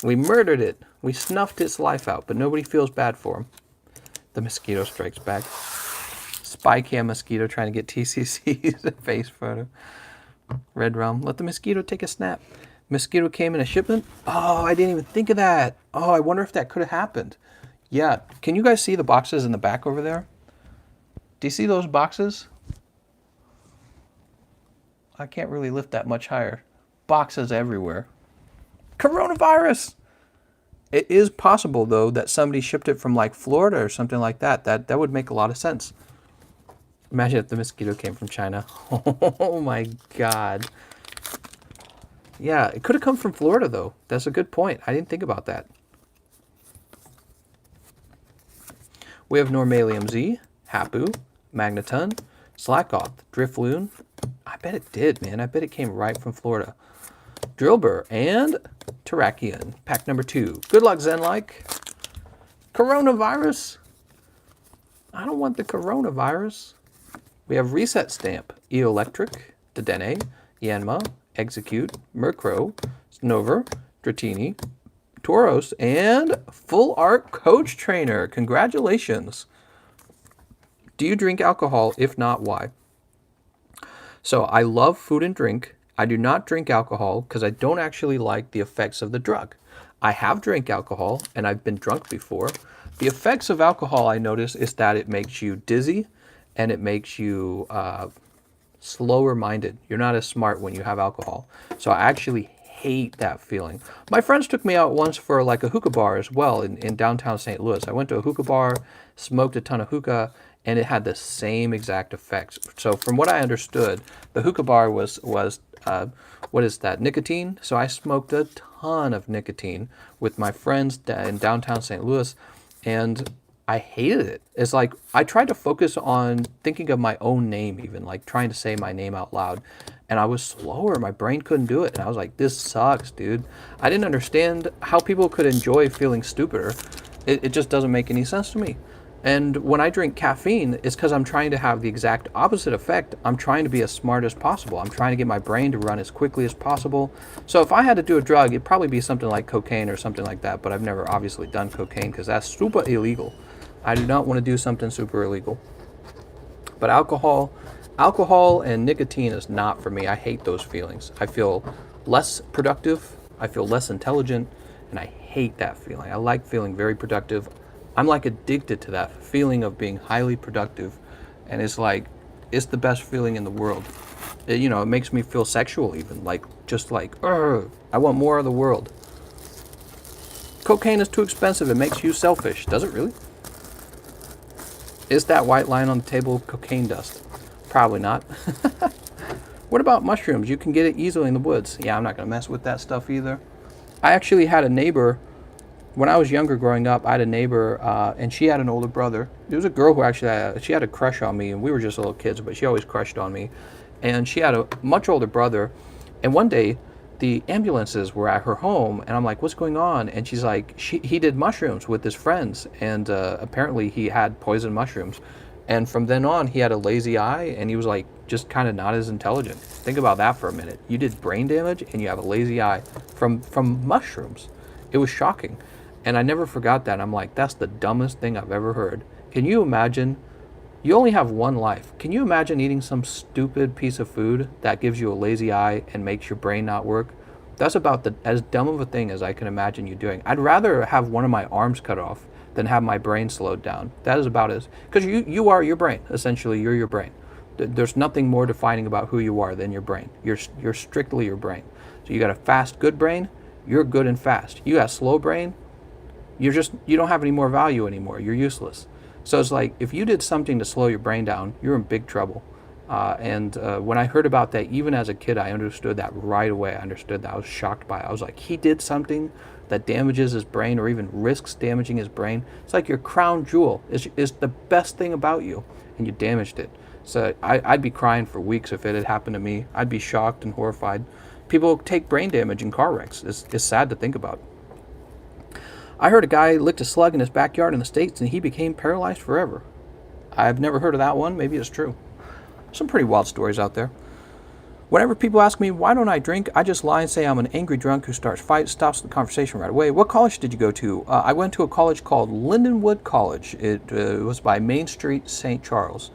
We murdered it. We snuffed its life out, but nobody feels bad for him. The mosquito strikes back. Spy cam mosquito trying to get TCC's face photo. Red Realm. Let the mosquito take a snap. Mosquito came in a shipment? Oh, I didn't even think of that. Oh, I wonder if that could have happened. Yeah. Can you guys see the boxes in the back over there? Do you see those boxes? I can't really lift that much higher. Boxes everywhere. Coronavirus! It is possible, though, that somebody shipped it from, like, Florida or something like that. That would make a lot of sense. Imagine if the mosquito came from China. Oh, my God. Yeah, it could have come from Florida, though. That's a good point. I didn't think about that. We have Normalium Z, Hapu, Magneton, Slackoth, Drifloon. I bet it did, man. I bet it came right from Florida. Drillbur and Terrakion. Pack number 2. Good luck, Zen-like. Coronavirus. I don't want the coronavirus. We have Reset Stamp, Eoelectric, Dedenne, Yanma, Execute, Murkrow, Snover, Dratini, Tauros, and Full Art Coach Trainer. Congratulations. Do you drink alcohol? If not, why? So I love food and drink. I do not drink alcohol because I don't actually like the effects of the drug. I have drank alcohol and I've been drunk before. The effects of alcohol, I notice, is that it makes you dizzy and it makes you slower minded. You're not as smart when you have alcohol. So I actually hate that feeling. My friends took me out once for like a hookah bar as well in downtown St. Louis. I went to a hookah bar, smoked a ton of hookah, and it had the same exact effects. So from what I understood, the hookah bar was what is that, nicotine? So I smoked a ton of nicotine with my friends in downtown St. Louis, and I hated it. It's like I tried to focus on thinking of my own name, even like trying to say my name out loud, and I was slower. My brain couldn't do it, and I was like, this sucks, dude. I didn't understand how people could enjoy feeling stupider. It just doesn't make any sense to me. And when I drink caffeine, it's because I'm trying to have the exact opposite effect. I'm trying to be as smart as possible. I'm trying to get my brain to run as quickly as possible. So if I had to do a drug, it'd probably be something like cocaine or something like that. But I've never obviously done cocaine because that's super illegal. I do not want to do something super illegal. But alcohol and nicotine is not for me. I hate those feelings. I feel less productive. I feel less intelligent. And I hate that feeling. I like feeling very productive. I'm like addicted to that feeling of being highly productive, and it's like, it's the best feeling in the world. It, you know, it makes me feel sexual even, like, just like, I want more of the world. Cocaine is too expensive, it makes you selfish. Does it really? Is that white line on the table cocaine dust? Probably not. What about mushrooms? You can get it easily in the woods. Yeah, I'm not gonna mess with that stuff either. I actually had a neighbor. When I was younger growing up, I had a neighbor, and she had an older brother. There was a girl who actually she had a crush on me, and we were just little kids, but she always crushed on me. And she had a much older brother, and one day, the ambulances were at her home, and I'm like, what's going on? And she's like, he did mushrooms with his friends, and apparently he had poison mushrooms. And from then on, he had a lazy eye, and he was like, just kind of not as intelligent. Think about that for a minute. You did brain damage, and you have a lazy eye from mushrooms. It was shocking. And I never forgot that. I'm like, that's the dumbest thing I've ever heard. Can you imagine? You only have one life. Can you imagine eating some stupid piece of food that gives you a lazy eye and makes your brain not work? That's about as dumb of a thing as I can imagine you doing. I'd rather have one of my arms cut off than have my brain slowed down. That is about as, because you are your brain. Essentially, you're your brain. There's nothing more defining about who you are than your brain. You're strictly your brain. So you got a fast, good brain. You're good and fast. You got a slow brain. You don't have any more value anymore. You're useless. So it's like, if you did something to slow your brain down, you're in big trouble. And when I heard about that, even as a kid, I understood that right away. I understood that. I was shocked by it. I was like, he did something that damages his brain or even risks damaging his brain. It's like your crown jewel is the best thing about you, and you damaged it. So I'd be crying for weeks if it had happened to me. I'd be shocked and horrified. People take brain damage in car wrecks. It's sad to think about. I heard a guy licked a slug in his backyard in the States and he became paralyzed forever. I've never heard of that one. Maybe it's true. Some pretty wild stories out there. Whenever people ask me why don't I drink, I just lie and say I'm an angry drunk who starts fights, stops the conversation right away. What college did you go to? I went to a college called Lindenwood College. It was by Main Street, St. Charles,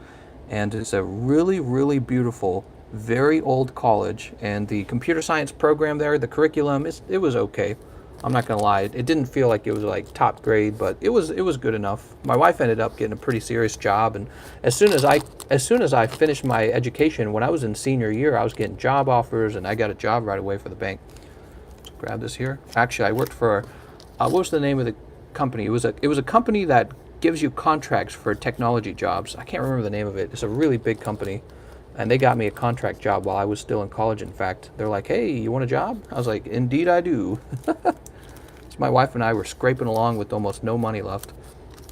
and it's a really, really beautiful, very old college. And the computer science program there, the curriculum, it was okay. I'm not gonna lie, it didn't feel like it was like top grade, but it was good enough. My wife ended up getting a pretty serious job, and as soon as I finished my education, when I was in senior year, I was getting job offers, and I got a job right away for the bank. Let's grab this here. Actually, I worked for what was the name of the company? It was a company that gives you contracts for technology jobs. I can't remember the name of it. It's a really big company. And they got me a contract job while I was still in college, in fact. They're like, hey, you want a job? I was like, indeed I do. So my wife and I were scraping along with almost no money left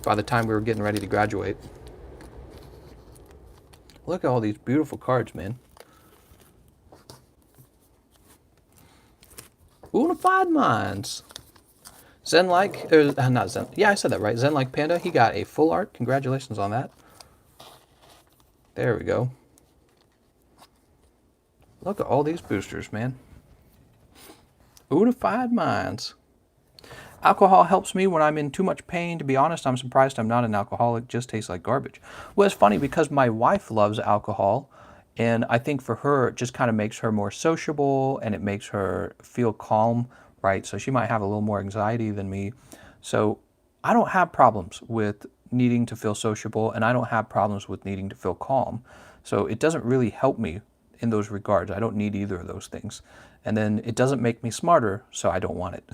by the time we were getting ready to graduate. Look at all these beautiful cards, man. Unified Minds. Zen-like, not Zen, yeah, I said that right. Zen-like Panda, he got a full art. Congratulations on that. There we go. Look at all these boosters, man. Unified Minds. Alcohol helps me when I'm in too much pain. To be honest, I'm surprised I'm not an alcoholic. It just tastes like garbage. Well, it's funny because my wife loves alcohol, and I think for her, it just kind of makes her more sociable, and it makes her feel calm, right? So she might have a little more anxiety than me. So I don't have problems with needing to feel sociable, and I don't have problems with needing to feel calm. So it doesn't really help me in those regards. I don't need either of those things. And then it doesn't make me smarter, so I don't want it.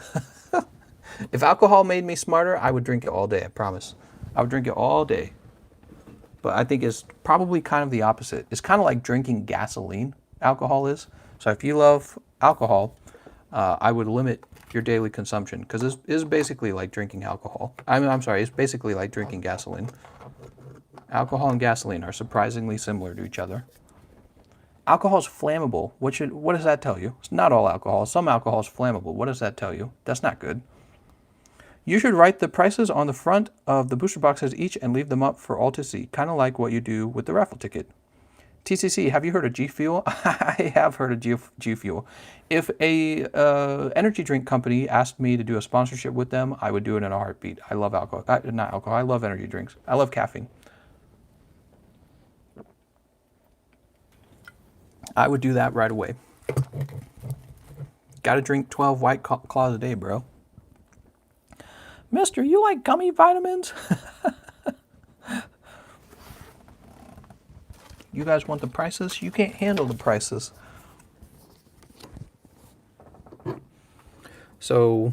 If alcohol made me smarter, I would drink it all day, I promise. I would drink it all day. But I think it's probably kind of the opposite. It's kind of like drinking gasoline, alcohol is. So if you love alcohol, I would limit your daily consumption, because it's basically like drinking alcohol. I'm sorry, it's basically like drinking gasoline. Alcohol and gasoline are surprisingly similar to each other. Alcohol is flammable. What does that tell you? It's not all alcohol. Some alcohol is flammable. What does that tell you? That's not good. You should write the prices on the front of the booster boxes each and leave them up for all to see, kind of like what you do with the raffle ticket. TCC, have you heard of G Fuel? I have heard of G Fuel. If a energy drink company asked me to do a sponsorship with them, I would do it in a heartbeat. I love alcohol. Not alcohol. I love energy drinks. I love caffeine. I would do that right away. Got to drink 12 White Claws a day, bro. Mister, you like gummy vitamins? You guys want the prices? You can't handle the prices. So,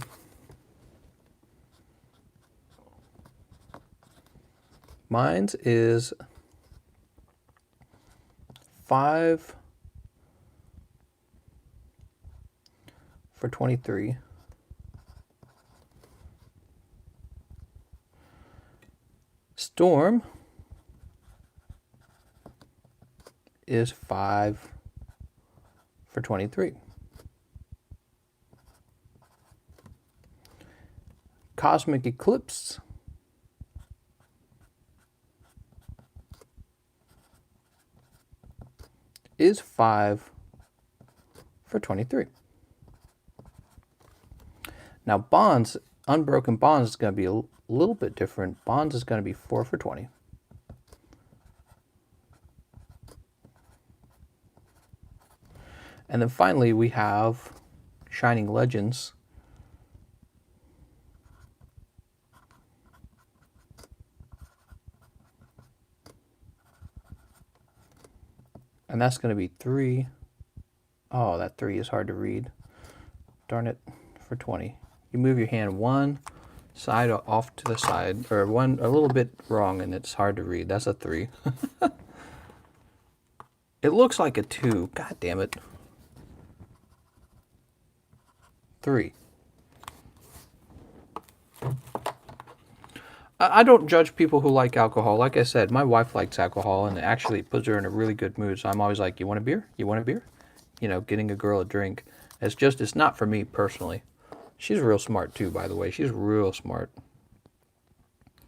mine's is 5 for 23. Storm is 5 for 23. Cosmic Eclipse is 5 for 23. Now Bonds, Unbroken Bonds is going to be a little bit different. Bonds is going to be 4 for 20. And then finally we have Shining Legends. And that's going to be 3. Oh, that 3 is hard to read. Darn it, for 20. You move your hand one side off to the side, or one a little bit wrong, and it's hard to read. That's a 3. It looks like a 2. God damn it. 3. I don't judge people who like alcohol. Like I said, my wife likes alcohol, and it actually puts her in a really good mood. So I'm always like, you want a beer? You want a beer? You know, getting a girl a drink. It's not for me personally. She's real smart too, by the way. She's real smart.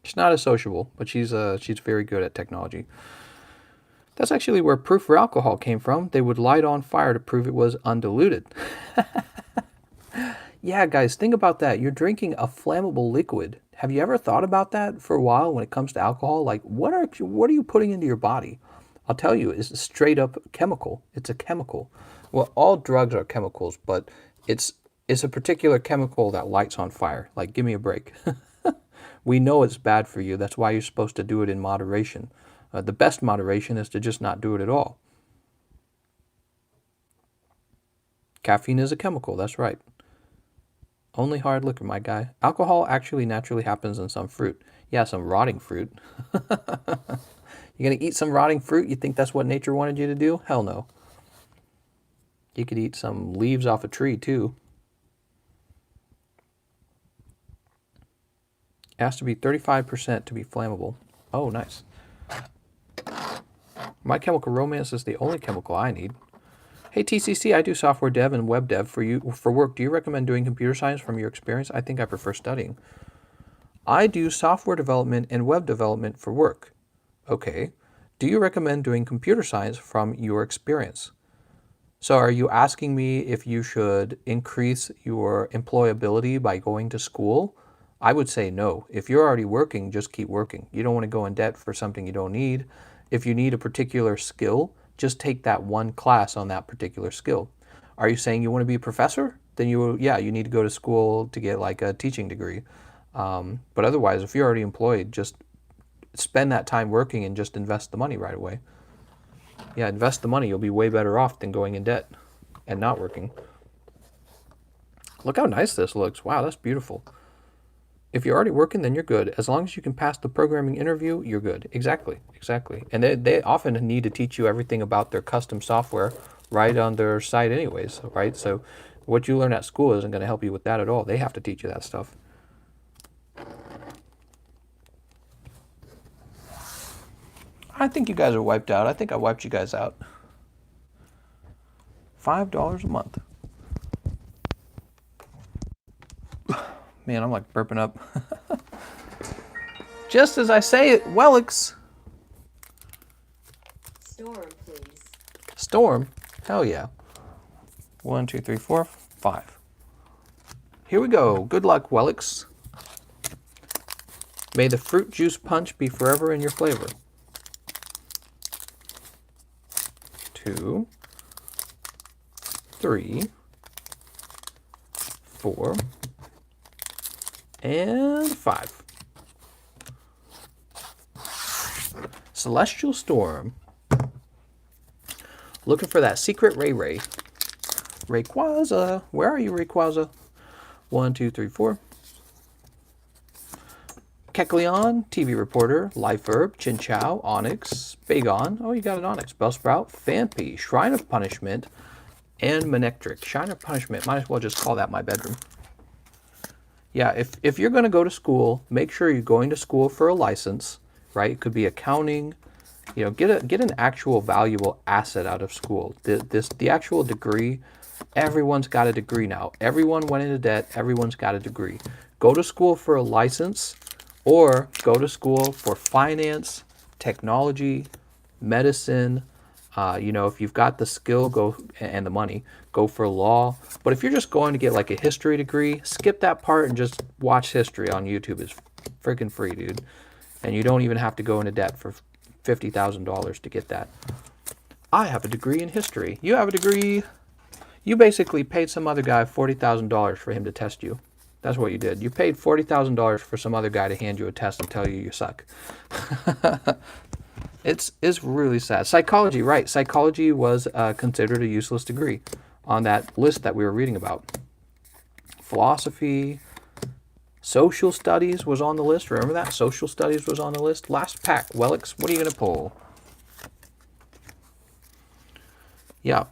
She's not as sociable, but she's very good at technology. That's actually where proof for alcohol came from. They would light on fire to prove it was undiluted. Yeah, guys, think about that. You're drinking a flammable liquid. Have you ever thought about that for a while when it comes to alcohol? Like, what are you putting into your body? I'll tell you, it's a straight up chemical. It's a chemical. Well, all drugs are chemicals, but it's a particular chemical that lights on fire. Like, give me a break. We know it's bad for you. That's why you're supposed to do it in moderation. The best moderation is to just not do it at all. Caffeine is a chemical, that's right. Only hard liquor, my guy. Alcohol actually naturally happens in some fruit. Yeah, some rotting fruit. You're going to eat some rotting fruit? You think that's what nature wanted you to do? Hell no. You could eat some leaves off a tree, too. It has to be 35% to be flammable. Oh, nice. My Chemical Romance is the only chemical I need. Hey TCC, I do software dev and web dev for work. Do you recommend doing computer science from your experience? I think I prefer studying. I do software development and web development for work. Okay. Do you recommend doing computer science from your experience? So are you asking me if you should increase your employability by going to school? I would say no. If you're already working, just keep working. You don't want to go in debt for something you don't need. If you need a particular skill, just take that one class on that particular skill. Are you saying you want to be a professor? Then you need to go to school to get like a teaching degree. But otherwise, if you're already employed, just spend that time working and just invest the money right away. Yeah, invest the money. You'll be way better off than going in debt and not working. Look how nice this looks. Wow, that's beautiful. If you're already working, then you're good. As long as you can pass the programming interview, you're good. Exactly, exactly. And they often need to teach you everything about their custom software right on their site anyways, right? So what you learn at school isn't going to help you with that at all. They have to teach you that stuff. I think you guys are wiped out. I think I wiped you guys out. $5 a month. Man, I'm like burping up. Just as I say it, Wellix. Storm, please. Storm? Hell yeah. 1, 2, 3, 4, 5. Here we go. Good luck, Wellix. May the fruit juice punch be forever in your flavor. 2, 3, 4, and 5. Celestial Storm. Looking for that secret Ray. Rayquaza. Where are you, Rayquaza? 1, 2, 3, 4. Kecleon, TV Reporter, Life Herb, Chinchou, Onyx, Bagon. Oh, you got an Onyx. Bellsprout, Phanpy, Shrine of Punishment, and Manectric. Shrine of Punishment. Might as well just call that my bedroom. Yeah, if you're going to go to school, make sure you're going to school for a license, right? It could be accounting. You know, get an actual valuable asset out of school. The actual degree. Everyone's got a degree now. Everyone went into debt. Everyone's got a degree. Go to school for a license, or go to school for finance, technology, medicine. If you've got the skill, go and the money, go for law. But if you're just going to get like a history degree, skip that part and just watch history on YouTube. It's freaking free, dude. And you don't even have to go into debt for $50,000 to get that. I have a degree in history. You have a degree. You basically paid some other guy $40,000 for him to test you. That's what you did. You paid $40,000 for some other guy to hand you a test and tell you you suck. It's really sad. Psychology, right. Psychology was considered a useless degree on that list that we were reading about. Philosophy, social studies was on the list. Remember that? Social studies was on the list. Last pack. Wellix, what are you going to pull? Yeah.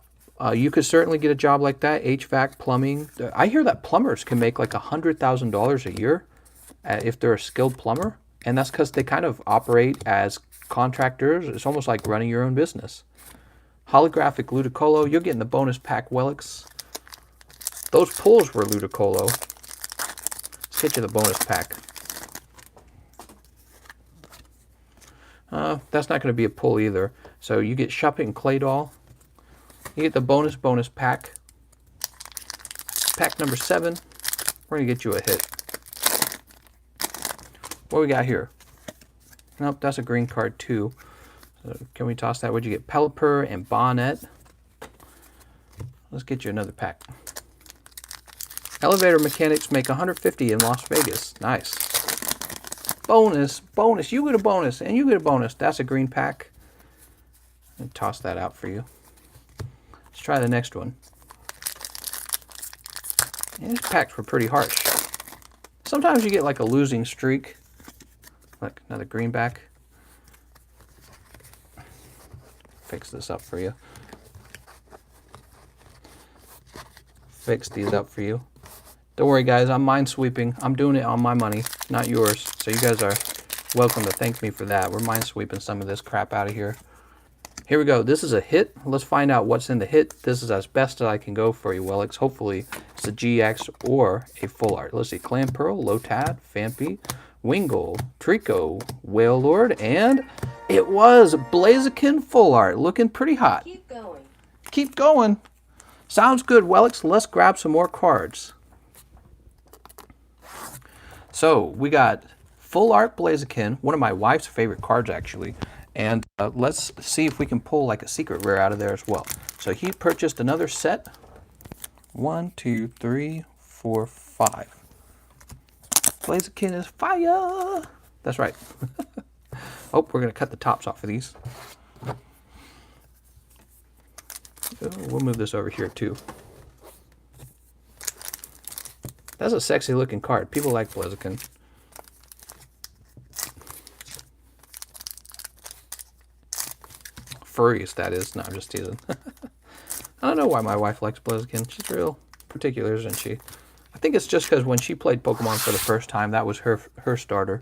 You could certainly get a job like that. HVAC, plumbing. I hear that plumbers can make like $100,000 a year if they're a skilled plumber. And that's because they kind of operate as contractors. It's almost like running your own business. Holographic Ludicolo. You're getting the bonus pack, Wellix. Those pulls were Ludicolo. Let's get you the bonus pack. That's not going to be a pull either. So you get Shuppet and Clay Doll. You get the bonus pack. Pack number 7. We're going to get you a hit. What we got here? Nope, that's a green card too. So can we toss that? What'd you get? Pelipper and Bonnet. Let's get you another pack. Elevator mechanics make 150 in Las Vegas. Nice. Bonus. You get a bonus, and you get a bonus. That's a green pack. And toss that out for you. Let's try the next one. And these packs were pretty harsh. Sometimes you get like a losing streak. Look, another greenback. Fix this up for you. Fix these up for you. Don't worry, guys. I'm minesweeping. I'm doing it on my money, not yours. So you guys are welcome to thank me for that. We're minesweeping some of this crap out of here. Here we go. This is a hit. Let's find out what's in the hit. This is as best as I can go for you, Wellix. Hopefully, it's a GX or a full art. Let's see. Clan Pearl, Lotad, Phanpy, Wingull, Trico, Whale Lord, and it was Blaziken full art. Looking pretty hot. Keep going. Keep going. Sounds good, Wellix. Let's grab some more cards. So, we got full art Blaziken, one of my wife's favorite cards, actually. And let's see if we can pull like a secret rare out of there as well. So he purchased another set. 1, 2, 3, 4, 5. Blaziken is fire. That's right. Oh, we're going to cut the tops off of these. We'll move this over here too. That's a sexy looking card. People like Blaziken. Furries, that is. No, I'm just teasing. I don't know why my wife likes Blaziken. She's real particular, isn't she? I think it's just because when she played Pokemon for the first time, that was her starter.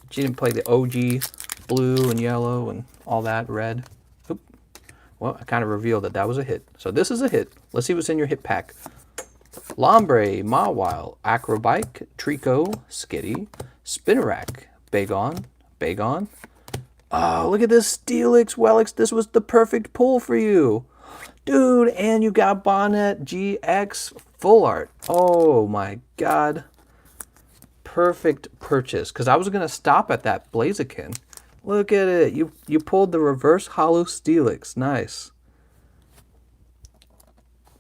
She didn't play the OG blue and yellow and all that, red. Oop. Well, I kind of revealed that was a hit. So this is a hit. Let's see what's in your hit pack. Lombre, Mawile, Acrobike, Trico, Skitty, Spinarak, Bagon. Oh, look at this Steelix, Wellix. This was the perfect pull for you. Dude, and you got Bonnet GX full art. Oh my god. Perfect purchase. Because I was going to stop at that Blaziken. Look at it. You pulled the reverse holo Steelix. Nice.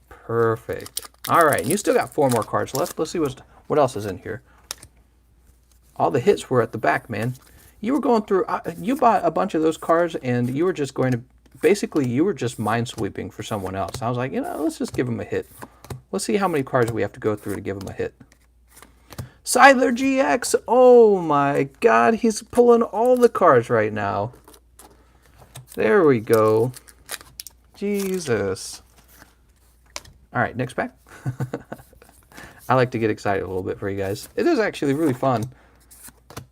Perfect. All right, and you still got 4 more cards. Let's see what else is in here. All the hits were at the back, man. You were going through, you bought a bunch of those cards, and you were just going to, basically, you were just minesweeping for someone else. I was like, let's just give them a hit. Let's see how many cards we have to go through to give them a hit. Sidler GX! Oh my god, he's pulling all the cards right now. There we go. Jesus. All right, next pack. I like to get excited a little bit for you guys. It is actually really fun.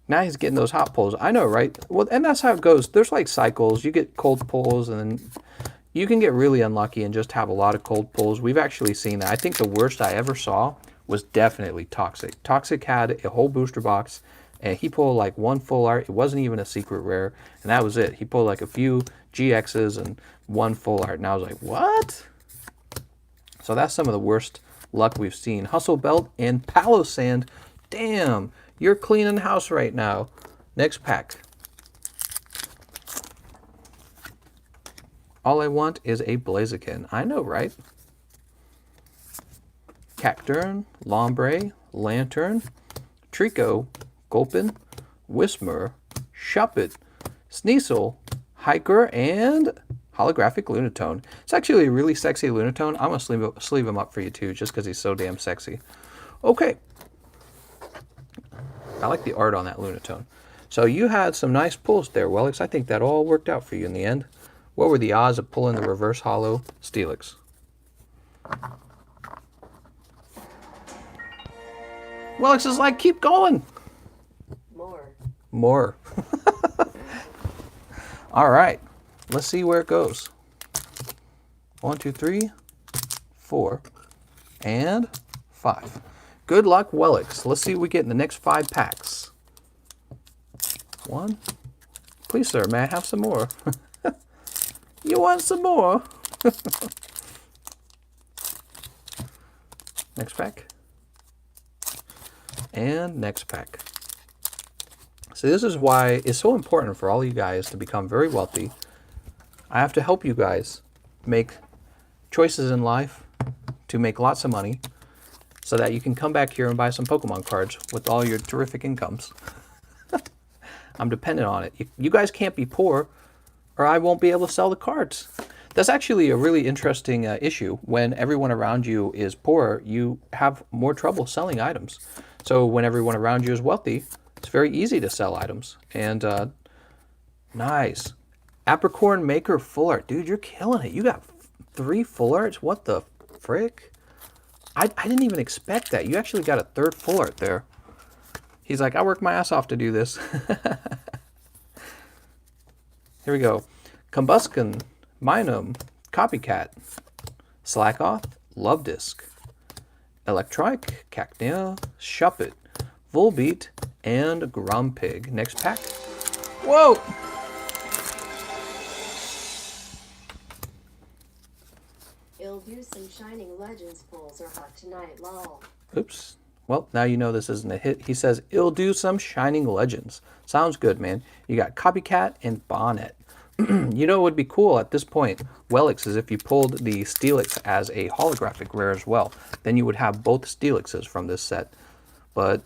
Now he's getting those hot pulls. I know, right? Well, and that's how it goes. There's like cycles. You get cold pulls, and then you can get really unlucky and just have a lot of cold pulls. We've actually seen that. I think the worst I ever saw was definitely Toxic. Toxic had a whole booster box, and he pulled like 1 full art. It wasn't even a secret rare, and that was it. He pulled like a few GXs and 1 full art, and I was like, what? So that's some of the worst luck we've seen. Hustle Belt and Palossand. Damn, you're cleaning house right now. Next pack. All I want is a Blaziken. I know, right? Cacturn, Lombre, Lantern, Trico, Gulpin, Whismur, Shuppet, Sneasel, Hiker, and holographic Lunatone. It's actually a really sexy Lunatone. I'm going to sleeve him up for you too, just because he's so damn sexy. Okay. I like the art on that Lunatone. So you had some nice pulls there, Wellix. I think that all worked out for you in the end. What were the odds of pulling the reverse holo Steelix? Wellix is like, keep going. More. All right. Let's see where it goes. 1, 2, 3, 4, and 5. Good luck, Wellix. Let's see what we get in the next 5 packs. 1. Please, sir, may I have some more? You want some more? Next pack. And next pack. So this is why it's so important for all you guys to become very wealthy. I have to help you guys make choices in life to make lots of money so that you can come back here and buy some Pokemon cards with all your terrific incomes. I'm dependent on it. You guys can't be poor or I won't be able to sell the cards. That's actually a really interesting issue. When everyone around you is poor, you have more trouble selling items. So when everyone around you is wealthy, it's very easy to sell items. And nice. Apricorn Maker Full Art. Dude, you're killing it. You got 3 full arts? What the frick? I didn't even expect that. You actually got a 3rd full art there. He's like, I worked my ass off to do this. Here we go. Combuskin, Minum, Copycat, Slackoth, Love Disc, Electrike, Cacnea, Shuppet, Volbeat, and Grumpig. Next pack. Whoa! You'll do some Shining Legends pulls are hot tonight, lol. Oops. Well, now you know this isn't a hit. He says, it'll do some Shining Legends. Sounds good, man. You got Copycat and Bonnet. You know what would be cool at this point, Wellix, is if you pulled the Steelix as a holographic rare as well. Then you would have both Steelixes from this set. But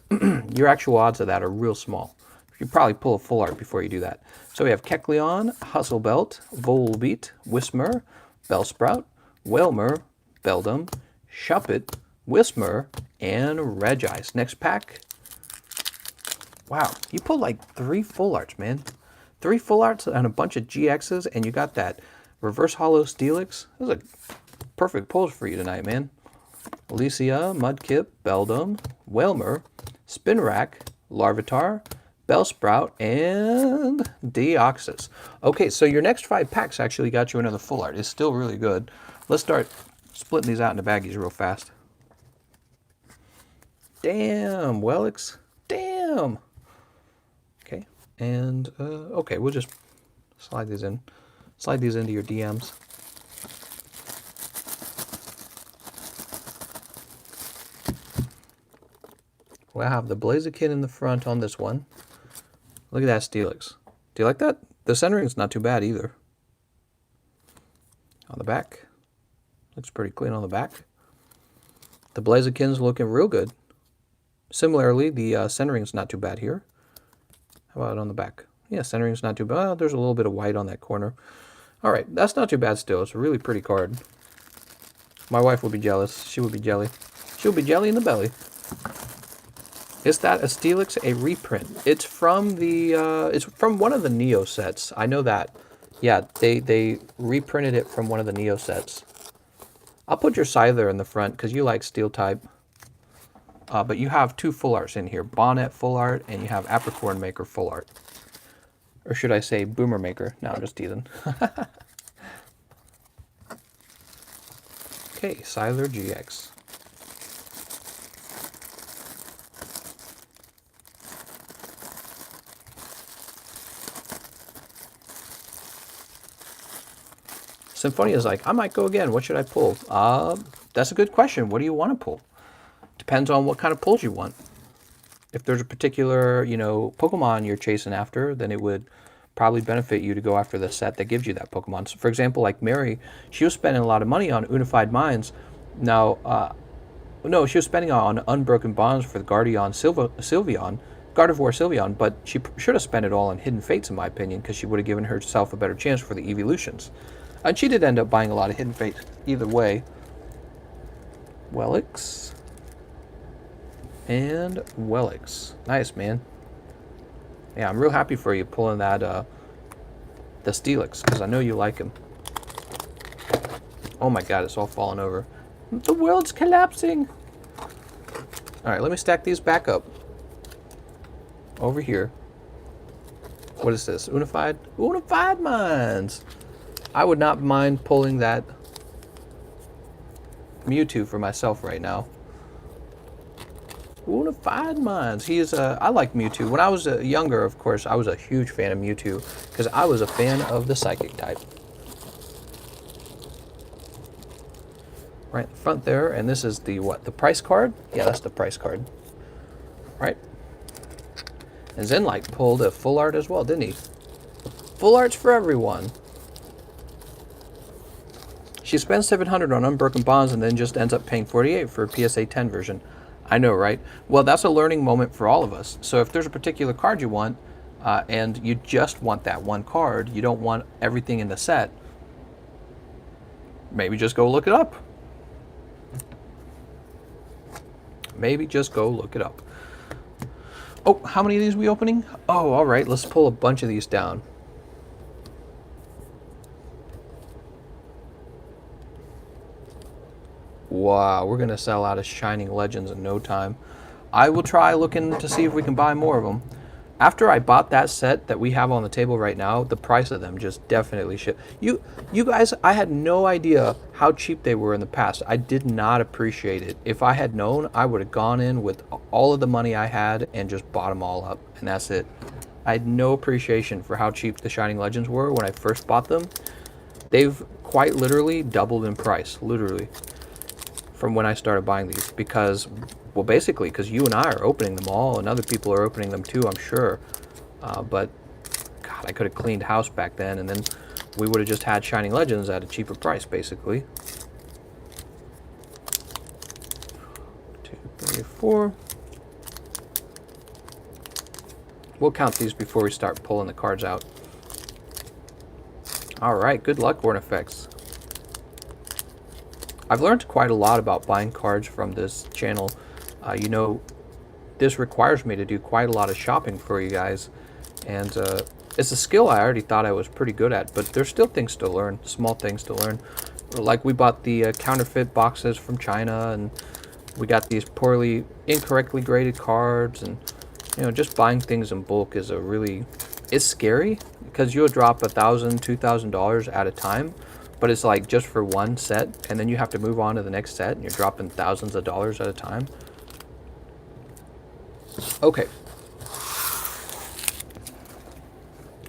your actual odds of that are real small. You probably pull a full art before you do that. So we have Kecleon, Hustlebelt, Volbeat, Whismur, Bellsprout, Whalmer, Beldum, Shuppet, Whismur, and Regice. Next pack. Wow, you pulled like 3 full arts, man. 3 full arts and a bunch of GXs, and you got that reverse hollow Steelix. Those are perfect pulls for you tonight, man. Alicia, Mudkip, Beldum, Whalmer, Spinrack, Larvitar, Bellsprout, and Deoxys. Okay, so your next 5 packs actually got you another full art. It's still really good. Let's start splitting these out into baggies real fast. Damn, Wellix. Damn. Okay, and okay, we'll just slide these in. Slide these into your DMs. We'll have the Blaziken in the front on this one. Look at that Steelix. Do you like that? The centering's not too bad either. On the back. Looks pretty clean on the back. The Blaziken's looking real good. Similarly, the centering's not too bad here. How about on the back? Yeah, centering's not too bad. Oh, there's a little bit of white on that corner. All right, that's not too bad still. It's a really pretty card. My wife would be jealous. She would be jelly. She would be jelly in the belly. Is that a Steelix, a reprint? It's from the it's from one of the Neo sets. I know that. Yeah, they reprinted it from one of the Neo sets. I'll put your Scyther in the front because you like Steel type. But you have 2 full arts in here. Bonnet full art and you have Apricorn Maker full art. Or should I say Boomer Maker? No, I'm just teasing. Okay, Scyther GX. Symphonia's like, I might go again. What should I pull? That's a good question. What do you want to pull? Depends on what kind of pulls you want. If there's a particular, Pokemon you're chasing after, then it would probably benefit you to go after the set that gives you that Pokemon. So for example, like Mary, she was spending a lot of money on Unified Minds. Now, no, she was spending on Unbroken Bonds for the Gardevoir Sylveon, but she should have spent it all on Hidden Fates, in my opinion, because she would have given herself a better chance for the evolutions. And she did end up buying a lot of Hidden Fates either way. Wellix. And Wellix. Nice, man. Yeah, I'm real happy for you pulling that, the Steelix, because I know you like him. Oh my god, it's all falling over. The world's collapsing! Alright, let me stack these back up. Over here. What is this? Unified? Unified Minds! I would not mind pulling that Mewtwo for myself right now. Unified Minds. He is I like Mewtwo. When I was younger, of course, I was a huge fan of Mewtwo because I was a fan of the Psychic type. right in the front there. And this is the what? The price card? Yeah, that's the price card. Right? And Zenlight pulled a full art as well, didn't he? Full arts for everyone. She spends $700 on Unbroken Bonds and then just ends up paying $48 for a PSA 10 version. I know, right? Well, that's a learning moment for all of us. So if there's a particular card you want, and you just want that one card, you don't want everything in the set, maybe just go look it up. Maybe just go look it up. Oh, how many of these are we opening? Oh, all right, let's pull a bunch of these down. Wow, we're going to sell out of Shining Legends in no time. I will try looking to see if we can buy more of them. After I bought that set that we have on the table right now, the price of them just definitely shit. You guys, I had no idea how cheap they were in the past. I did not appreciate it. If I had known, I would have gone in with all of the money I had and just bought them all up, and that's it. I had no appreciation for how cheap the Shining Legends were when I first bought them. They've quite literally doubled in price, literally, from when I started buying these, because, well, basically, because you and I are opening them all, and other people are opening them too, I'm sure. But, God, I could have cleaned house back then, and then we would have just had Shining Legends at a cheaper price, basically. 2, 3, 4. We'll count these before we start pulling the cards out. All right, good luck, Ornifex. I've learned quite a lot about buying cards from this channel. You know, this requires me to do quite a lot of shopping for you guys. And it's a skill I already thought I was pretty good at, but there's still things to learn, small things to learn. Like we bought the counterfeit boxes from China, and we got these incorrectly graded cards. And, you know, just buying things in bulk is it's scary, because you'll drop $1,000, $2,000 at a time. But it's like just for one set, and then you have to move on to the next set, and you're dropping thousands of dollars at a time. Okay.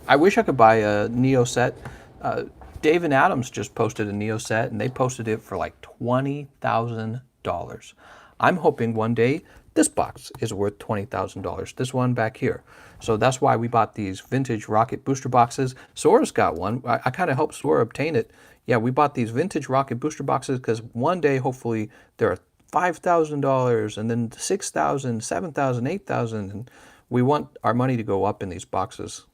I wish I could buy a Neo set. Dave and Adams just posted a Neo set, and they posted it for like $20,000. I'm hoping one day this box is worth $20,000. This one back here. So that's why we bought these vintage rocket booster boxes. Sora's got one. I kind of helped Sora obtain it. Yeah, we bought these vintage rocket booster boxes because one day, hopefully, they're $5,000 and then $6,000, $7,000, $8,000. And we want our money to go up in these boxes.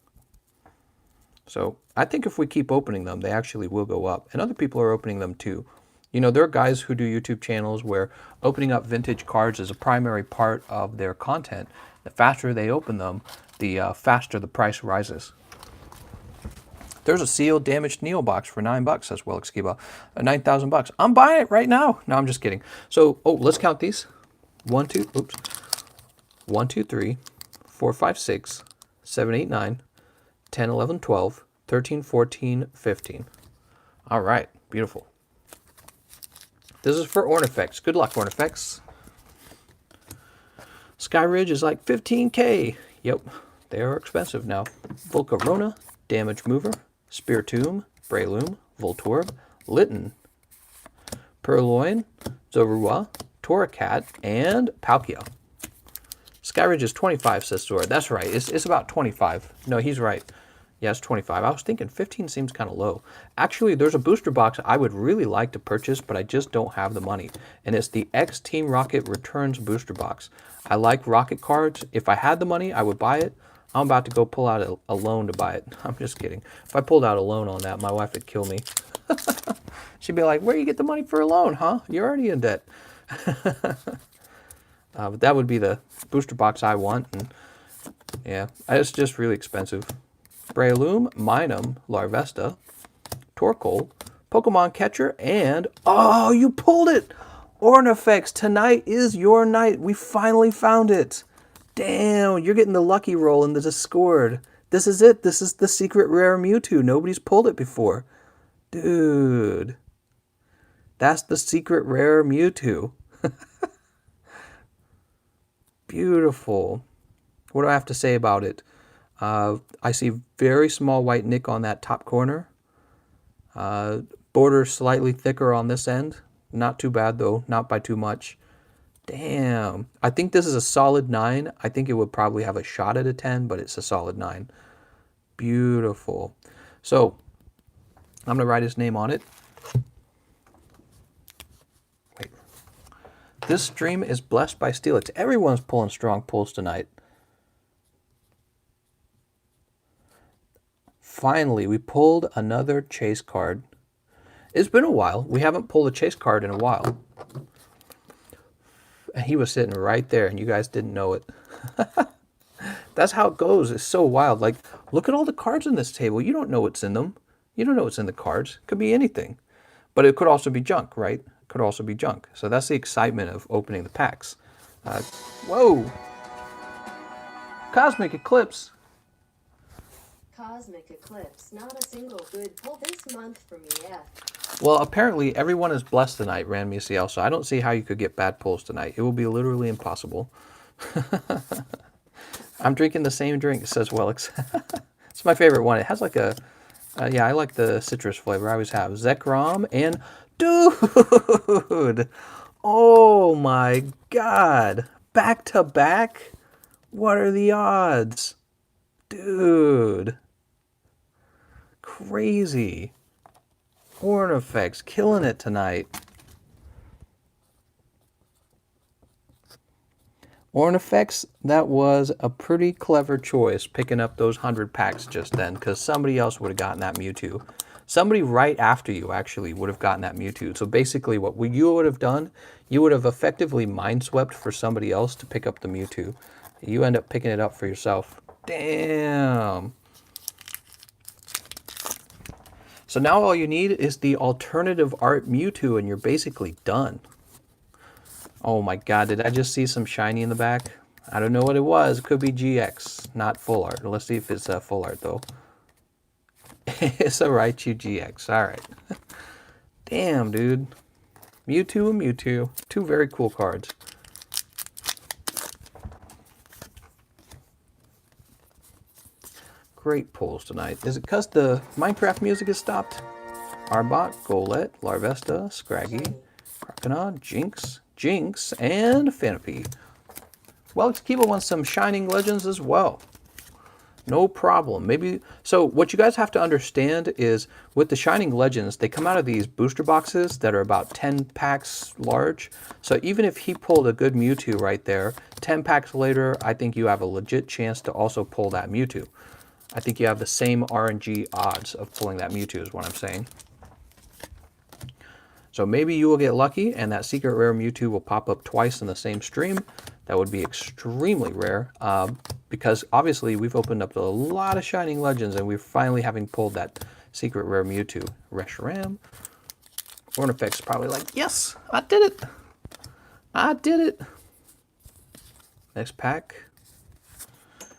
So I think if we keep opening them, they actually will go up. And other people are opening them too. You know, there are guys who do YouTube channels where opening up vintage cards is a primary part of their content. The faster they open them, the faster the price rises. There's a sealed damaged Neo box for $9, says Will Skiba. 9,000 bucks. I'm buying it right now. No, I'm just kidding. So, let's count these. 1, 2, 3, 4, 5, 6, 7, 8, 9, 10, 11, 12, 13, 14, 15. All right, beautiful. This is for Ornifex. Good luck, Ornifex. Skyridge is like 15K. Yep, they are expensive now. Volcarona, Damage Mover, Spiritomb, Breloom, Voltorb, Litten, Purloin, Zorua, Torracat, and Palkia. Skyridge is 25, says Sora. That's right. It's about 25. No, he's right. Yeah, it's 25. I was thinking 15 seems kind of low. Actually, there's a booster box I would really like to purchase, but I just don't have the money. And it's the X Team Rocket Returns booster box. I like Rocket cards. If I had the money, I would buy it. I'm about to go pull out a loan to buy it. I'm just kidding. If I pulled out a loan on that, my wife would kill me. She'd be like, where do you get the money for a loan, huh? You're already in debt. But that would be the booster box I want. And yeah, it's just really expensive. Breloom, Minun, Larvesta, Torkoal, Pokemon Catcher, and... Oh, you pulled it! Ornifex, tonight is your night. We finally found it. Damn, you're getting the lucky roll in the Discord. This is it. This is the secret rare Mewtwo. Nobody's pulled it before. Dude. That's the secret rare Mewtwo. Beautiful. What do I have to say about it? I see very small white nick on that top corner. Border slightly thicker on this end. Not too bad, though. Not by too much. Damn. I think this is a solid 9. I think it would probably have a shot at a 10, but it's a solid 9. Beautiful. So, I'm going to write his name on it. Wait. This stream is blessed by Steelix. Everyone's pulling strong pulls tonight. Finally, we pulled another chase card. It's been a while. We haven't pulled a chase card in a while. And he was sitting right there, and you guys didn't know it. That's how it goes. It's so wild. Like, look at all the cards on this table. You don't know what's in them. You don't know what's in the cards. It could be anything. But it could also be junk, right? It could also be junk. So that's the excitement of opening the packs. Whoa! Cosmic Eclipse. Cosmic Eclipse. Not a single good pull this month from EF. Well, apparently everyone is blessed tonight, Rand MCL, so I don't see how you could get bad pulls tonight. It will be literally impossible. I'm drinking the same drink, says Wellix. It's my favorite one. It has like a... yeah, I like the citrus flavor. I always have. Zekrom and... Dude! Oh my god! Back to back? What are the odds? Dude. Crazy. Ornifex killing it tonight. Ornifex, that was a pretty clever choice picking up those 100 packs just then, because somebody else would have gotten that Mewtwo. Somebody right after you actually would have gotten that Mewtwo. So basically what you would have done, you would have effectively mind-swept for somebody else to pick up the Mewtwo. You end up picking it up for yourself. Damn. So now all you need is the alternative art Mewtwo and you're basically done. Oh my god, did I just see some shiny in the back? I don't know what it was. It could be GX, not full art. Let's see if it's full art though. It's a Raichu GX. Alright. Damn, dude. Mewtwo and Mewtwo. Two very cool cards. Great pulls tonight. Is it because the Minecraft music has stopped? Arbok, Golett, Larvesta, Scraggy, Croconaw, Jinx, and Fanapi. Well, Kiba wants some Shining Legends as well. No problem. Maybe so. What you guys have to understand is with the Shining Legends, they come out of these booster boxes that are about 10 packs large. So even if he pulled a good Mewtwo right there, 10 packs later, I think you have a legit chance to also pull that Mewtwo. I think you have the same RNG odds of pulling that Mewtwo is what I'm saying. So maybe you will get lucky and that secret rare Mewtwo will pop up twice in the same stream. That would be extremely rare because obviously we've opened up a lot of Shining Legends and we're finally having pulled that secret rare Mewtwo. Reshiram. Ornifex is probably like, yes, I did it. I did it. Next pack.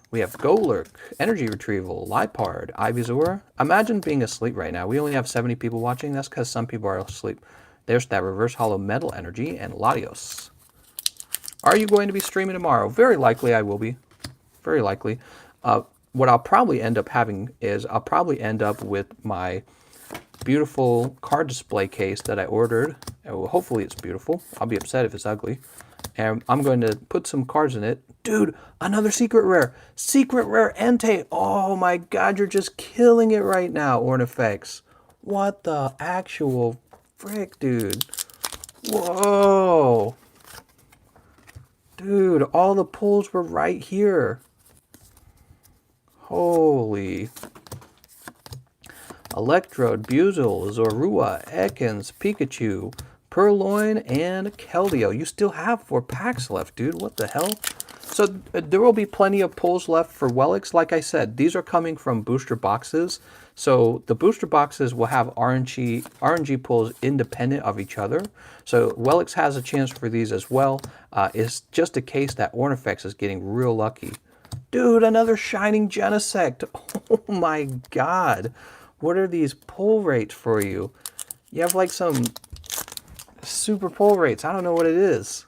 We have Golurk, Energy Retrieval, Liepard, Ivysaur. Imagine being asleep right now. We only have 70 people watching. That's because some people are asleep. There's that Reverse Hollow Metal Energy and Latios. Are you going to be streaming tomorrow? Very likely I will be. Very likely. What I'll probably end up having is I'll probably end up with my beautiful card display case that I ordered. Hopefully it's beautiful. I'll be upset if it's ugly. And I'm going to put some cards in it. Dude, another secret rare. Secret rare Entei. Oh my god, you're just killing it right now, Ornifex. What the actual frick, dude. Whoa. Dude, all the pulls were right here. Holy. Electrode, Buizel, Zorua, Ekans, Pikachu, Purloin, and Keldeo. You still have 4 packs left, dude. What the hell? So there will be plenty of pulls left for Wellix. Like I said, these are coming from booster boxes. So the booster boxes will have RNG pulls independent of each other. So Wellix has a chance for these as well. It's just a case that Ornifex is getting real lucky. Dude, another Shining Genesect. Oh my god. What are these pull rates for you? You have like some super pull rates. I don't know what it is.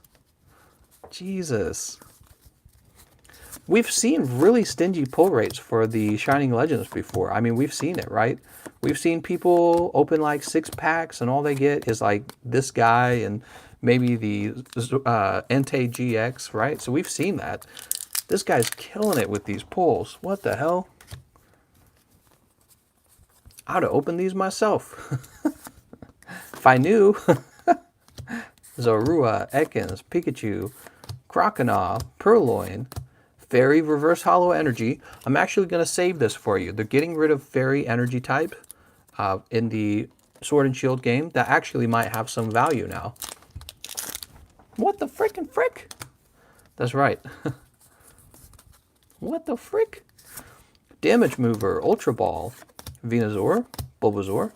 Jesus. we've seen really stingy pull rates for the Shining Legends before. I mean, we've seen it, right? We've seen people open like 6 packs and all they get is like this guy and maybe the Entei GX, right? So we've seen that. This guy's killing it with these pulls. What the hell? I would have opened these myself. If I knew. Zorua, Ekans, Pikachu, Croconaw, Purloin, Fairy Reverse Hollow Energy. I'm actually going to save this for you. They're getting rid of Fairy Energy type in the Sword and Shield game. That actually might have some value now. What the frickin' frick? That's right. What the frick? Damage Mover, Ultra Ball, Venusaur, Bulbasaur,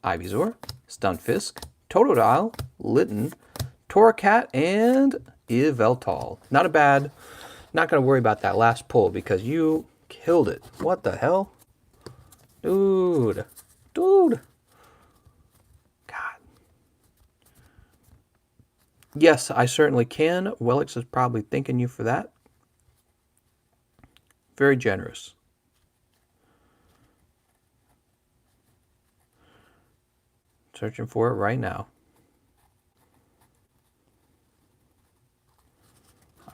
Ivysaur, Stunfisk, Totodile, Litten, Torracat, and Yveltal. Not a bad. Not going to worry about that last pull because you killed it. What the hell? Dude. Dude. God. Yes, I certainly can. Wellix is probably thanking you for that. Very generous. Searching for it right now.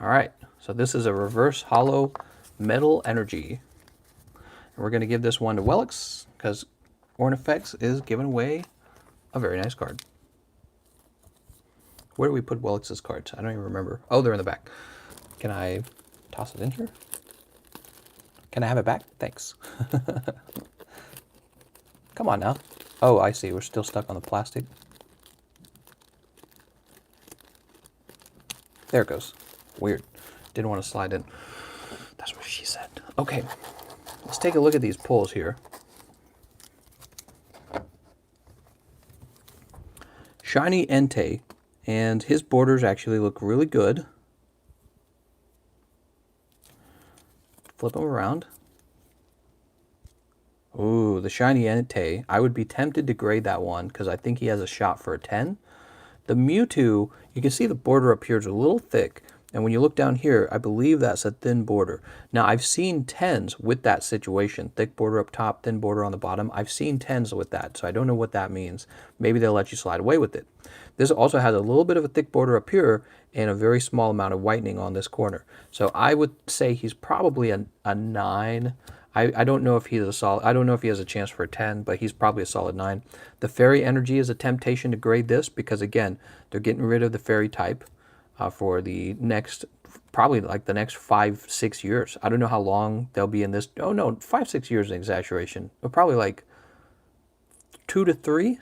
All right, so this is a reverse hollow metal energy. And we're going to give this one to Wellix because Ornifex is giving away a very nice card. Where do we put Wellix's cards? I don't even remember. Oh, they're in the back. Can I toss it in here? Can I have it back? Thanks. Come on now. Oh, I see. We're still stuck on the plastic. There it goes. Weird. Didn't want to slide in. That's what she said. Okay. Let's take a look at these pulls here. Shiny Entei. And his borders actually look really good. Flip them around. Ooh, the Shiny Entei. I would be tempted to grade that one because I think he has a shot for a 10. The Mewtwo, you can see the border up here is a little thick. And when you look down here, I believe that's a thin border. Now, I've seen 10s with that situation. Thick border up top, thin border on the bottom. I've seen 10s with that, so I don't know what that means. Maybe they'll let you slide away with it. This also has a little bit of a thick border up here and a very small amount of whitening on this corner. So I would say he's probably a 9. I don't know if he's a solid. I don't know if he has a chance for a 10, but he's probably a solid 9. The Fairy Energy is a temptation to grade this because, again, they're getting rid of the Fairy type for the next, probably like the next 5-6 years. I don't know how long they'll be in this. Oh, no, 5-6 years is an exaggeration. But probably like 2 to 3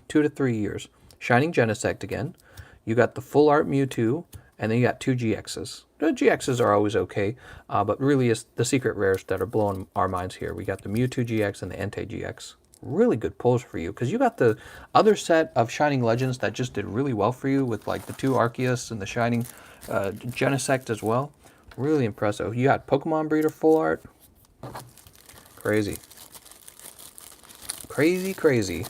years. Shining Genesect again. You got the Full Art Mewtwo, and then you got 2 GXs. The GXs are always okay, but really it's the secret rares that are blowing our minds here. We got the Mewtwo GX and the Entei GX. Really good pulls for you, because you got the other set of Shining Legends that just did really well for you with like the 2 Arceus and the Shining Genesect as well. Really impressive. You got Pokemon Breeder Full Art. Crazy. Crazy, crazy.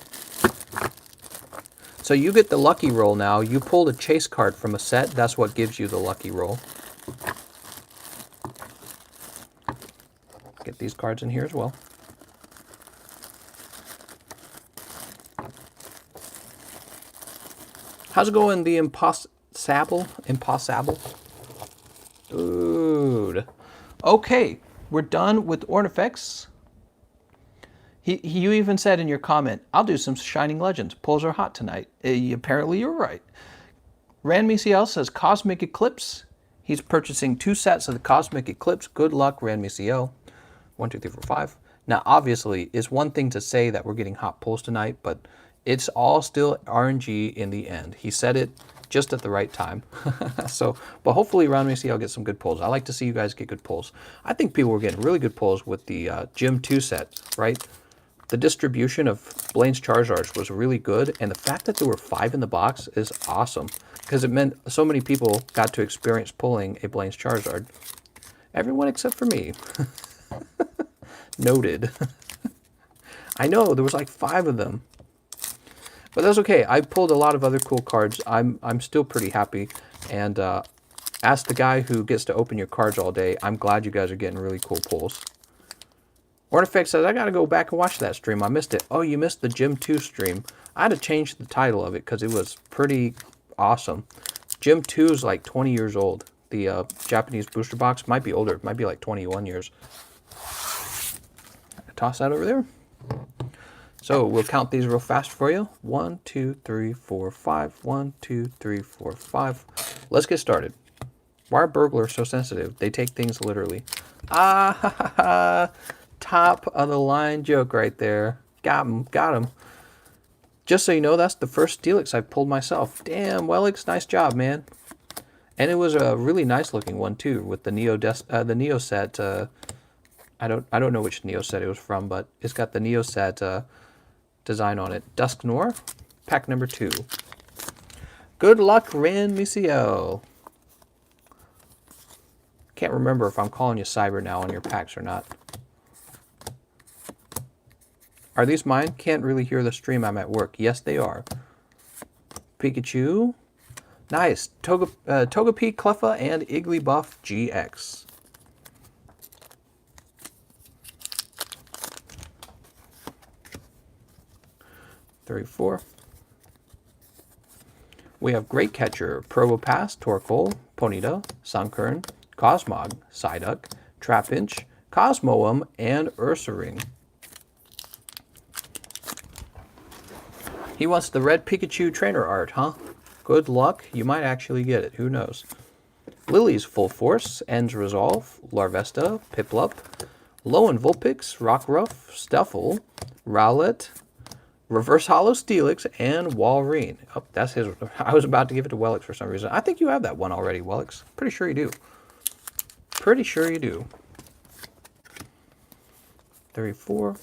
So you get the lucky roll now. You pulled a chase card from a set. That's what gives you the lucky roll. Get these cards in here as well. How's it going, the Impossible? Dude. Okay, we're done with Ornifex. You even said in your comment, I'll do some Shining Legends. Pulls are hot tonight. Apparently you're right. Ranmiciel says Cosmic Eclipse. He's purchasing 2 sets of the Cosmic Eclipse. Good luck, Ranmiciel. 1, 2, 3, 4, 5. Now, obviously, it's one thing to say that we're getting hot pulls tonight, but it's all still RNG in the end. He said it just at the right time. But hopefully Ranmiciel gets some good pulls. I like to see you guys get good pulls. I think people were getting really good pulls with the Gym 2 set, right? The distribution of Blaine's Charizards was really good, and the fact that there were 5 in the box is awesome, because it meant so many people got to experience pulling a Blaine's Charizard. Everyone except for me. Noted. I know, there was like 5 of them. But that's okay. I pulled a lot of other cool cards. I'm still pretty happy, and Ask the guy who gets to open your cards all day. I'm glad you guys are getting really cool pulls. Ornifex says, I got to go back and watch that stream. I missed it. Oh, you missed the Gym 2 stream. I had to change the title of it because it was pretty awesome. Gym 2 is like 20 years old. The Japanese booster box might be older. It might be like 21 years. Toss that over there. So we'll count these real fast for you. 1, 2, 3, 4, 5. 1, 2, 3, 4, 5. Let's get started. Why are burglars so sensitive? They take things literally. Ah, ha, ha, ha. Top of the line joke right there. Got him, got him. Just so you know, that's the first Steelix I've pulled myself. Damn, Wellix, nice job, man. And it was a really nice looking one too, with the Neo set. I don't know which Neo set it was from, but it's got the Neo set design on it. Dusk Noir, pack number 2. Good luck, Ran Misiel. Can't remember if I'm calling you Cyber now on your packs or not. Are these mine? Can't really hear the stream. I'm at work. Yes, they are. Pikachu. Nice. Togepi, Cleffa, and Igglybuff GX. Three, 4. We have Great Catcher, Probopass, Torkoal, Ponyta, Sunkern, Cosmog, Psyduck, Trapinch, Cosmoem, and Ursaring. He wants the red Pikachu trainer art, huh? Good luck. You might actually get it. Who knows? Lily's Full Force, Ends Resolve, Larvesta, Piplup, Lowen Vulpix, Rockruff, Stuffle, Rowlet, Reverse Hollow Steelix, and Walrein. Oh, that's his. I was about to give it to Wellix for some reason. I think you have that one already, Wellix. Pretty sure you do. Pretty sure you do. 3, 4.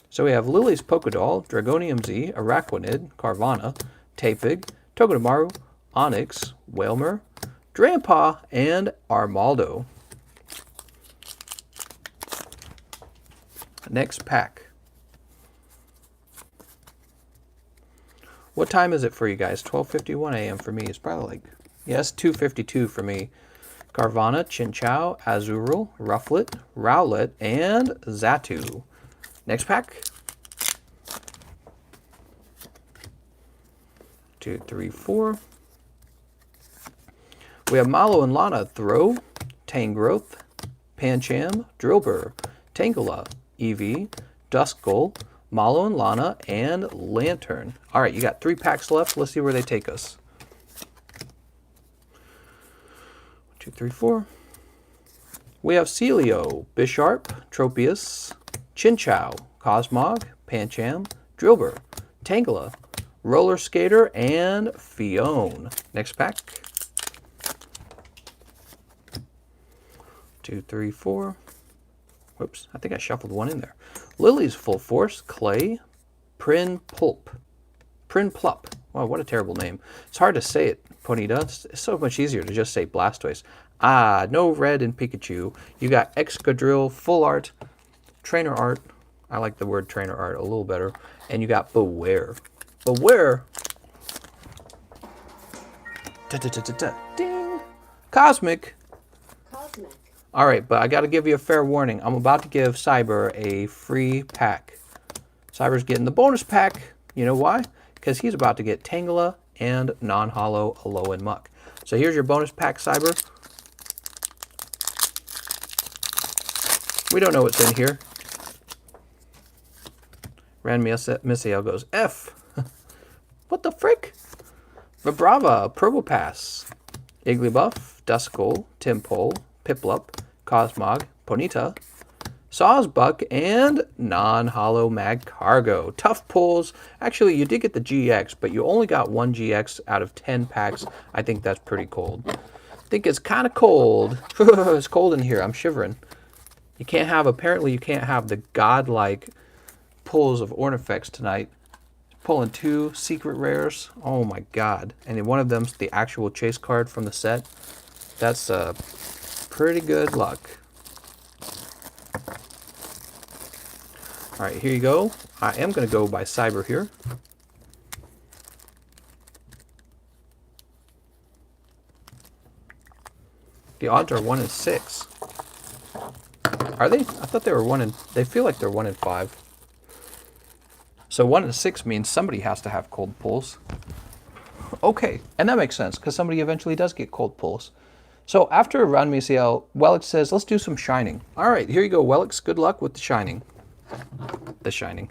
So we have Lily's Pokédoll, Dragonium Z, Araquanid, Carvana, Tapig, Togedemaru, Onix, Wailmer, Drampa, and Armaldo. Next pack. What time is it for you guys? 12:51 a.m. for me. It's probably like, yes, 2:52 for me. Carvana, Chinchou, Azurill, Rufflet, Rowlet, and Xatu. Next pack. 2, 3, 4. We have Malo and Lana, Throw, Tangrowth, Pancham, Drillbur, Tangela, Eevee, Duskull, Malo and Lana, and Lantern. All right, you got 3 packs left. Let's see where they take us. 2, 3, 4. We have Celio, Bisharp, Tropius, Chinchou, Cosmog, Pancham, Drillbur, Tangela, Roller Skater, and Fione. Next pack. 2, 3, 4. Whoops, I think I shuffled one in there. Lily's Full Force, Clay, Prinplup. Wow, what a terrible name. It's hard to say it, Ponyta. It's so much easier to just say Blastoise. Ah, no red in Pikachu. You got Excadrill, Full Art, Trainer Art. I like the word Trainer Art a little better. And you got Beware. Beware. Ding. Cosmic. Cosmic. All right, but I got to give you a fair warning. I'm about to give Cyber a free pack. Cyber's getting the bonus pack. You know why? Because he's about to get Tangela and non-hollow Alolan Muck. So here's your bonus pack, Cyber. We don't know what's in here. Ran Misiel goes, F. What the frick? Vibrava, Probopass, Igglybuff, Duskull, Timpole, Piplup, Cosmog, Ponyta, Sawsbuck, and non-hollow Magcargo. Tough pulls. Actually, you did get the GX, but you only got 1 GX out of 10 packs. I think that's pretty cold. I think it's kind of cold. It's cold in here. I'm shivering. You can't have, apparently you can't have the godlike pulls of Ornifex tonight. Pulling 2 secret rares. Oh my god. And one of them's the actual chase card from the set. That's pretty good luck. Alright, here you go. I am going to go by Cyber here. The odds are 1 in 6. Are they? I thought they were 1 in... They feel like they're 1 in 5. So 1 in 6 means somebody has to have cold pulls. Okay, and that makes sense, because somebody eventually does get cold pulls. So after Ron Misiel, Wellix says, let's do some Shining. All right, here you go, Wellix. Good luck with the Shining. The Shining.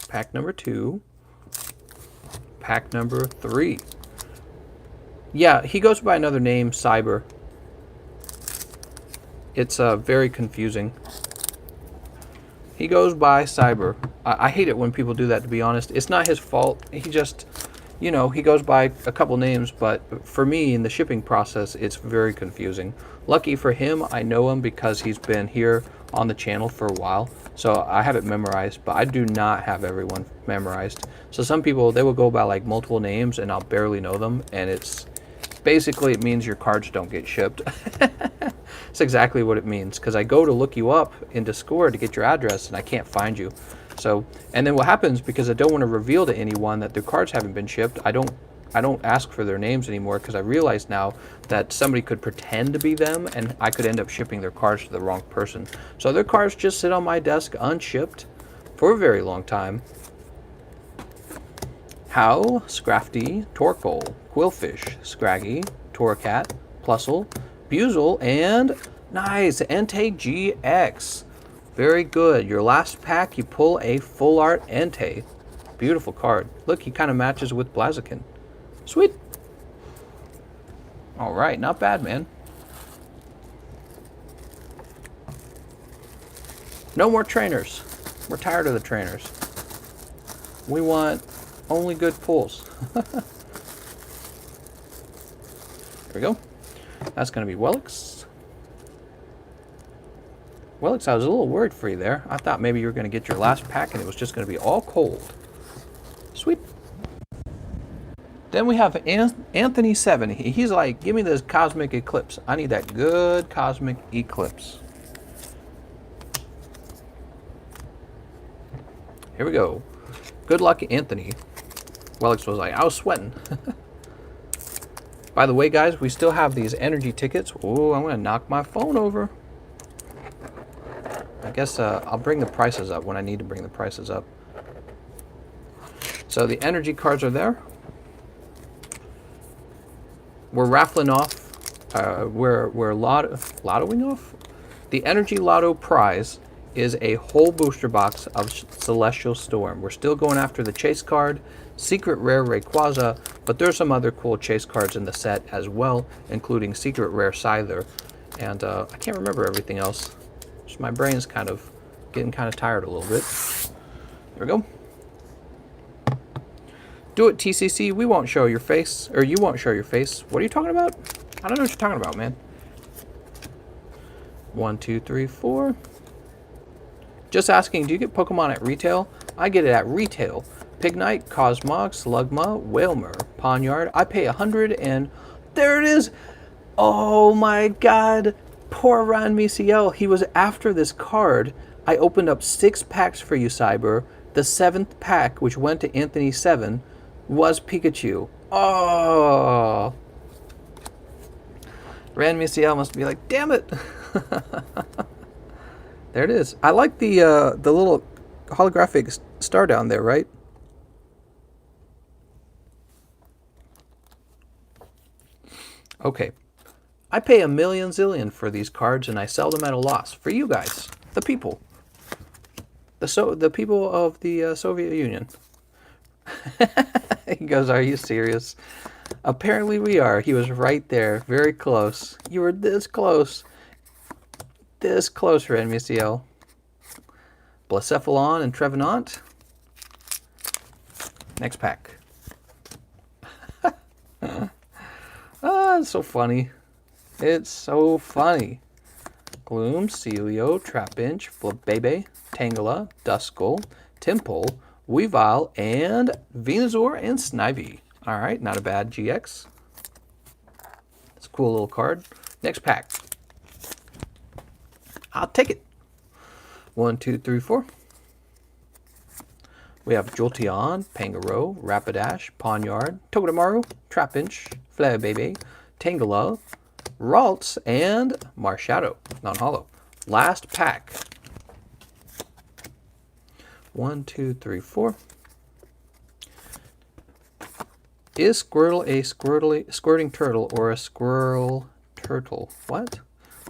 Pack number 2. Pack number 3. Yeah, he goes by another name, Cyber. It's very confusing. He goes by Cyber. I hate it when people do that, to be honest. It's not his fault. He just, you know, he goes by a couple names, but for me, in the shipping process, it's very confusing. Lucky for him, I know him because he's been here on the channel for a while, so I have it memorized, but I do not have everyone memorized. So some people, they will go by like multiple names, and I'll barely know them, and it's basically, it means your cards don't get shipped. That's exactly what it means, because I go to look you up in Discord to get your address and I can't find you. So, and then what happens, because I don't want to reveal to anyone that their cards haven't been shipped, I don't ask for their names anymore, because I realize now that somebody could pretend to be them and I could end up shipping their cards to the wrong person. So their cards just sit on my desk unshipped for a very long time. Howl, Scrafty, Torkoal, Quillfish, Scraggy, Torcat, Plusle, Buzel, and nice, Entei GX. Very good. Your last pack, you pull a full art Entei. Beautiful card. Look, he kind of matches with Blaziken. Sweet. All right, not bad, man. No more trainers. We're tired of the trainers. We want only good pulls. There we go. That's going to be Wellix. Wellix, I was a little worried for you there. I thought maybe you were going to get your last pack and it was just going to be all cold. Sweet. Then we have Anthony 7. He's like, give me this Cosmic Eclipse. I need that good Cosmic Eclipse. Here we go. Good luck, Anthony. Wellix was like, I was sweating. By the way, guys, we still have these energy tickets. Oh, I'm going to knock my phone over. I guess I'll bring the prices up when I need to bring the prices up. So the energy cards are there. We're raffling off. We're lottoing off. The Energy Lotto prize is a whole booster box of Celestial Storm. We're still going after the chase card, Secret Rare Rayquaza, but there's some other cool chase cards in the set as well, including Secret Rare Scyther. And I can't remember everything else. Just my brain's kind of getting kind of tired a little bit. There we go. Do it, TCC. We won't show your face. Or you won't show your face. What are you talking about? I don't know what you're talking about, man. 1, 2, 3, 4. Just asking, do you get Pokemon at retail? I get it at retail. Pignite, Cosmog, Slugma, Whalmer, Pawniard. I pay 100 and there it is. Oh my god. Poor Ron Misiel. He was after this card. I opened up 6 packs for you, Cyber. The 7th pack, which went to Anthony 7, was Pikachu. Oh. Ron Misiel must be like, damn it. There it is. I like the little holographic star down there, right? Okay. I pay a million zillion for these cards and I sell them at a loss. For you guys, the people. The people of the Soviet Union. He goes, are you serious? Apparently we are. He was right there. Very close. You were this close. This close, Ren Misiel. Blacephalon and Trevenant. Next pack. It's so funny. It's so funny. Gloom, Celio, Trapinch, Flabebe, Tangela, Duskull, Temple, Weavile, and Venusaur and Snivy. Alright, not a bad GX. It's a cool little card. Next pack. I'll take it. 1, 2, 3, 4. We have Jolteon, Pangaro, Rapidash, Pawniard, Togedemaru, Trapinch, Flabébé, Tangela, Ralts, and Marshadow, non-holo. Last pack. 1, 2, 3, 4. Is Squirtle a squirting turtle or a squirrel turtle? What?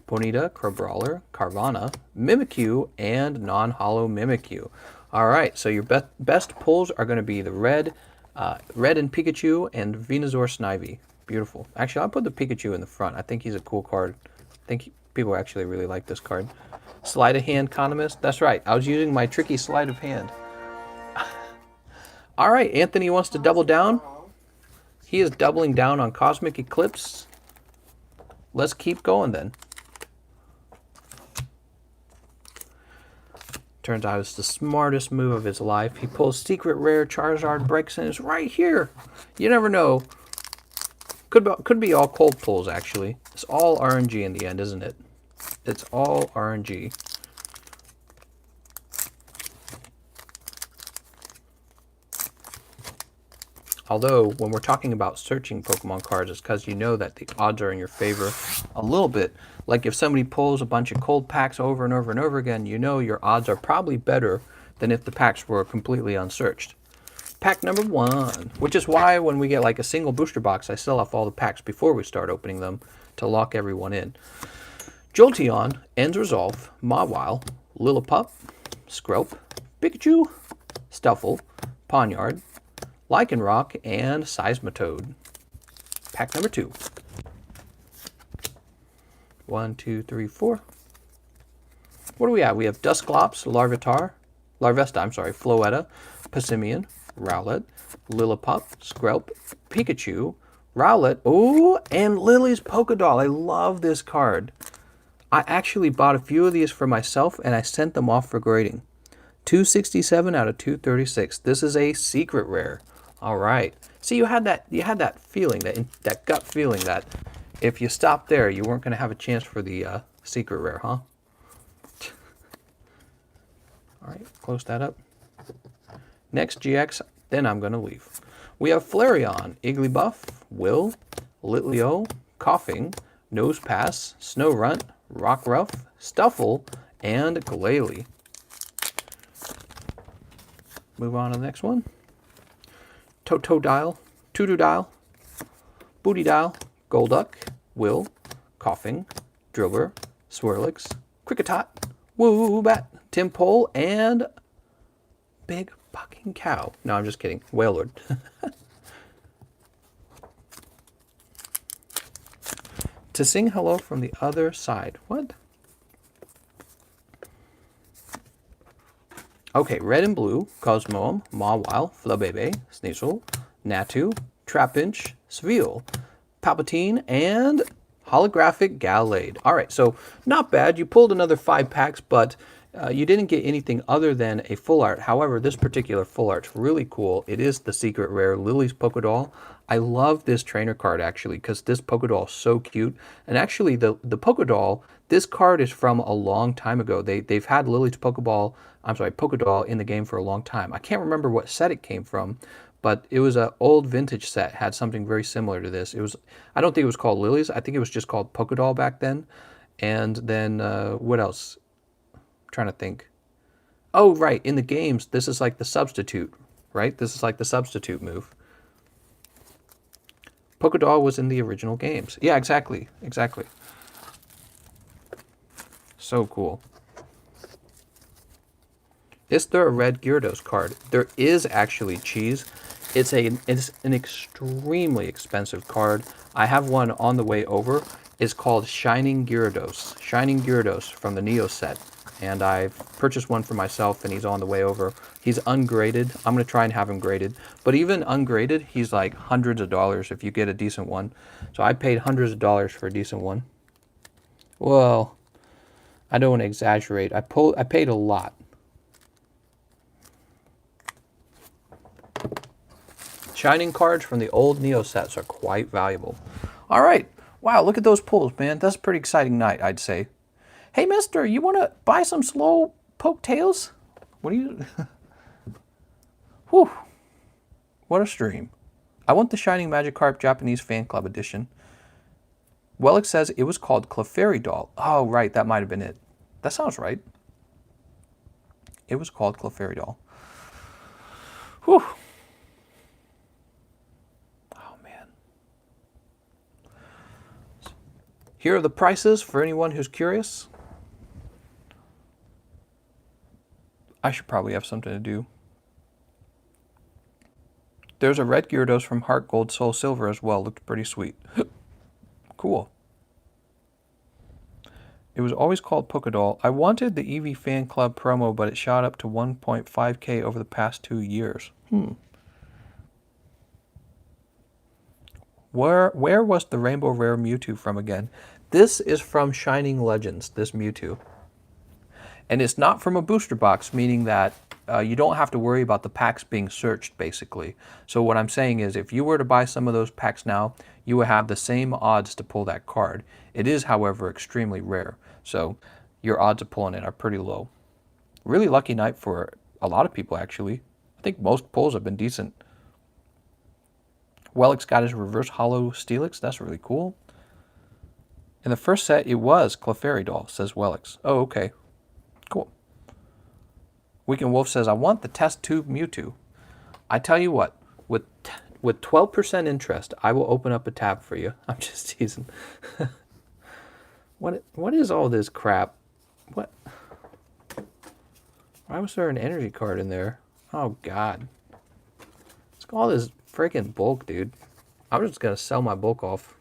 Ponyta, Crabrawler, Carvana, Mimikyu, and non-holo Mimikyu. All right, so your best pulls are going to be the red and Pikachu, and Venusaur Snivy. Beautiful. Actually, I'll put the Pikachu in the front. I think he's a cool card. I think people actually really like this card. Sleight of hand Economist. That's right. I was using my tricky sleight of hand. All right, Anthony wants to double down. He is doubling down on Cosmic Eclipse. Let's keep going then. Turns out it's the smartest move of his life. He pulls Secret Rare, Charizard breaks in. It's right here. You never know. Could be all cold pulls, actually. It's all RNG in the end, isn't it? It's all RNG. Although, when we're talking about searching Pokemon cards, it's because you know that the odds are in your favor a little bit. Like if somebody pulls a bunch of cold packs over and over and over again, you know your odds are probably better than if the packs were completely unsearched. Pack number 1, which is why when we get like a single booster box, I sell off all the packs before we start opening them to lock everyone in. Jolteon, Ends Resolve, Mawile, Lillipup, Skrelp, Pikachu, Stuffle, Pawniard, Lycanroc, and Seismitoad. Pack number 2. 1, 2, 3, 4. What do we have? We have Dusclops, Larvesta, Floetta, Passimian, Rowlet, Lillipup, Skrelp, Pikachu, Rowlet, oh, and Lily's Pokédoll. I love this card. I actually bought a few of these for myself and I sent them off for grading. 267 out of 236. This is a secret rare. All right. See, you had that feeling, that gut feeling that if you stopped there, you weren't going to have a chance for the secret rare, huh? All right, close that up. Next GX, then I'm going to leave. We have Flareon, Igglybuff, Will, Litleo, Coughing, Nosepass, Snorunt, Rockruff, Stuffle, and Glalie. Move on to the next one. Totodile, Tootodile, Bootydile, Golduck, Will, Coughing, Driller, Swirlix, Kricketot, Woobat, Timpole, and Big Fucking Cow. No, I'm just kidding. Wailord. To sing hello from the other side. What? Okay, red and blue, Cosmoem, Mawile, Flabébé, Sneasel, Natu, Trapinch, Sviel, Palpatine, and holographic Gallade. All right, so not bad. You pulled another 5 packs, but you didn't get anything other than a full art. However, this particular full art's really cool. It is the secret rare Lily's Pokédoll. I love this trainer card, actually, because this Pokédoll is so cute. And actually, the Pokédoll, this card is from a long time ago. They've had Lily's Pokédoll in the game for a long time. I can't remember what set it came from, but it was an old vintage set, had something very similar to this. It was, I don't think it was called Lily's. I think it was just called Pokédoll back then. And then, what else? I'm trying to think. Oh, right, in the games, this is like the substitute, right? This is like the substitute move. Pokédoll was in the original games. Yeah, exactly. So cool. Is there a red Gyarados card? There is actually, Cheese. It's an extremely expensive card. I have one on the way over. It's called Shining Gyarados. Shining Gyarados from the Neo set. And I've purchased one for myself, and he's on the way over. He's ungraded. I'm going to try and have him graded. But even ungraded, he's like hundreds of dollars if you get a decent one. So I paid hundreds of dollars for a decent one. Well, I don't want to exaggerate. I paid a lot. Shining cards from the old Neo sets are quite valuable. All right. Wow, look at those pulls, man. That's a pretty exciting night, I'd say. Hey, mister, you want to buy some slow poke tails? What do you... Whew. What a stream. I want the Shining Magikarp Japanese Fan Club edition. Wellick says it was called Clefairy Doll. Oh, right. That might have been it. That sounds right. It was called Clefairy Doll. Whew. Oh, man. Here are the prices for anyone who's curious. I should probably have something to do. There's a red Gyarados from Heart Gold Soul Silver as well. Looked pretty sweet. Cool. It was always called Pokédoll. I wanted the Eevee Fan Club promo, but it shot up to 1.5K over the past 2 years. Where was the Rainbow Rare Mewtwo from again? This is from Shining Legends, this Mewtwo. And it's not from a booster box, meaning that you don't have to worry about the packs being searched, basically. So what I'm saying is, if you were to buy some of those packs now, you would have the same odds to pull that card. It is, however, extremely rare. So your odds of pulling it are pretty low. Really lucky night for a lot of people, actually. I think most pulls have been decent. Wellick's got his reverse hollow Steelix. That's really cool. In the first set, it was Clefairy Doll, says Wellick's. Oh, okay. Cool. Weekend Wolf says, I want the test tube Mewtwo. I tell you what, with 12% interest, I will open up a tab for you. I'm just teasing. What is all this crap? What? Why was there an energy card in there? Oh, God. Let's all this freaking bulk, dude. I'm just going to sell my bulk off.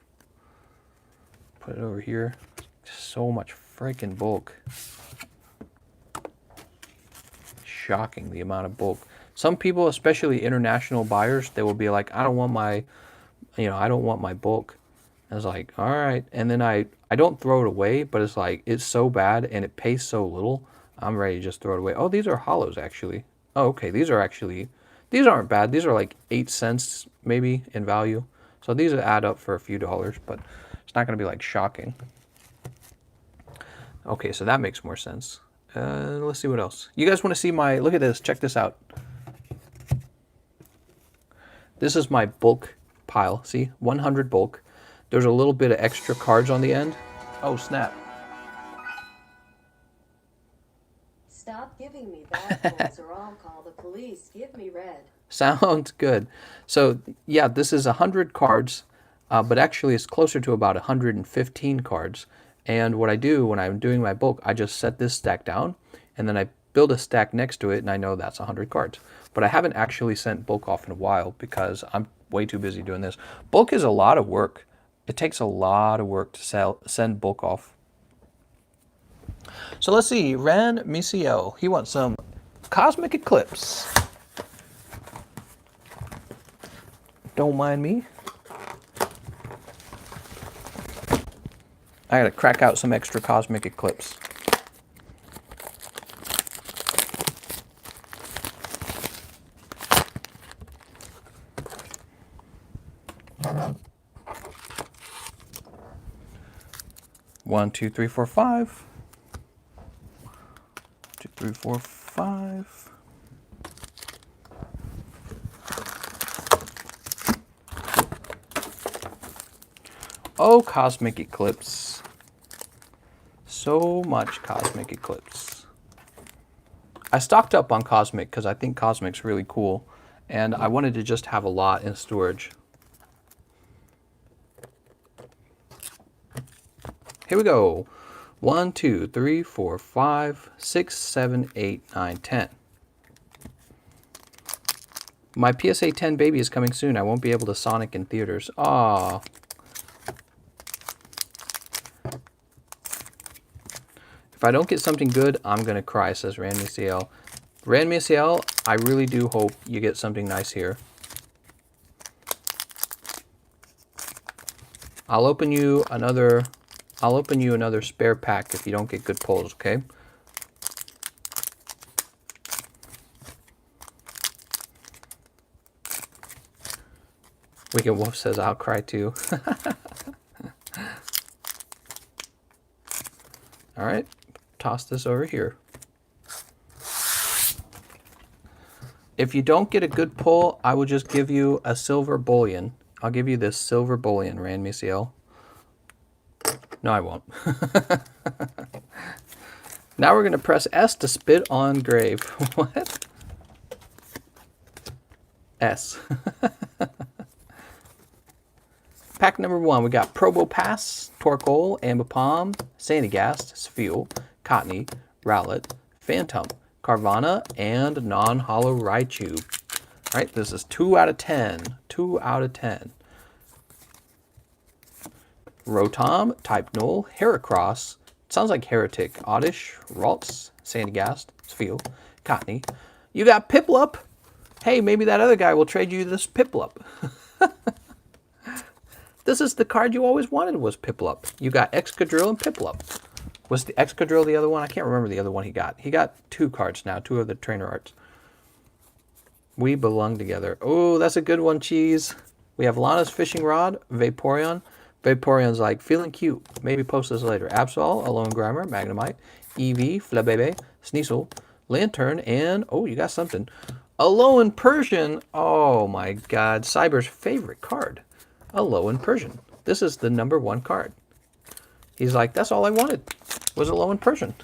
Put it over here. Just so much freaking bulk. Shocking, the amount of bulk. Some people, especially international buyers, they will be like, I don't want my, I don't want my bulk. I was like, all right. And then I don't throw it away, but it's like, it's so bad and it pays so little. I'm ready to just throw it away. Oh, these are hollows, actually. Oh, okay. These aren't bad. These are like 8 cents maybe in value. So these add up for a few dollars, but it's not going to be like shocking. Okay, so that makes more sense. Let's see what else. You guys want to see my, look at this. Check this out. This is my bulk pile. See, 100 bulk. There's a little bit of extra cards on the end. Oh, snap. Stop giving me bad pulls or I'll call the police. Give me red. Sounds good. So, yeah, this is 100 cards, but actually it's closer to about 115 cards. And what I do when I'm doing my bulk, I just set this stack down, and then I build a stack next to it, and I know that's 100 cards. But I haven't actually sent bulk off in a while because I'm way too busy doing this. Bulk is a lot of work. It takes a lot of work to send bulk off. So let's see, Ran Misiel, he wants some Cosmic Eclipse. Don't mind me. I gotta crack out some extra Cosmic Eclipse. One, two, three, four, five. 2, 3, 4, 5. Oh, Cosmic Eclipse. So much Cosmic Eclipse. I stocked up on Cosmic because I think Cosmic's really cool, and I wanted to just have a lot in storage. Here we go. 1, 2, 3, 4, 5, 6, 7, 8, 9, 10. My PSA 10 baby is coming soon. I won't be able to Sonic in theaters. Aw. If I don't get something good, I'm going to cry, says Ran Misiel. Ran Misiel, I really do hope you get something nice here. I'll open you another spare pack if you don't get good pulls, okay? Wicked Wolf says, I'll cry too. All right, toss this over here. If you don't get a good pull, I will just give you a silver bullion. I'll give you this silver bullion, Rand Misiel. No, I won't. Now we're going to press S to spit on grave. What? S. Pack number 1, we got Probopass, Torkoal, Ambipom, Sandygast, Spheal, Cottonee, Rowlet, Phantom, Carvana, and non-hollow Raichu. All right, this is 2 out of 10. 2 out of 10. Rotom, Type Null, Heracross, sounds like Heretic, Oddish, Ralts, Sandygast, Spheal, Cottonee. You got Piplup. Hey, maybe that other guy will trade you this Piplup. This is the card you always wanted, was Piplup. You got Excadrill and Piplup. Was the Excadrill the other one? I can't remember the other one he got. He got 2 cards now, 2 of the trainer arts. We belong together. Oh, that's a good one, Cheese. We have Lana's Fishing Rod, Vaporeon. Vaporeon's like, feeling cute. Maybe post this later. Absol, Alolan Grimer, Magnemite, Eevee, Flabebe, Sneasel, Lantern, and, oh, you got something. Alolan Persian. Oh, my God. Cyber's favorite card. Alolan Persian. This is the number 1 card. He's like, that's all I wanted was Alolan Persian.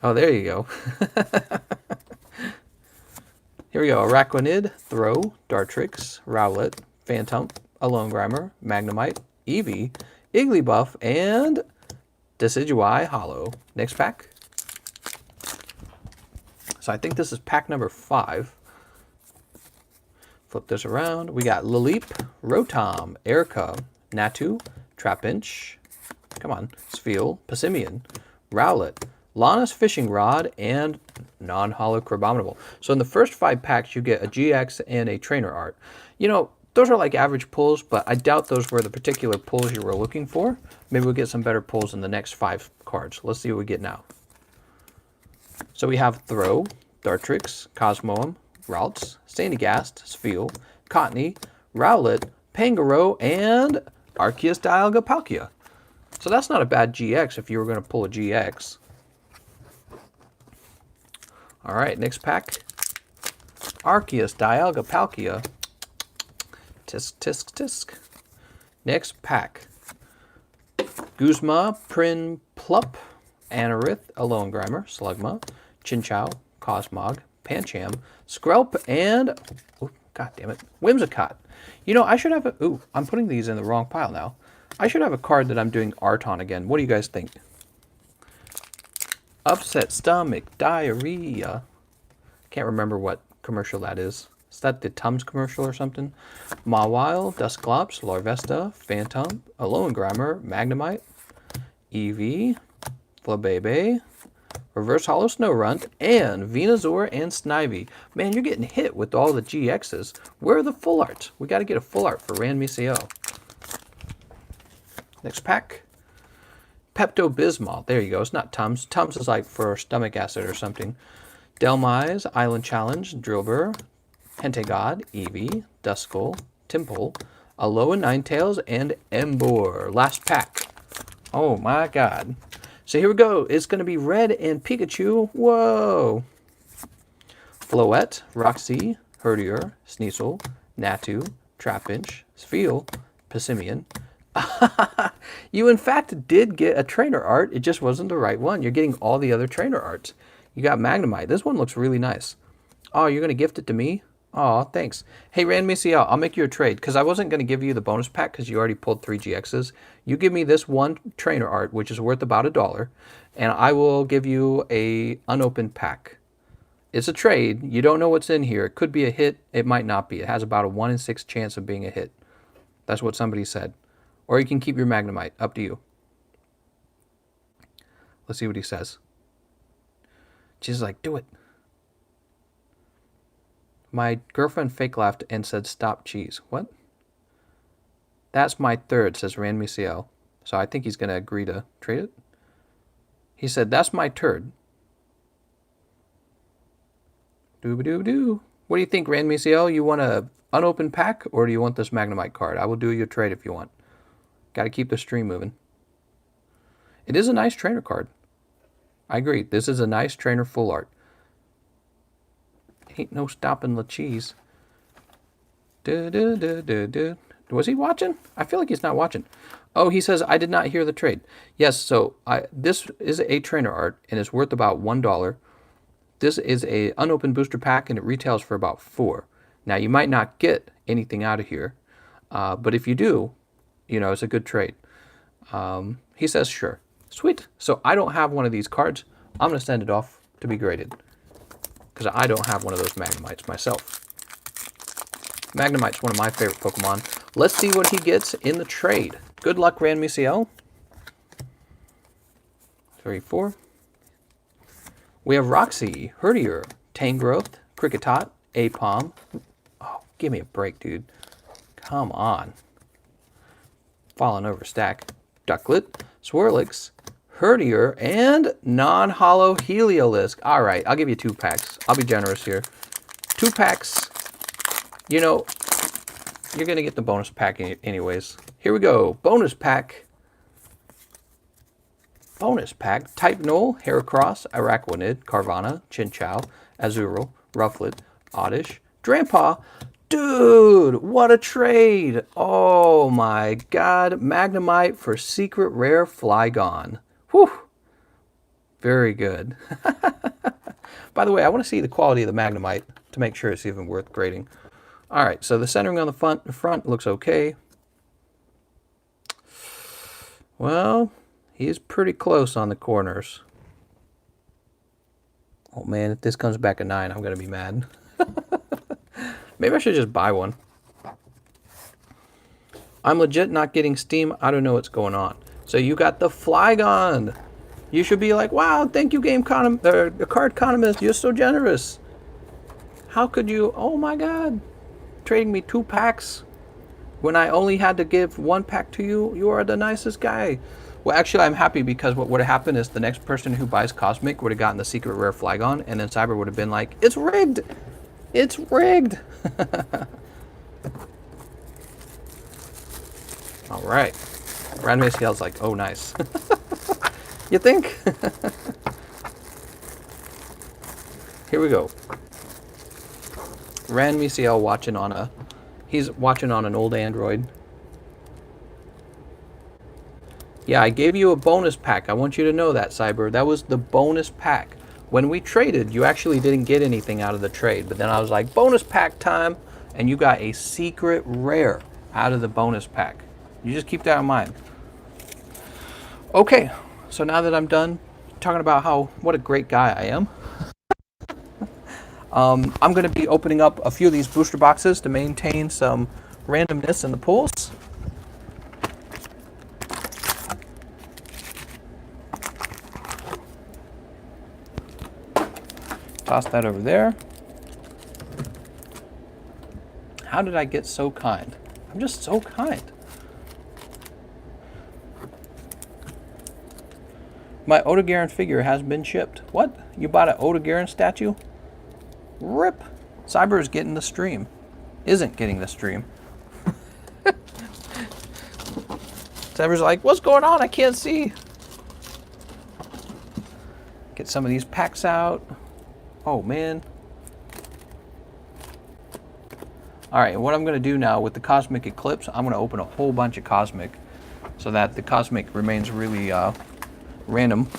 Oh, there you go. Here we go. Araquanid, Throw, Dartrix, Rowlet, Phantom, Alolan Grimer, Magnemite, Eevee, Igglybuff, and Decidueye Hollow. Next pack. So I think this is pack number 5. Flip this around. We got Laleep, Rotom, Erica, Natu, Trapinch, come on, Spheal, Passimian, Rowlet, Lana's Fishing Rod, and non-hollow Crabominable. So in the first 5 packs, you get a GX and a trainer art. You know, those are like average pulls, but I doubt those were the particular pulls you were looking for. Maybe we'll get some better pulls in the next 5 cards. Let's see what we get now. So we have Throw, Dartrix, Cosmoem, Ralts, Sandygast, Spheal, Cottonee, Rowlet, Pangoro, and Arceus Dialga Palkia. So that's not a bad GX if you were going to pull a GX. All right, next pack. Arceus Dialga Palkia. Tisk, tisk, tisk. Next pack. Guzma, Prinplup, Anorith, Alolan Grimer, Slugma, Chinchou, Cosmog, Pancham, Skrelp, and, oh, god damn it, Whimsicott. You know, I should have a, ooh, I'm putting these in the wrong pile now. I should have a card that I'm doing art on again. What do you guys think? Upset stomach, diarrhea. Can't remember what commercial that is. Is that the Tums commercial or something? Mawile, Dusclops, Larvesta, Phantom, Alolan Grimer, Magnemite, Eevee, Flabebe, Reverse Hollow Snorunt, and Venusaur and Snivy. Man, you're getting hit with all the GXs. Where are the full arts? We got to get a full art for Rand Misiel. Next pack. Pepto-Bismol. There you go. It's not Tums. Tums is like for stomach acid or something. Delmise, Island Challenge, Drillbur, Hentegod, Eevee, Duskull, Timple, Alolan Ninetales, and Emboar. Last pack. Oh my god. So here we go. It's going to be Red and Pikachu. Whoa. Floette, Roxy, Herdier, Sneasel, Natu, Trapinch, Spheal, Passimian. You in fact did get a trainer art. It just wasn't the right one. You're getting all the other trainer arts. You got Magnemite. This one looks really nice. Oh, you're going to gift it to me? Oh, thanks. Hey, Rand Misiel, I'll make you a trade because I wasn't going to give you the bonus pack because you already pulled 3 GXs. You give me this one trainer art, which is worth about $1, and I will give you a unopened pack. It's a trade. You don't know what's in here. It could be a hit. It might not be. It has about a 1 in 6 chance of being a hit. That's what somebody said. Or you can keep your Magnemite. Up to you. Let's see what he says. She's like, do it. My girlfriend fake laughed and said, stop cheese. What? That's my third, says Rand Misiel. So I think he's going to agree to trade it. He said, that's my turd. Doo-ba-doo-doo. What do you think, Rand Misiel? You want an unopened pack or do you want this Magnemite card? I will do you a trade if you want. Got to keep the stream moving. It is a nice trainer card. I agree. This is a nice trainer full art. Ain't no stopping the cheese. Was he watching? I feel like he's not watching. Oh, he says, I did not hear the trade. Yes, so this is a trainer art, and it's worth about $1. This is a unopened booster pack, and it retails for about $4. Now, you might not get anything out of here, but if you do, you know, it's a good trade. He says, sure. Sweet. So I don't have one of these cards. I'm going to send it off to be graded, because I don't have one of those Magnemites myself. Magnemite's one of my favorite Pokemon. Let's see what he gets in the trade. Good luck, Random ECL. 3, 4. We have Roxy, Herdier, Tangrowth, Kricketot, Apom. Oh, give me a break, dude. Come on. Falling over stack. Ducklet, Swirlix, Herdier, and non-hollow Heliolisk. All right, I'll give you 2 packs. I'll be generous here. 2 packs. You know, you're going to get the bonus pack anyways. Here we go. Bonus pack. Bonus pack. Type Null, Heracross, Araquanid, Carvana, Chinchou, Azurill, Rufflet, Oddish, Drampa. Dude, what a trade. Oh my god. Magnemite for Secret Rare Flygon. Whew. Very good. By the way, I want to see the quality of the Magnemite to make sure it's even worth grading. All right, so the centering on the front looks okay. Well, he's pretty close on the corners. Oh man, if this comes back a 9, I'm going to be mad. Maybe I should just buy one. I'm legit not getting Steam. I don't know what's going on. So you got the Flygon. You should be like, wow, thank you, TheCardconomist. You're so generous. How could you? Oh my god. Trading me 2 packs when I only had to give 1 pack to you. You are the nicest guy. Well, actually, I'm happy because what would have happened is the next person who buys Cosmic would have gotten the Secret Rare Flygon, and then Cyber would have been like, it's rigged. It's rigged. All right. Random ACL's like, oh, nice. You think? Here we go. Random ECL watching on a... He's watching on an old Android. Yeah, I gave you a bonus pack. I want you to know that, Cyber. That was the bonus pack. When we traded, you actually didn't get anything out of the trade. But then I was like, bonus pack time. And you got a secret rare out of the bonus pack. You just keep that in mind. Okay, so now that I'm done talking about what a great guy I am, I'm going to be opening up a few of these booster boxes to maintain some randomness in the pulls. Toss that over there. How did I get so kind? I'm just so kind. My Odogaron figure has been shipped. What? You bought an Odogaron statue? Rip. Cyber is getting the stream. Isn't getting the stream. Cyber's like, what's going on? I can't see. Get some of these packs out. Oh, man. All right, what I'm going to do now with the Cosmic Eclipse, I'm going to open a whole bunch of Cosmic so that the Cosmic remains really random.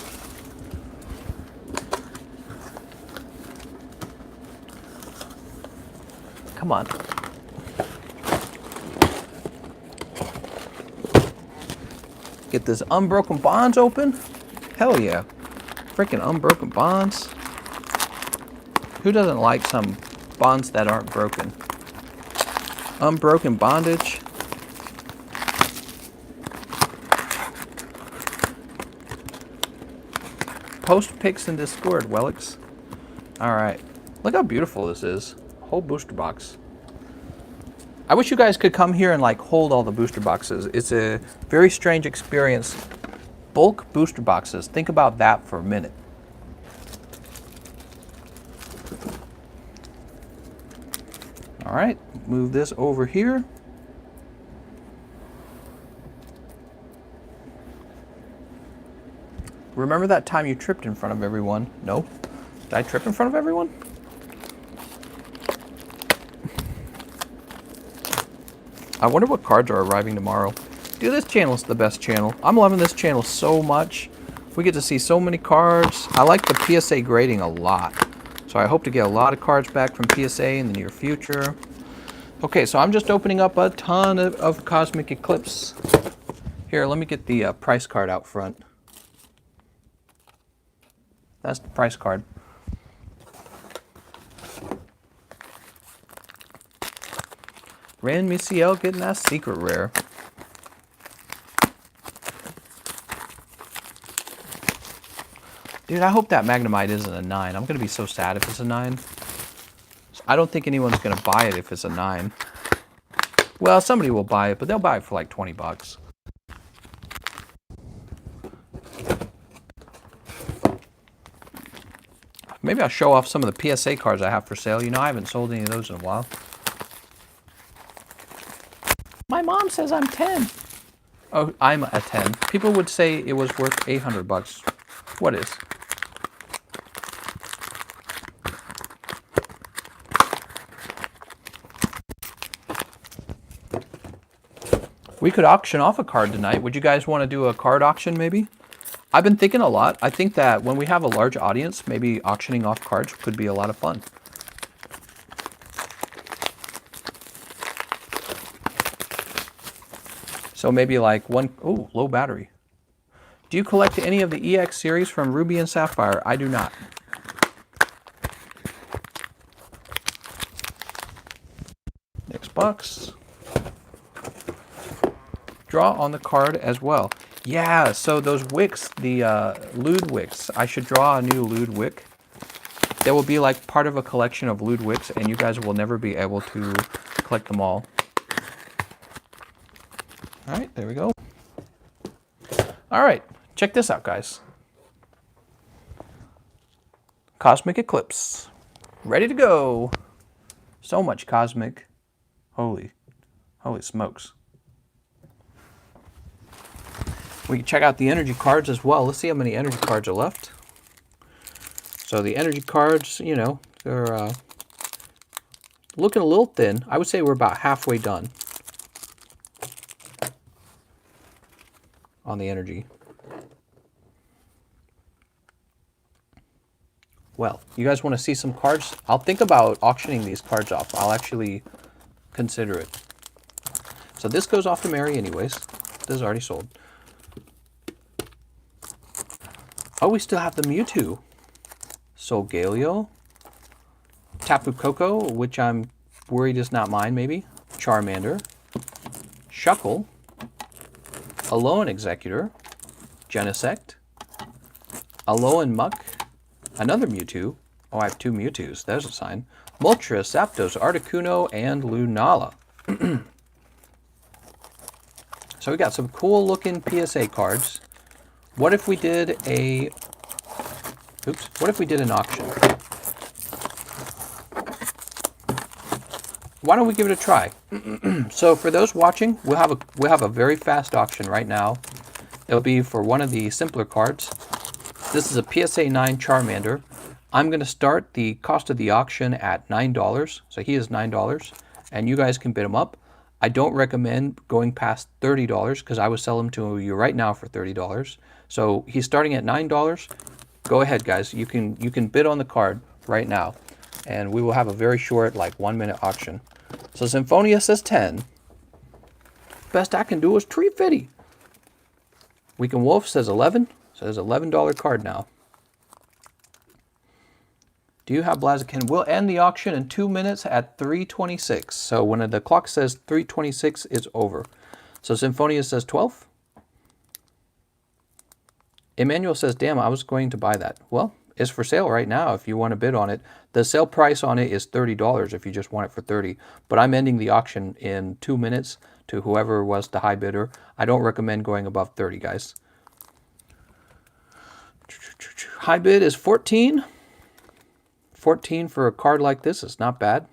Come on. Get this Unbroken Bonds open. Hell yeah. Freaking Unbroken Bonds. Who doesn't like some bonds that aren't broken? Unbroken Bondage. Post pics in Discord, Wellix. Alright. Look how beautiful this is. Whole booster box. I wish you guys could come here and like hold all the booster boxes. It's a very strange experience. Bulk booster boxes. Think about that for a minute. Alright, move this over here. Remember that time you tripped in front of everyone? No? Did I trip in front of everyone? I wonder what cards are arriving tomorrow. Dude, this channel's the best channel. I'm loving this channel so much. We get to see so many cards. I like the PSA grading a lot. So I hope to get a lot of cards back from PSA in the near future. Okay, so I'm just opening up a ton of Cosmic Eclipse. Here, let me get the price card out front. That's the price card. Ran Misiel getting that secret rare. Dude, I hope that Magnemite isn't a 9. I'm going to be so sad if it's a 9. I don't think anyone's going to buy it if it's a 9. Well, somebody will buy it, but they'll buy it for like 20 bucks. Maybe I'll show off some of the PSA cards I have for sale. You know, I haven't sold any of those in a while. My mom says I'm 10. Oh, I'm a 10. People would say it was worth 800 bucks. What is? We could auction off a card tonight. Would you guys want to do a card auction maybe? I've been thinking a lot. I think that when we have a large audience, maybe auctioning off cards could be a lot of fun. So maybe like one, oh, low battery. Do you collect any of the EX series from Ruby and Sapphire? I do not. Next box. Draw on the card as well. Yeah, so those wicks, the lewd wicks, I should draw a new lewd wick. There will be like part of a collection of lewd wicks, and you guys will never be able to collect them all. All right, there we go. All right, check this out, guys. Cosmic Eclipse, ready to go. So much cosmic. Holy smokes. We can check out the energy cards as well. Let's see how many energy cards are left. So the energy cards, you know, they're looking a little thin. I would say we're about halfway done on the energy. Well, you guys want to see some cards? I'll think about auctioning these cards off. I'll actually consider it. So this goes off to Mary anyways. This is already sold. Oh, we still have the Mewtwo. Solgaleo. Tapu Koko, which I'm worried is not mine, maybe. Charmander. Shuckle. Alolan Executor. Genesect. Alolan Muck. Another Mewtwo. Oh, I have two Mewtwo's. There's a sign. Moltres, Zapdos, Articuno, and Lunala. So we got some cool looking PSA cards. What if we did a... Oops. What if we did an auction? Why don't we give it a try? So for those watching, we'll have a very fast auction right now. It'll be for one of the simpler cards. This is a PSA 9 Charmander. I'm going to start the cost of the auction at $9. So he is $9, and you guys can bid him up. I don't recommend going past $30 because I would sell him to you right now for $30. So he's starting at $9. Go ahead, guys. You can bid on the card right now, and we will have a very short, like 1-minute auction. So Symphonia says 10. Best I can do is $3.50. Weekend Wolf says 11. So there's an $11 card now. Do you have Blaziken? We'll end the auction in 2 minutes at 3:26. So when the clock says 3:26, it's over. So Symphonia says 12. Emmanuel says, damn, I was going to buy that. Well, it's for sale right now if you want to bid on it. The sale price on it is $30 if you just want it for $30. But I'm ending the auction in 2 minutes to whoever was the high bidder. I don't recommend going above 30, guys. High bid is 14. 14 for a card like this is not bad.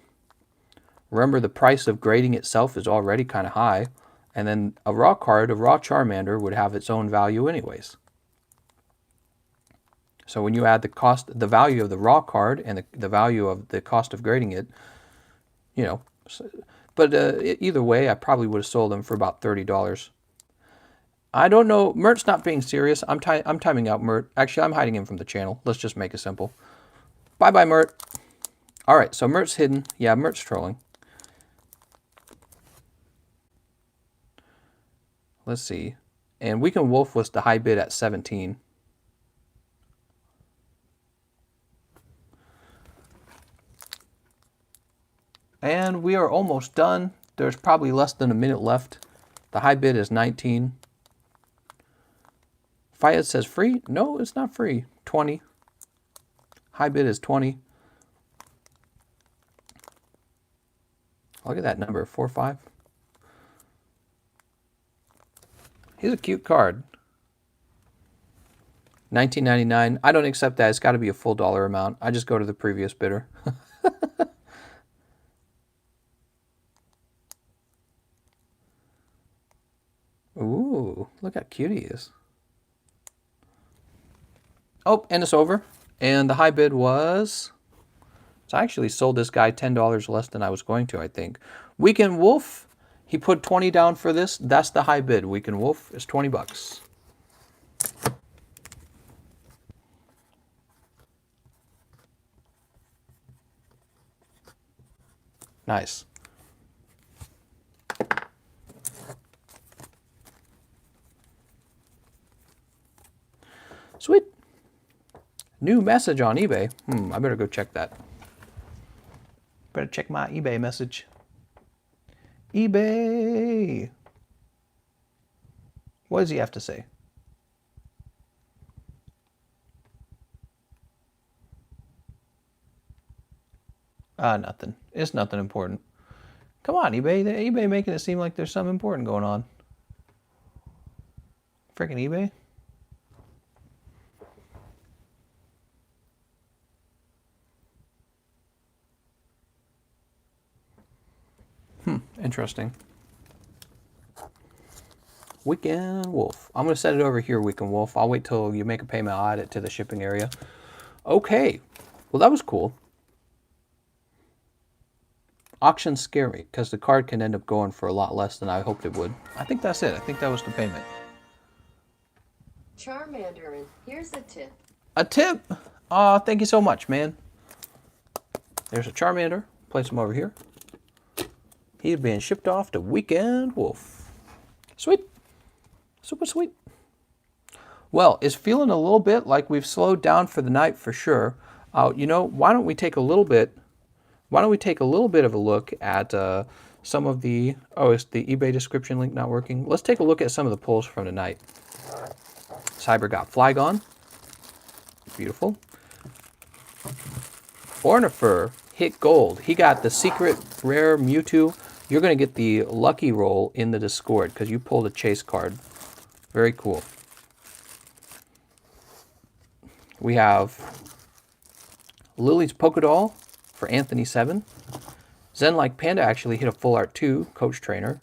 Remember, the price of grading itself is already kind of high. And then a raw card, a raw Charmander, would have its own value anyways. So when you add the cost, the value of the raw card and the value of the cost of grading it, you know, But either way, I probably would have sold them for about $30. I don't know. Mert's not being serious. I'm timing out Mert. Actually, I'm hiding him from the channel. Let's just make it simple. Bye-bye, Mert. All right, so Mert's hidden. Yeah, Mert's trolling. Let's see. And Weekend Wolf was the high bid at 17. And we are almost done. There's probably less than a minute left. The high bid is 19. Fayed says free. No, it's not free. 20. High bid is 20. Look at that number, 45. He's a cute card. $19.99. I don't accept that. It's got to be a full dollar amount. I just go to the previous bidder. Ooh, look how cute he is. Oh, and it's over. And the high bid was... So I actually sold this guy $10 less than I was going to, I think. Weekend Wolf, he put 20 down for this. That's the high bid. Weekend Wolf is 20 bucks. Nice. Sweet. New message on eBay. I better go check that. Better check my eBay message. eBay. What does he have to say? Nothing. It's nothing important. Come on, eBay. eBay making it seem like there's something important going on. Freaking eBay. Interesting. Weekend Wolf. I'm going to set it over here, Weekend Wolf. I'll wait till you make a payment. I'll add it to the shipping area. Okay. Well, that was cool. Auctions scare me because the card can end up going for a lot less than I hoped it would. I think that's it. I think that was the payment. Charmander, here's a tip. A tip? Aw, thank you so much, man. There's a Charmander. Place him over here. He's being shipped off to Weekend Wolf. Sweet. Super sweet. Well, it's feeling a little bit like we've slowed down for the night for sure. You know, why don't we take a little bit of a look at some of the... Oh, is the eBay description link not working? Let's take a look at some of the pulls from tonight. Cyber got Flygon. Beautiful. Ornifer hit gold. He got the secret rare Mewtwo. You're going to get the lucky roll in the Discord because you pulled a chase card. Very cool. We have Lily's Pokédoll for Anthony 7. Zen Like Panda actually hit a full art 2, Coach Trainer.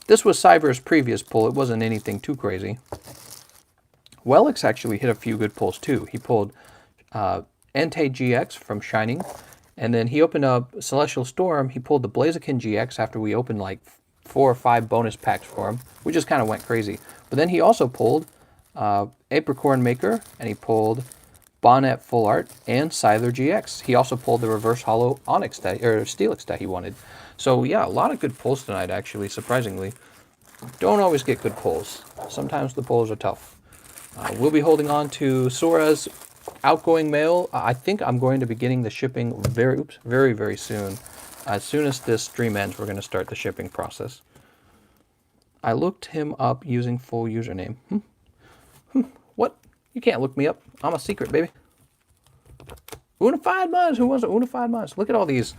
This was Cyber's previous pull. It wasn't anything too crazy. Wellix actually hit a few good pulls too. He pulled Entei GX from Shining. And then he opened up Celestial Storm. He pulled the Blaziken GX after we opened like 4 or 5 bonus packs for him. We just kind of went crazy. But then he also pulled Apricorn Maker, and he pulled Bonnet Full Art and Scyther GX. He also pulled the Reverse Hollow Onyx that, or Steelix that he wanted. So yeah, a lot of good pulls tonight actually, surprisingly. Don't always get good pulls. Sometimes the pulls are tough. We'll be holding on to Sora's outgoing mail. I think I'm going to be getting the shipping very, very soon. As soon as this stream ends, we're going to start the shipping process. I looked him up using full username. What? You can't look me up. I'm a secret, baby. Unified Minds. Who was it? Unified Minds. Look at all these.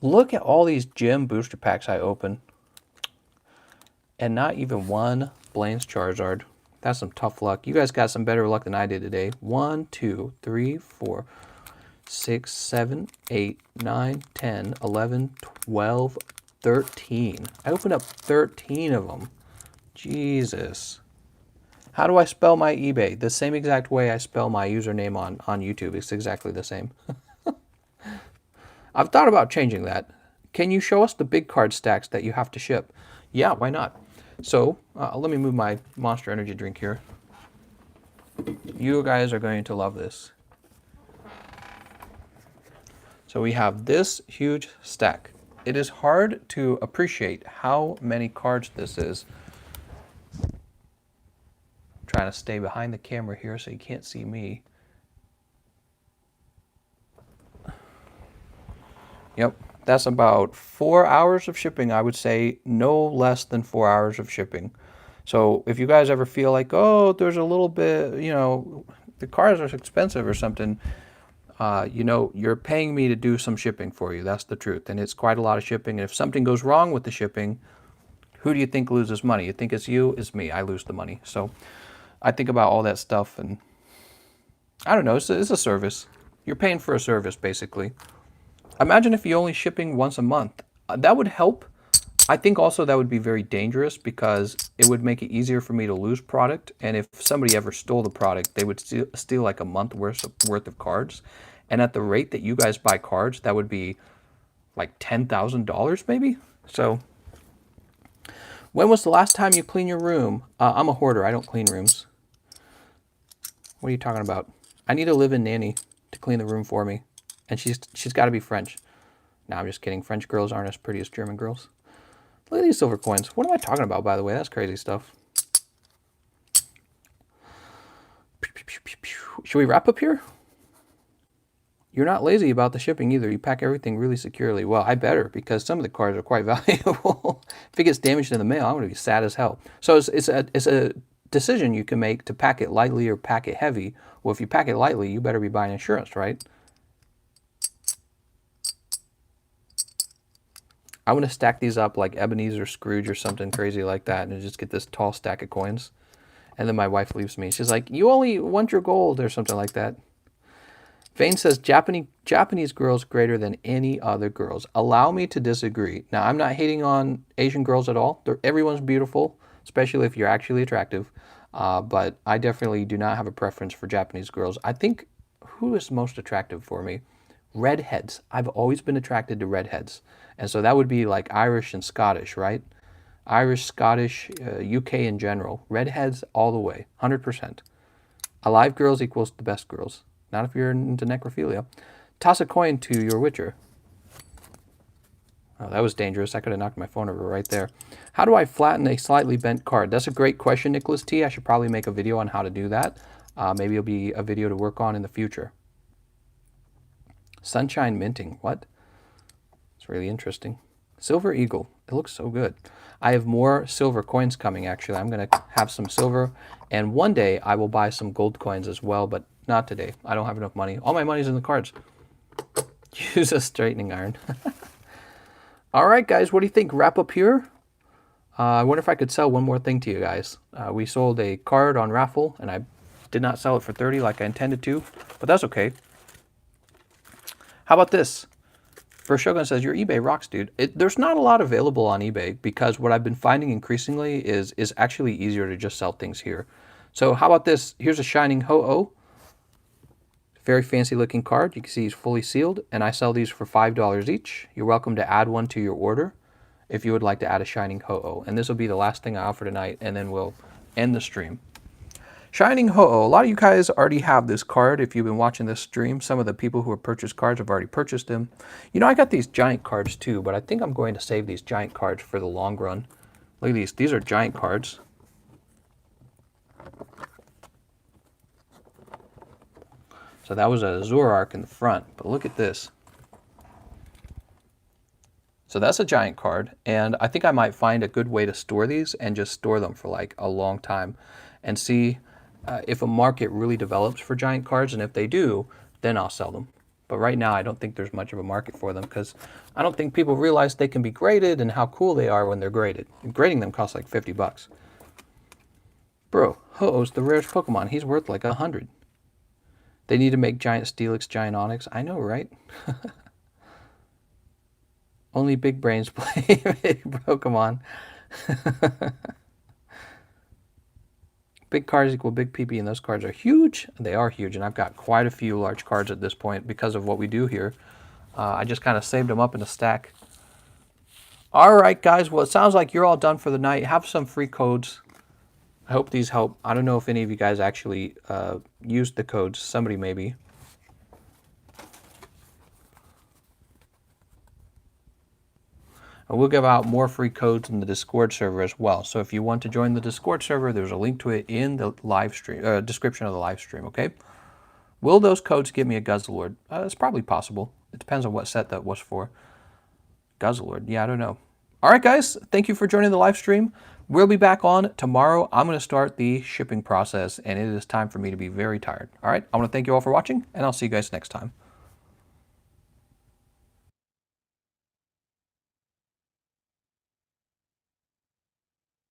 Look at all these gem booster packs I open. And not even one Blaine's Charizard. That's some tough luck. You guys got some better luck than I did today. 1, 2, 3, 4, 6, 7, 8, 9, 10, 11, 12, 13. I opened up 13 of them. Jesus. How do I spell my eBay? The same exact way I spell my username on YouTube. It's exactly the same. I've thought about changing that can you show us the big card stacks that you have to ship? Yeah, why not? So let me move my Monster Energy drink here. You guys are going to love this. So we have this huge stack. It is hard to appreciate how many cards this is. I'm trying to stay behind the camera here so you can't see me. Yep, that's about 4 hours of shipping, I would say. No less than 4 hours of shipping. So if you guys ever feel like, oh, there's a little bit, you know, the cards are expensive or something, you know, you're paying me to do some shipping for you. That's the truth. And it's quite a lot of shipping. And if something goes wrong with the shipping, who do you think loses money? You think it's you? It's me. I lose the money. So I think about all that stuff. And I don't know. It's a service. You're paying for a service, basically. Imagine if you're only shipping once a month. That would help. I think also that would be very dangerous because it would make it easier for me to lose product. And if somebody ever stole the product, they would steal like a month worth of cards. And at the rate that you guys buy cards, that would be like $10,000 maybe. So when was the last time you cleaned your room? I'm a hoarder. I don't clean rooms. What are you talking about? I need a live-in nanny to clean the room for me. And she's got to be French. No, I'm just kidding. French girls aren't as pretty as German girls. Look at these silver coins. What am I talking about, by the way? That's crazy stuff. Should we wrap up here? You're not lazy about the shipping either. You pack everything really securely. Well, I better, because some of the cards are quite valuable. If it gets damaged in the mail, I'm going to be sad as hell. So it's a decision you can make to pack it lightly or pack it heavy. Well, if you pack it lightly, you better be buying insurance, right? I want to stack these up like Ebenezer Scrooge or something crazy like that and just get this tall stack of coins. And then my wife leaves me. She's like, you only want your gold or something like that. Vane says, Japanese girls greater than any other girls. Allow me to disagree. Now, I'm not hating on Asian girls at all. Everyone's beautiful, especially if you're actually attractive. But I definitely do not have a preference for Japanese girls. I think, who is most attractive for me? Redheads. I've always been attracted to redheads. And so that would be like Irish and Scottish, right? Irish, Scottish, UK in general. Redheads all the way, 100%. Alive girls equals the best girls. Not if you're into necrophilia. Toss a coin to your Witcher. Oh, that was dangerous. I could have knocked my phone over right there. How do I flatten a slightly bent card? That's a great question, Nicholas T. I should probably make a video on how to do that. Maybe it'll be a video to work on in the future. Sunshine minting. What? It's really interesting. Silver Eagle. It looks so good. I have more silver coins coming, actually. I'm going to have some silver. And one day I will buy some gold coins as well, but not today. I don't have enough money. All my money's in the cards. Use a straightening iron. All right, guys. What do you think? Wrap up here? I wonder if I could sell one more thing to you guys. We sold a card on Raffle, and I did not sell it for 30 like I intended to, but that's okay. How about this? First Shogun says, your eBay rocks, dude. There's not a lot available on eBay because what I've been finding increasingly is actually easier to just sell things here. So how about this? Here's a Shining Ho-Oh. Very fancy looking card. You can see he's fully sealed, and I sell these for $5 each. You're welcome to add one to your order if you would like to add a Shining Ho-Oh. And this will be the last thing I offer tonight, and then we'll end the stream. Shining Ho-Oh. A lot of you guys already have this card if you've been watching this stream. Some of the people who have purchased cards have already purchased them. You know, I got these giant cards too, but I think I'm going to save these giant cards for the long run. Look at these. These are giant cards. So that was a Zoroark in the front, but look at this. So that's a giant card, and I think I might find a good way to store these and just store them for like a long time and see if a market really develops for giant cards, and if they do, then I'll sell them. But right now, I don't think there's much of a market for them because I don't think people realize they can be graded and how cool they are when they're graded. And grading them costs like 50 bucks. Bro, Ho-Oh's the rarest Pokemon. He's worth like 100. They need to make giant Steelix, giant Onyx. I know, right? Only big brains play Pokemon. Big cards equal big PP, and those cards are huge. They are huge, and I've got quite a few large cards at this point because of what we do here. I just kind of saved them up in a stack. All right, guys. Well, it sounds like you're all done for the night. Have some free codes. I hope these help. I don't know if any of you guys actually used the codes. Somebody maybe. And we'll give out more free codes in the Discord server as well. So if you want to join the Discord server, there's a link to it in the live stream description of the live stream. Okay. Will those codes give me a Guzzlord? It's probably possible. It depends on what set that was for. Guzzlord. Yeah, I don't know. All right, guys. Thank you for joining the live stream. We'll be back on tomorrow. I'm going to start the shipping process, and it is time for me to be very tired. All right. I want to thank you all for watching, and I'll see you guys next time.